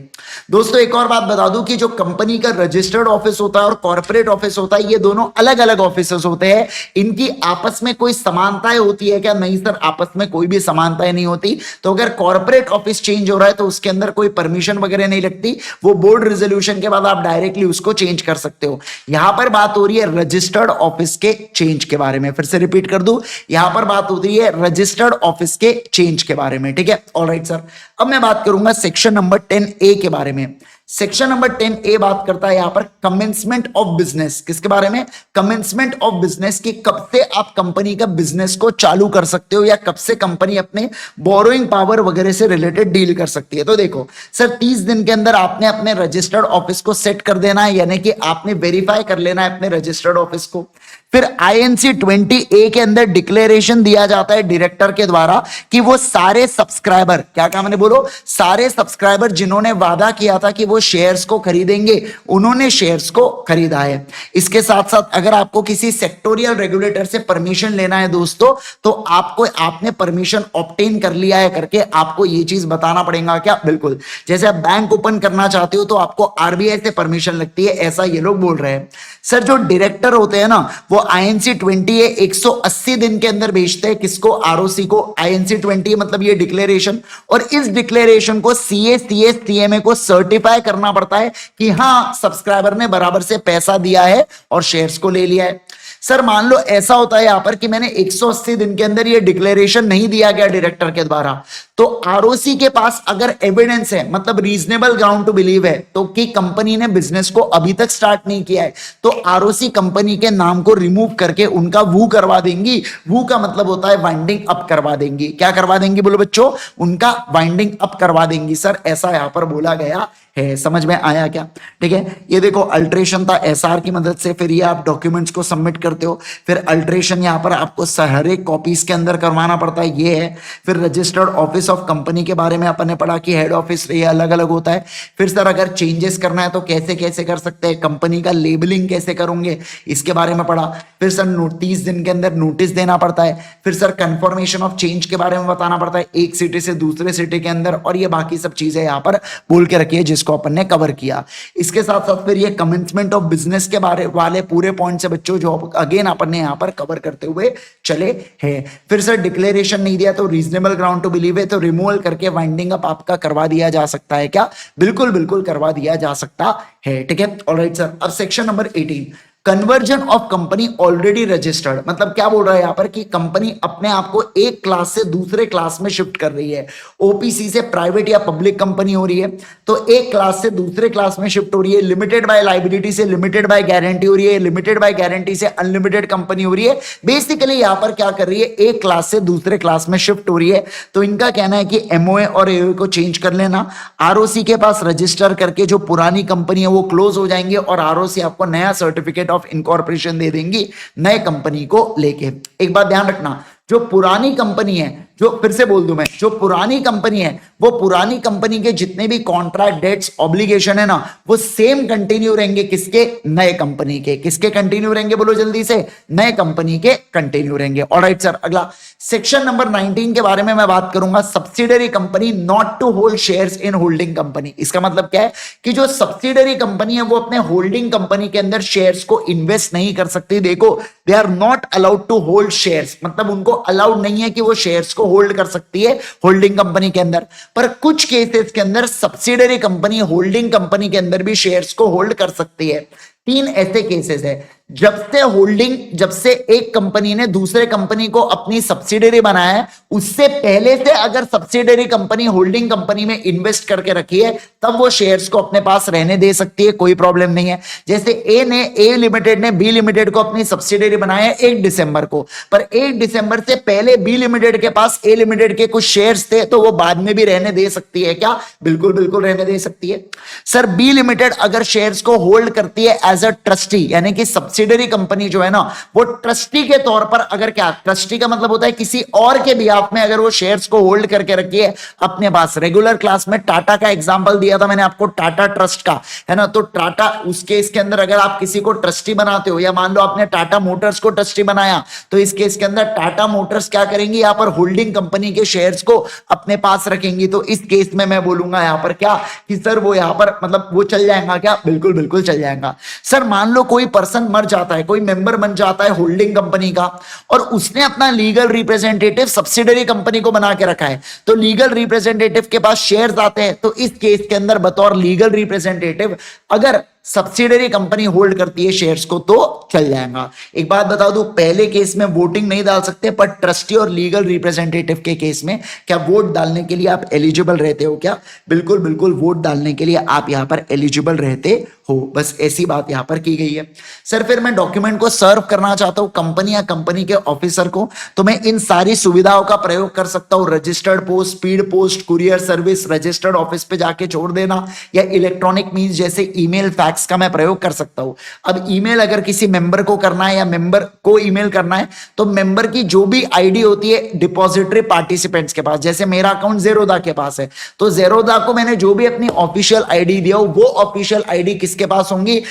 दोस्तों एक और बात बता दूं कि जो कंपनी का रजिस्टर्ड ऑफिस होता है और कॉर्पोरेट ऑफिस होता है, ये दोनों अलग अलग ऑफिस होते हैं, इनकी आपस में कोई समानताएं होती है क्या? नहीं सर, आपस में कोई भी समानताएं नहीं होती। तो अगर कॉर्पोरेट ऑफिस चेंज हो रहा है तो उसके अंदर कोई परमिशन वगैरह नहीं लगती, वो बोर्ड रेजोल्यूशन के बाद आप डायरेक्टली उसको चेंज कर सकते हो। यहां पर बात हो रही है रजिस्टर्ड ऑफिस के चेंज के बारे में, फिर से रिपीट कर दूं, यहां पर बात हो रही है रजिस्टर्ड ऑफिस के चेंज के बारे में, ठीक है। ऑलराइट सर, अब मैं बात करूंगा सेक्शन नंबर 10A के बारे में। सेक्शन नंबर 10A बात करता है यहां पर कमेंसमेंट ऑफ बिजनेस, किसके बारे में? कमेंसमेंट ऑफ बिजनेस, की कब से आप कंपनी का बिजनेस को चालू कर सकते हो या कब से कंपनी अपने बोरोइंग पावर वगैरह से रिलेटेड डील कर सकती है। तो देखो सर 30 दिन के अंदर आपने अपने रजिस्टर्ड ऑफिस को सेट कर देना है, यानी कि आपने वेरीफाई कर लेना है अपने रजिस्टर्ड ऑफिस को। फिर INC 20A के अंदर डिक्लेरेशन दिया जाता है डायरेक्टर के द्वारा कि वो सारे सब्सक्राइबर, क्या काम मैंने बोलो, सारे सब्सक्राइबर जिन्होंने वादा किया था कि वो शेयर्स को खरीदेंगे, उन्होंने शेयर्स को खरीदा है। इसके साथ साथ अगर आपको किसी सेक्टोरियल रेगुलेटर से परमिशन लेना है दोस्तों, तो आपने परमिशन ऑब्टेन कर लिया है करके आपको ये चीज बताना पड़ेगा क्या? बिल्कुल, जैसे आप बैंक ओपन करना चाहते हो तो आपको RBI से परमिशन लगती है, ऐसा ये लोग बोल रहे हैं। सर जो डायरेक्टर होते हैं ना, वो INC 20A 180 दिन के अंदर भेजते हैं, किसको? ROC को। INC 20A मतलब ये डिक्लेरेशन, और इस डिक्लेरेशन को CA CS CMA को सर्टिफाई करना पड़ता है कि हाँ सब्सक्राइबर ने बराबर से पैसा दिया है और शेयर्स को ले लिया है। सर मान लो ऐसा होता है यहां पर कि मैंने 180 दिन के अंदर ये डिक्लेरेशन नहीं दिया गया डायरेक्टर के द्वारा, तो ROC के पास अगर एविडेंस है, मतलब रीजनेबल ग्राउंड टू बिलीव है, तो कि कंपनी ने बिजनेस को अभी तक स्टार्ट नहीं किया है, तो ROC कंपनी के नाम को रिमूव करके उनका वू करवा देंगी। वू का मतलब होता है वाइंडिंग अप करवा देंगी। क्या करवा देंगी बोलो बच्चों? उनका वाइंडिंग अप करवा देंगी। सर ऐसा यहां पर बोला गया है, समझ में आया क्या? ठीक है, ये देखो अल्ट्रेशन था SR की मदद से, फिर ये आप डॉक्यूमेंट्स को सबमिट करते हो, फिर अल्ट्रेशन यहां पर आपको हर एक कॉपीज के अंदर करवाना पड़ता है, ये है। फिर रजिस्टर्ड ऑफिस ऑफ कंपनी के बारे में अपन ने पढ़ा कि हेड ऑफिस ये अलग अलग होता है। फिर सर अगर चेंजेस करना है तो कैसे कैसे कर सकते हैं, कंपनी का लेबलिंग कैसे करोगे, इसके बारे में पढ़ा। फिर सर 30 दिन के अंदर नोटिस देना पड़ता है। फिर सर कंफर्मेशन ऑफ चेंज के बारे में बताना पड़ता है, एक सिटी से दूसरे सिटी के अंदर, और ये बाकी सब चीजें यहाँ पर बोल के रखी है जिसको अपन ने कवर किया। इसके साथ साथ फिर ये कमेंसमेंट ऑफ बिजनेस के बारे वाले पूरे पॉइंट से बच्चों जो अगेन अपन ने यहाँ पर कवर करते हुए चले हैं। फिर सर डिक्लेरेशन नहीं दिया तो रीजनेबल ग्राउंड टू बिलीव है, तो रिमूवल करके वाइंडिंग अप आपका करवा दिया जा सकता है क्या? बिल्कुल बिल्कुल करवा दिया जा सकता है, ठीक है। ऑलराइट सर, अब section number 18, conversion of company already registered, मतलब क्या बोल रहा है यहां पर कि कंपनी अपने आप को एक क्लास से दूसरे क्लास में शिफ्ट कर रही है। OPC से प्राइवेट या पब्लिक कंपनी हो रही है, तो एक क्लास से दूसरे क्लास में शिफ्ट हो रही है। लिमिटेड बाय लायबिलिटी से लिमिटेड बाय गारंटी हो रही है, लिमिटेड बाय गारंटी से अनलिमिटेड कंपनी हो रही है। बेसिकली यहां पर क्या कर रही है, एक क्लास से दूसरे क्लास में शिफ्ट हो रही है। तो इनका कहना है कि MOA और AOA को चेंज कर लेना, ROC के पास रजिस्टर करके जो पुरानी कंपनी है वो क्लोज हो जाएंगे, और ROC आपको नया सर्टिफिकेट ऑफ इनकॉर्पोरेशन दे देंगी नए कंपनी को लेके। एक बात ध्यान रखना, जो पुरानी कंपनी है, जो फिर से बोल दूं मैं, जो पुरानी कंपनी है वो पुरानी कंपनी के जितने भी कॉन्ट्रैक्ट डेट्स ऑब्लिगेशन है ना, वो सेम कंटिन्यू रहेंगे। किसके? नए कंपनी के। किसके कंटिन्यू रहेंगे बोलो जल्दी से? नए कंपनी के कंटिन्यू रहेंगे। ऑलराइट सर, अगला सेक्शन नंबर 19 के बारे में मैं बात करूंगा, subsidiary company not to hold shares in holding company. इसका मतलब क्या है कि जो सब्सिडरी कंपनी है वो अपने होल्डिंग कंपनी के अंदर शेयर्स को इन्वेस्ट नहीं कर सकती। देखो, they are not allowed to hold shares, मतलब उनको अलाउड नहीं है कि वो शेयर्स को होल्ड कर सकती है होल्डिंग कंपनी के अंदर। पर कुछ केसेस के अंदर सब्सिडरी कंपनी होल्डिंग कंपनी के अंदर भी शेयर्स को होल्ड कर सकती है। 3 ऐसे केसेस है। जब से एक कंपनी ने दूसरे कंपनी को अपनी सब्सिडरी बनाया है, उससे पहले से अगर सब्सिडरी कंपनी होल्डिंग कंपनी में इन्वेस्ट करके रखी है, तब वो शेयर्स को अपने पास रहने दे सकती है, कोई प्रॉब्लम नहीं है। जैसे ए लिमिटेड ने बी लिमिटेड को अपनी सब्सिडरी बनाया है 1 दिसंबर को, पर 1 दिसंबर से पहले बी लिमिटेड के पास ए लिमिटेड के कुछ शेयर्स थे, तो वो बाद में भी रहने दे सकती है क्या? बिल्कुल बिल्कुल रहने दे सकती है। सर बी लिमिटेड अगर शेयर्स को होल्ड करती है एज अ ट्रस्टी, यानी कि सब्सिडरी कंपनी जो है ना, वो ट्रस्टी के तौर पर, अगर क्या ट्रस्टी का मतलब होता है किसी और के बिहाफ में अगर वो शेयर्स को होल्ड करके रखी है अपने पास। रेगुलर क्लास में टाटा का एग्जांपल दिया था मैंने आपको, टाटा ट्रस्ट का, है ना। तो टाटा उस केस के अंदर अगर आप किसी को ट्रस्टी बनाते हो, या मान लो आपने टाटा मोटर्स को ट्रस्टी बनाया, तो इस केस के अंदर टाटा मोटर्स क्या करेंगी, यहां पर होल्डिंग कंपनी के शेयर्स को अपने पास रखेंगी। तो इस केस में मैं बोलूंगा यहां पर क्या कि सर वो यहां पर मतलब वो चल जाएगा क्या? बिल्कुल बिल्कुल चल जाएगा। सर मान लो कोई पर्सन मर जाता है, कोई मेंबर बन जाता है होल्डिंग कंपनी का, और उसने अपना लीगल रिप्रेजेंटेटिव सब्सिडरी कंपनी को बना के रखा है, तो लीगल रिप्रेजेंटेटिव के पास शेयर्स आते हैं, तो इस केस के अंदर बतौर लीगल रिप्रेजेंटेटिव अगर सब्सिडरी कंपनी होल्ड करती है शेयर्स को, तो चल जाएगा। एक बात बता दूं, पहले केस में वोटिंग नहीं डाल सकते, पर ट्रस्टी और लीगल रिप्रेजेंटेटिव के केस में क्या वोट डालने के लिए आप एलिजिबल रहते हो क्या? बिल्कुल बिल्कुल वोट डालने के लिए आप यहां पर एलिजिबल रहते हो, बस ऐसी बात यहां पर की गई है। सर फिर मैं डॉक्यूमेंट को सर्व करना चाहता हूं कंपनी या कंपनी के ऑफिसर को, तो मैं इन सारी सुविधाओं का प्रयोग कर सकता हूं। Registered post, speed post, courier service, registered office पे जाके छोड़ देना, या इलेक्ट्रॉनिक मींस जैसे ईमेल, फैक्स का मैं प्रयोग कर सकता हूं। अब ईमेल अगर किसी मेंबर को करना है या मेंबर को ईमेल करना है, तो मेंबर की जो भी आईडी होती है डिपॉजिटरी पार्टिसिपेंट्स के पास, जैसे मेरा अकाउंट जेरोदा के पास है, तो जेरोदा को मैंने जो भी अपनी ऑफिशियल आईडी दिया, वो ऑफिशियल आईडी किसके पास होंगी?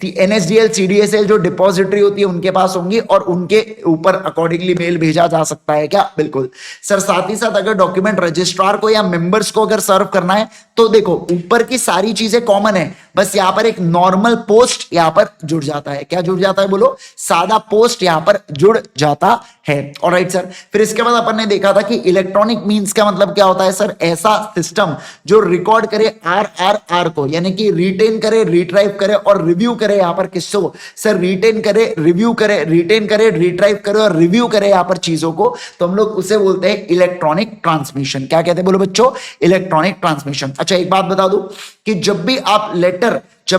एनएसडीएल सीडीएसएल जो डिपॉजिटरी होती है उनके पास होंगी, और उनके ऊपर अकॉर्डिंगली मेल भेजा जा सकता है क्या? बिल्कुल। सर साथ ही साथ अगर डॉक्यूमेंट रजिस्ट्रार को या मेंबर्स को अगर सर्व करना है, तो देखो ऊपर की सारी चीजें कॉमन है, बस यहां पर एक नॉर्मल पोस्ट यहां पर जुड़ जाता है। क्या जुड़ जाता है? बोलो, सादा पोस्ट यहां पर जुड़ जाता है। ऑलराइट सर, फिर इसके बाद अपन ने देखा था कि इलेक्ट्रॉनिक मींस का मतलब क्या होता है सर? ऐसा सिस्टम जो रिकॉर्ड करे आर को, यानी कि रिटेन करे, रिट्राइव करे और रिव्यू करे। यहां पर किसको सर? रिटेन करे, रिव्यू करे, रिटेन करे, रिट्राइव करे और रिव्यू करे यहां पर चीजों को, तो हम लोग उसे बोलते हैं इलेक्ट्रॉनिक ट्रांसमिशन। क्या कहते हैं बोलो बच्चों? Electronic transmission. अच्छा एक बात बता दूं कि जब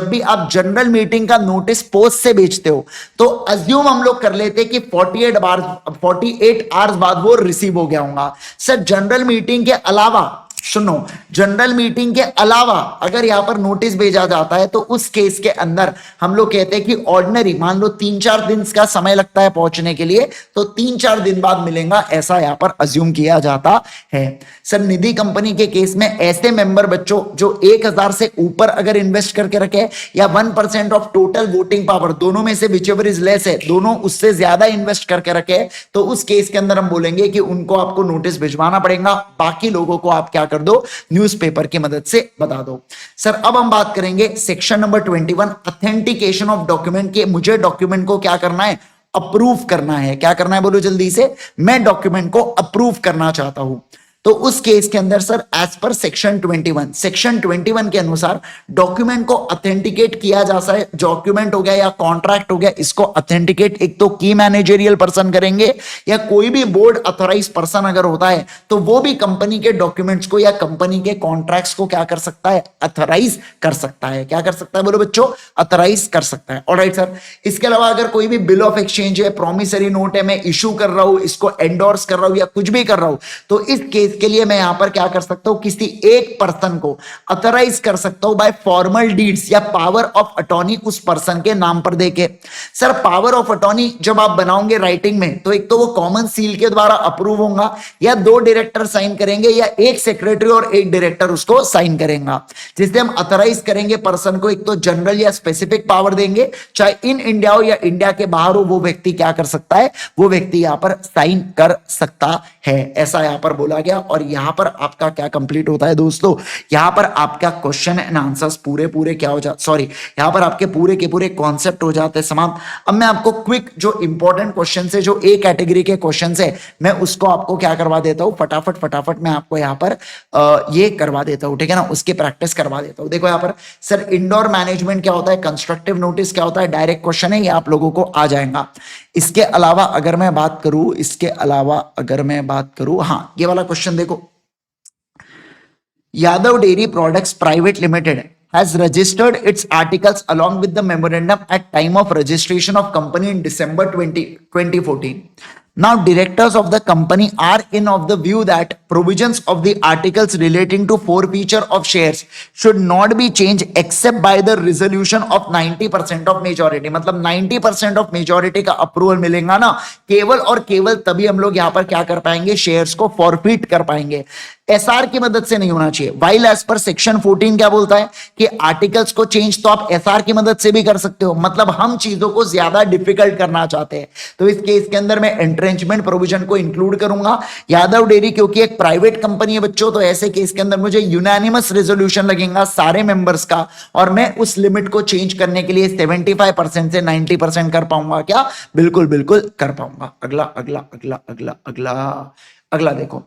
भी आप जनरल मीटिंग का नोटिस पोस्ट से भेजते हो, तो अज्यूम हम लोग कर लेते हैं कि 48 आवर्स बाद वो रिसीव हो गया होगा। सर जनरल मीटिंग के अलावा, सुनो, जनरल मीटिंग के अलावा अगर यहां पर नोटिस भेजा जाता है, तो उस केस के अंदर हम लोग कहते हैं कि ऑर्डिनरी, मान लो 3-4 दिन का समय लगता है पहुंचने के लिए, तो 3-4 दिन बाद मिलेगा, ऐसा यहां पर अज्यूम किया जाता है। सर निधि कंपनी के केस में ऐसे मेंबर बच्चों जो 1000 से ऊपर अगर इन्वेस्ट करके रखे, या 1% ऑफ टोटल वोटिंग पावर, दोनों में से विचएवर इज लेस है, दोनों उससे ज्यादा इन्वेस्ट करके रखे, तो उस केस के अंदर हम बोलेंगे कि उनको आपको नोटिस भिजवाना पड़ेगा। बाकी लोगों को आप क्या कर दो? न्यूज़पेपर की मदद से बता दो। सर अब हम बात करेंगे section number 21, authentication of document के। मुझे डॉक्यूमेंट को क्या करना है? अप्रूव करना है। क्या करना है बोलो जल्दी से? मैं डॉक्यूमेंट को अप्रूव करना चाहता हूं। तो उस केस के अंदर सर एज पर सेक्शन 21 के अनुसार डॉक्यूमेंट को ऑथेंटिकेट किया जा सकता है। डॉक्यूमेंट हो गया या कॉन्ट्रैक्ट हो गया, इसको ऑथेंटिकेट एक तो की मैनेजरियल पर्सन करेंगे, या कोई भी बोर्ड अथोराइज पर्सन अगर होता है, तो वो भी कंपनी के डॉक्यूमेंट्स को या कंपनी के कॉन्ट्रैक्ट्स को क्या कर सकता है? अथोराइज कर सकता है। क्या कर सकता है बोलो बच्चों? अथोराइज कर सकता है। ऑलराइट सर, इसके अलावा अगर कोई भी बिल ऑफ एक्सचेंज है, प्रोमिसरी नोट है, मैं इशू कर रहा हूं, इसको एंडोर्स कर रहा हूं या कुछ भी कर रहा हूं, तो इस केस के लिए मैं यहां पर क्या कर सकता हूं? किसी एक पर्सन को अथोराइज कर सकता हूं बाय फॉर्मल डीड्स, या पावर ऑफ अटॉर्नी उस पर्सन के नाम पर देके। सर पावर ऑफ अटॉर्नी जब आप बनाओगे राइटिंग में, तो एक तो वो कॉमन सील के द्वारा अप्रूव होगा, या 2 डायरेक्टर साइन करेंगे, या एक सेक्रेटरी और एक डायरेक्टर उसको साइन करेगा। जिससे हम अथोराइज करेंगे पर्सन को, एक तो जनरल या स्पेसिफिक पावर देंगे, चाहे इन इंडिया हो या इंडिया के बाहर हो, वो व्यक्ति क्या कर सकता है? वो व्यक्ति यहां पर साइन कर सकता है। ऐसा यहां पर बोला गया। और यहां पर आपका क्या कंप्लीट होता है दोस्तों, यहां पर आपका क्वेश्चन एंड आंसर्स पूरे पूरे क्या हो जाते, सॉरी यहां पर आपके पूरे के पूरे कॉन्सेप्ट हो जाते हैं समाप्त। अब मैं आपको क्विक जो इंपॉर्टेंट क्वेश्चन है, जो ए कैटेगरी के क्वेश्चन है, मैं उसको आपको क्या करवा देता हूं, फटाफट फटाफट मैं आपको यहां पर ये करवा देता हूं, ठीक है ना, उसकी प्रैक्टिस करवा देता हूं। देखो यहां पर सर इंडोर मैनेजमेंट क्या होता है, कंस्ट्रक्टिव नोटिस क्या होता है, डायरेक्ट क्वेश्चन है, ये आप लोगों को आ जाएगा। इसके अलावा अगर मैं बात करूं, इसके अलावा अगर मैं बात करूं, हाँ ये वाला क्वेश्चन देखो, Yadav dairy products private limited has registered its articles along with the memorandum at time of registration of company in December 2014. Now directors of the company are in of the view that provisions of the articles relating to forfeiture of shares should not be changed except by the resolution of 90% of majority। मतलब 90% of majority का approval मिलेगा ना, केवल और केवल तभी हम लोग यहां पर क्या कर पाएंगे, शेयर्स को फॉरफिट कर पाएंगे। एसआर की मदद से नहीं होना चाहिए। वाइल एज पर सेक्शन 14 क्या बोलता है कि आर्टिकल्स को चेंज तो आप एसआर की मदद से भी कर सकते हो, मतलब हम चीजों को ज्यादा डिफिकल्ट करना चाहते हैं तो इस केस के अंदर मैं एंट्रेंचमेंट प्रोविजन को इंक्लूड करूंगा। यादव डेयरी क्योंकि एक प्राइवेट कंपनी है बच्चों, तो ऐसे केस के अंदर मुझे यूनानिमस रेजोल्यूशन लगेगा सारे मेंबर्स का, और मैं उस लिमिट को चेंज करने के लिए 75% से 90% कर पाऊंगा क्या, बिल्कुल बिल्कुल कर पाऊंगा। अगला अगला अगला अगला अगला अगला देखो,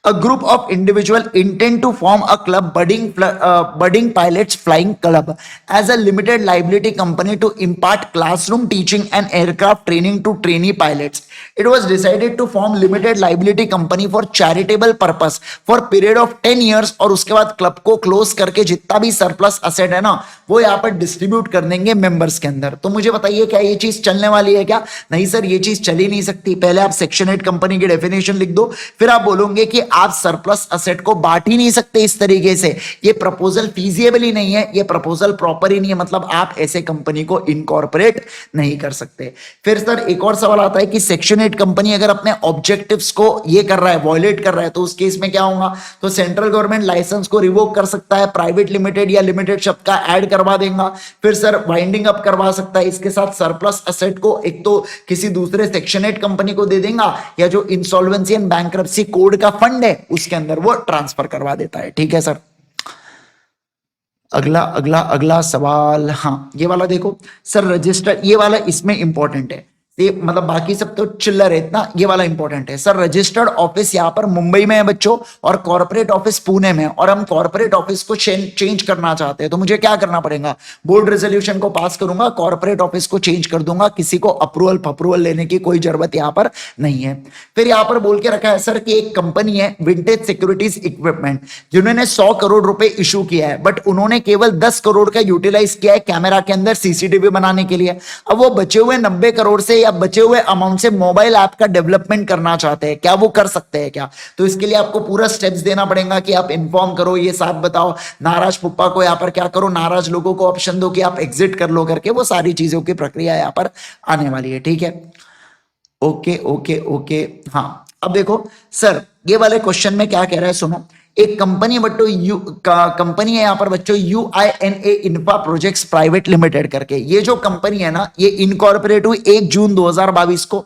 a group of individual intend to form a club budding pilots flying club as a limited liability company to impart classroom teaching and aircraft training to trainee pilots. It was decided to form limited liability company for charitable purpose for period of 10 years और उसके बाद club को close करके जितना भी surplus asset है ना वो यहाँ पर डिस्ट्रीब्यूट कर देंगे मेंबर्स के अंदर। तो मुझे बताइए क्या ये चीज चलने वाली है क्या? नहीं सर ये चीज चल ही नहीं सकती। पहले आप सेक्शन 8 कंपनी की डेफिनेशन लिख दो, फिर आप बोलोगे कि आप सरप्लस असेट को बांट ही नहीं सकते इस तरीके से, ये प्रपोजल फीजिएबल ही नहीं है, ये प्रपोजल प्रॉपर ही नहीं है, मतलब आप ऐसे कंपनी को इनकॉर्पोरेट नहीं कर सकते। फिर सर एक और सवाल आता है कि सेक्शन 8 कंपनी अगर अपने ऑब्जेक्टिव्स को ये कर रहा है, वॉयलेट कर रहा है, तो उस केस में क्या होगा? तो सेंट्रल गवर्नमेंट लाइसेंस को रिवोक कर सकता है, प्राइवेट लिमिटेड या लिमिटेड शब्द का ऐड करवा देगा, फिर सर वाइंडिंग अप करवा सकता है, इसके साथ सरप्लस असेट को एक तो किसी दूसरे सेक्शन 8 कंपनी को दे देगा या जो इंसॉल्वेंसी एंड बैंक्रप्सी कोड का फंड है उसके अंदर वो ट्रांसफर करवा देता है। ठीक है सर। अगला अगला अगला सवाल, हाँ ये वाला देखो सर, रजिस्टर, ये वाला इसमें इंपॉर्टेंट है, ये मतलब बाकी सब तो चिल्लर है इतना, ये वाला इंपॉर्टेंट है सर। रजिस्टर्ड ऑफिस यहाँ पर मुंबई में है बच्चों और कॉर्पोरेट ऑफिस पुणे में, और हम कॉर्पोरेट ऑफिस को चेंज करना चाहते हैं, तो मुझे क्या करना पड़ेगा? बोर्ड रेजोल्यूशन को पास करूंगा, कॉर्पोरेट ऑफिस को चेंज कर दूंगा, किसी को अप्रूवल लेने की कोई जरूरत यहाँ पर नहीं है। फिर यहाँ पर बोल के रखा है सर कि एक कंपनी है विंटेज सिक्योरिटीज इक्विपमेंट, जिन्होंने 100 करोड़ रुपए इशू किया है, बट उन्होंने केवल 10 करोड़ का यूटिलाइज किया है कैमरा के अंदर सीसीटीवी बनाने के लिए। अब वो बचे हुए 90 करोड़ से या बचे हुए अमाउंट से मोबाइल ऐप का डेवलपमेंट करना चाहते हैं, क्या वो कर सकते हैं क्या? तो इसके लिए आपको पूरा स्टेप्स देना पड़ेगा कि आप इन्फॉर्म करो, ये साथ बताओ, नाराज पुप्पा को यहाँ पर क्या करो, नाराज लोगों को ऑप्शन दो कि आप एग्जिट कर लो करके, वो सारी चीजों की प्रक्रिया यहाँ पर आने वाली है। ठीक है, ओके ओके ओके। हाँ अब देखो सर ये वाले क्वेश्चन में क्या कह रहा है सुनो, एक कंपनी बच्चों कंपनी है यहाँ पर बच्चों UINA infra projects private limited करके, ये जो कंपनी है ना ये इनकॉर्पोरेट हुई 1 जून 2022 को।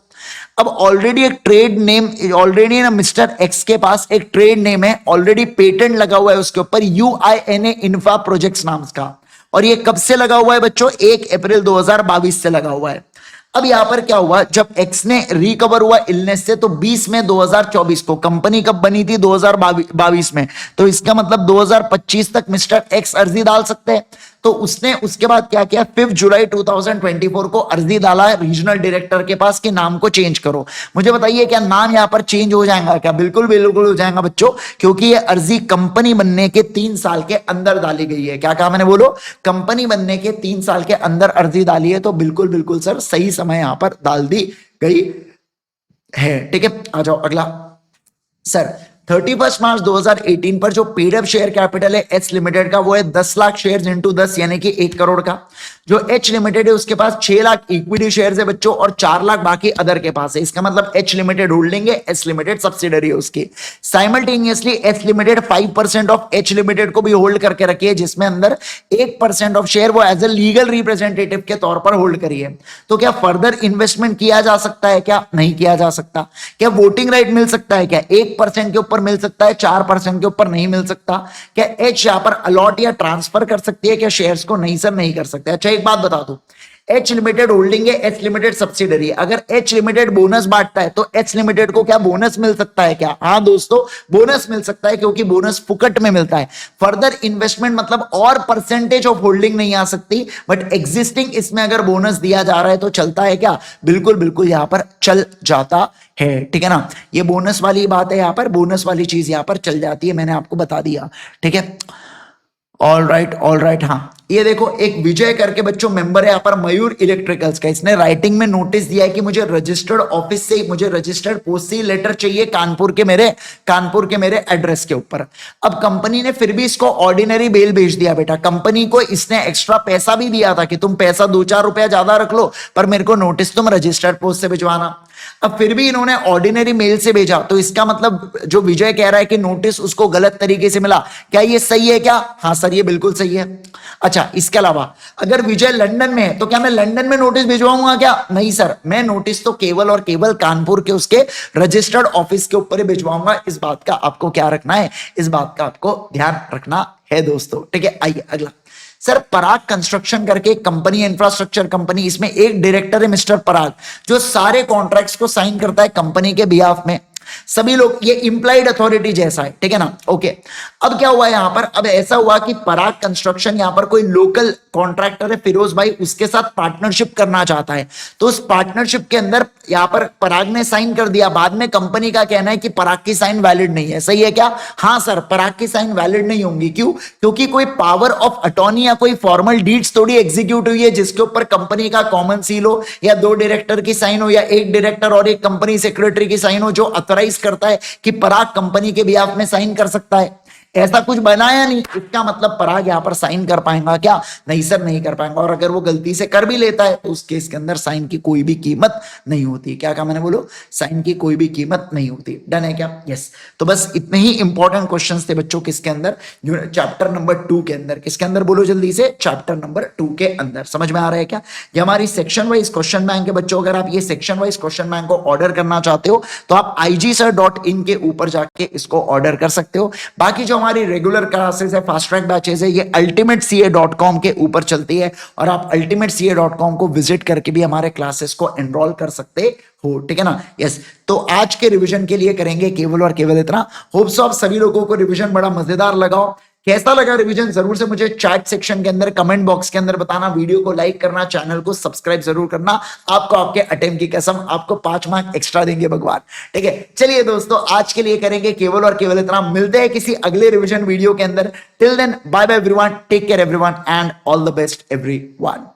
अब ऑलरेडी एक ट्रेड नेम, ऑलरेडी ना मिस्टर एक्स के पास एक ट्रेड नेम है, ऑलरेडी पेटेंट लगा हुआ है उसके ऊपर UINA इंफ्रा प्रोजेक्ट्स नाम का, और ये कब से लगा हुआ है बच्चों? 1 अप्रैल 2022 से लगा हुआ है। अब यहां पर क्या हुआ, जब एक्स ने रिकवर हुआ इलनेस से तो 20 में 2024 को, कंपनी कब बनी थी? 2022 में, तो इसका मतलब 2025 तक मिस्टर एक्स अर्जी डाल सकते हैं। तो उसने उसके बाद क्या किया, 5 जुलाई 2024 को अर्जी डाला रीजनल डायरेक्टर के पास कि नाम को चेंज करो। मुझे बताइए क्या नाम यहां पर चेंज हो जाएगा क्या? बिल्कुल बिल्कुल हो जाएगा बच्चों, क्योंकि ये अर्जी कंपनी बनने के 3 साल के अंदर डाली गई है। क्या कहा मैंने? बोलो, कंपनी बनने के 3 साल के अंदर अर्जी डाली है, तो बिल्कुल बिल्कुल सर सही समय यहां पर डाल दी गई है। ठीक है, आ जाओ अगला सर। 31 मार्च 2018 पर जो पेड अप शेयर कैपिटल है एच लिमिटेड का वो है 10 लाख शेयर्स इंटू 10 यानी कि 1 करोड़ का। जो एच लिमिटेड है उसके पास 6 लाख इक्विटी शेयर्स है बच्चों और 4 लाख बाकी अदर के पास है। इसका मतलब एच लिमिटेड होल्डिंग है, एच लिमिटेड सब्सिडरी है उसकी। Simultaneously H limited 5% of H limited को भी होल्ड करके रखी है, जिसमें अंदर 1% ऑफ शेयर वो एज ए लीगल रिप्रेजेंटेटिव के तौर पर होल्ड करी है। तो क्या फर्दर इन्वेस्टमेंट किया जा सकता है क्या? नहीं किया जा सकता। क्या वोटिंग राइट मिल सकता है क्या? 1% के ऊपर ऊपर मिल सकता है, 4% के ऊपर नहीं मिल सकता। क्या एच यहां पर अलॉट या ट्रांसफर कर सकती है क्या शेयर्स को? नहीं सर, नहीं कर सकते। अच्छा एक बात बता दूं, एच लिमिटेड होल्डिंग है, एच लिमिटेड सब्सिडरी है। अगर एच लिमिटेड बोनस बांटता है तो एच लिमिटेड को क्या बोनस मिल सकता है क्या? हाँ दोस्तों, बोनस मिल सकता है, क्योंकि बोनस फुकट में मिलता है। फर्दर इन्वेस्टमेंट मतलब और परसेंटेज ऑफ होल्डिंग नहीं आ सकती, बट एग्जिस्टिंग इसमें अगर बोनस दिया जा रहा है तो चलता है क्या? बिल्कुल बिल्कुल, यहां पर चल जाता है, ठीक है ना। ये बोनस वाली बात है, यहां पर बोनस वाली चीज यहां पर चल जाती है, मैंने आपको बता दिया, ठीक है। All right. हाँ, ये देखो एक विजय करके बच्चों मेंबर है यहाँ पर मयूर इलेक्ट्रिकल्स का। इसने राइटिंग में नोटिस दिया है कि मुझे रजिस्टर्ड ऑफिस से, मुझे रजिस्टर्ड पोस्ट से लेटर चाहिए कानपुर के मेरे एड्रेस के ऊपर। अब कंपनी ने फिर भी इसको ऑर्डिनरी बेल भेज दिया बेटा। कंपनी को इसने एक्स्ट्रा पैसा भी दिया था कि तुम पैसा 2-4 रुपया ज्यादा रख लो, पर मेरे को नोटिस तुम रजिस्टर्ड पोस्ट से भिजवाना। अब फिर भी इन्होंने ऑर्डिनरी मेल से भेजा, तो इसका मतलब जो विजय कह रहा है कि नोटिस उसको गलत तरीके से मिला, क्या ये सही है क्या? हाँ सर, ये बिल्कुल सही है। अच्छा, इसके अलावा अगर विजय लंदन में है तो क्या मैं लंदन में नोटिस भिजवाऊंगा क्या? नहीं सर, मैं नोटिस तो केवल और केवल कानपुर के उसके रजिस्टर्ड ऑफिस के ऊपर ही भिजवाऊंगा। इस बात का आपको क्या रखना है? इस बात का आपको ध्यान रखना है दोस्तों, ठीक है। आइए अगला। सर पराग कंस्ट्रक्शन करके कंपनी, इंफ्रास्ट्रक्चर कंपनी, इसमें एक डायरेक्टर है मिस्टर पराग, जो सारे कॉन्ट्रैक्ट्स को साइन करता है कंपनी के बिहाफ में। सभी लोग, ये इंप्लाइड अथॉरिटी जैसा है, ठीक है ना। ओके, अब क्या हुआ यहां पर? अब ऐसा हुआ कि पराग कंस्ट्रक्शन यहां पर कोई लोकल कॉन्ट्रैक्टर है फिरोज भाई, उसके साथ पार्टनरशिप करना चाहता है। तो उस पार्टनरशिप के अंदर यहां पर पराग ने साइन कर दिया। बाद में कंपनी का कहना है कि पराग की साइन वैलिड नहीं है। सही है क्या? हाँ सर, पराग की साइन वैलिड नहीं होंगी। क्यों? क्योंकि कोई पावर ऑफ अटॉर्नी या कोई फॉर्मल डीड्स थोड़ी एग्जीक्यूट हुई है जिसके ऊपर कंपनी का कॉमन सील हो, या 2 डायरेक्टर की साइन हो, या एक डायरेक्टर और एक कंपनी सेक्रेटरी की साइन हो, जो ऑथराइज करता है कि पराग कंपनी के बिहाफ में साइन कर सकता है। ऐसा कुछ बनाया नहीं, इसका मतलब पराग यहां पर साइन कर पाएगा क्या? नहीं सर, नहीं कर पाएगा। और अगर वो गलती से कर भी लेता है तो उस केस के अंदर साइन की कोई भी कीमत नहीं होती। क्या कहा मैंने? बोलो, साइन की कोई भी कीमत नहीं होती। डन है क्या? यस। तो बस इतने ही इंपॉर्टेंट क्वेश्चंस थे बच्चों किसके अंदर, चैप्टर नंबर 2 के अंदर। किसके अंदर? बोलो जल्दी से, चैप्टर नंबर 2 के अंदर। समझ में आ रहा है क्या? ये हमारी सेक्शन वाइज क्वेश्चन बैंक है बच्चों। अगर आप ये सेक्शन वाइज क्वेश्चन बैंक को ऑर्डर करना चाहते हो तो आप igsir.in के ऊपर जाके इसको ऑर्डर कर सकते हो। बाकी जो हमारी रेगुलर क्लासेस है, फास्ट ट्रैक बैचेस है, ये ultimateca.com के ऊपर चलती है, और आप ultimateca.com को विजिट करके भी हमारे क्लासेस को एनरोल कर सकते हो, ठीक है ना। यस, तो आज के रिवीजन के लिए करेंगे केवल और केवल इतना। होप सो आप सभी लोगों को रिवीजन बड़ा मजेदार लगा। कैसा लगा रिवीजन जरूर से मुझे चैट सेक्शन के अंदर, कमेंट बॉक्स के अंदर बताना। वीडियो को लाइक करना, चैनल को सब्सक्राइब जरूर करना। आपको आपके अटेम्प्ट की कसम, आपको 5 मार्क एक्स्ट्रा देंगे भगवान, ठीक है। चलिए दोस्तों, आज के लिए करेंगे केवल और केवल इतना। मिलते हैं किसी अगले रिवीजन वीडियो के अंदर। Till then, bye bye everyone, take care everyone, and all the best everyone.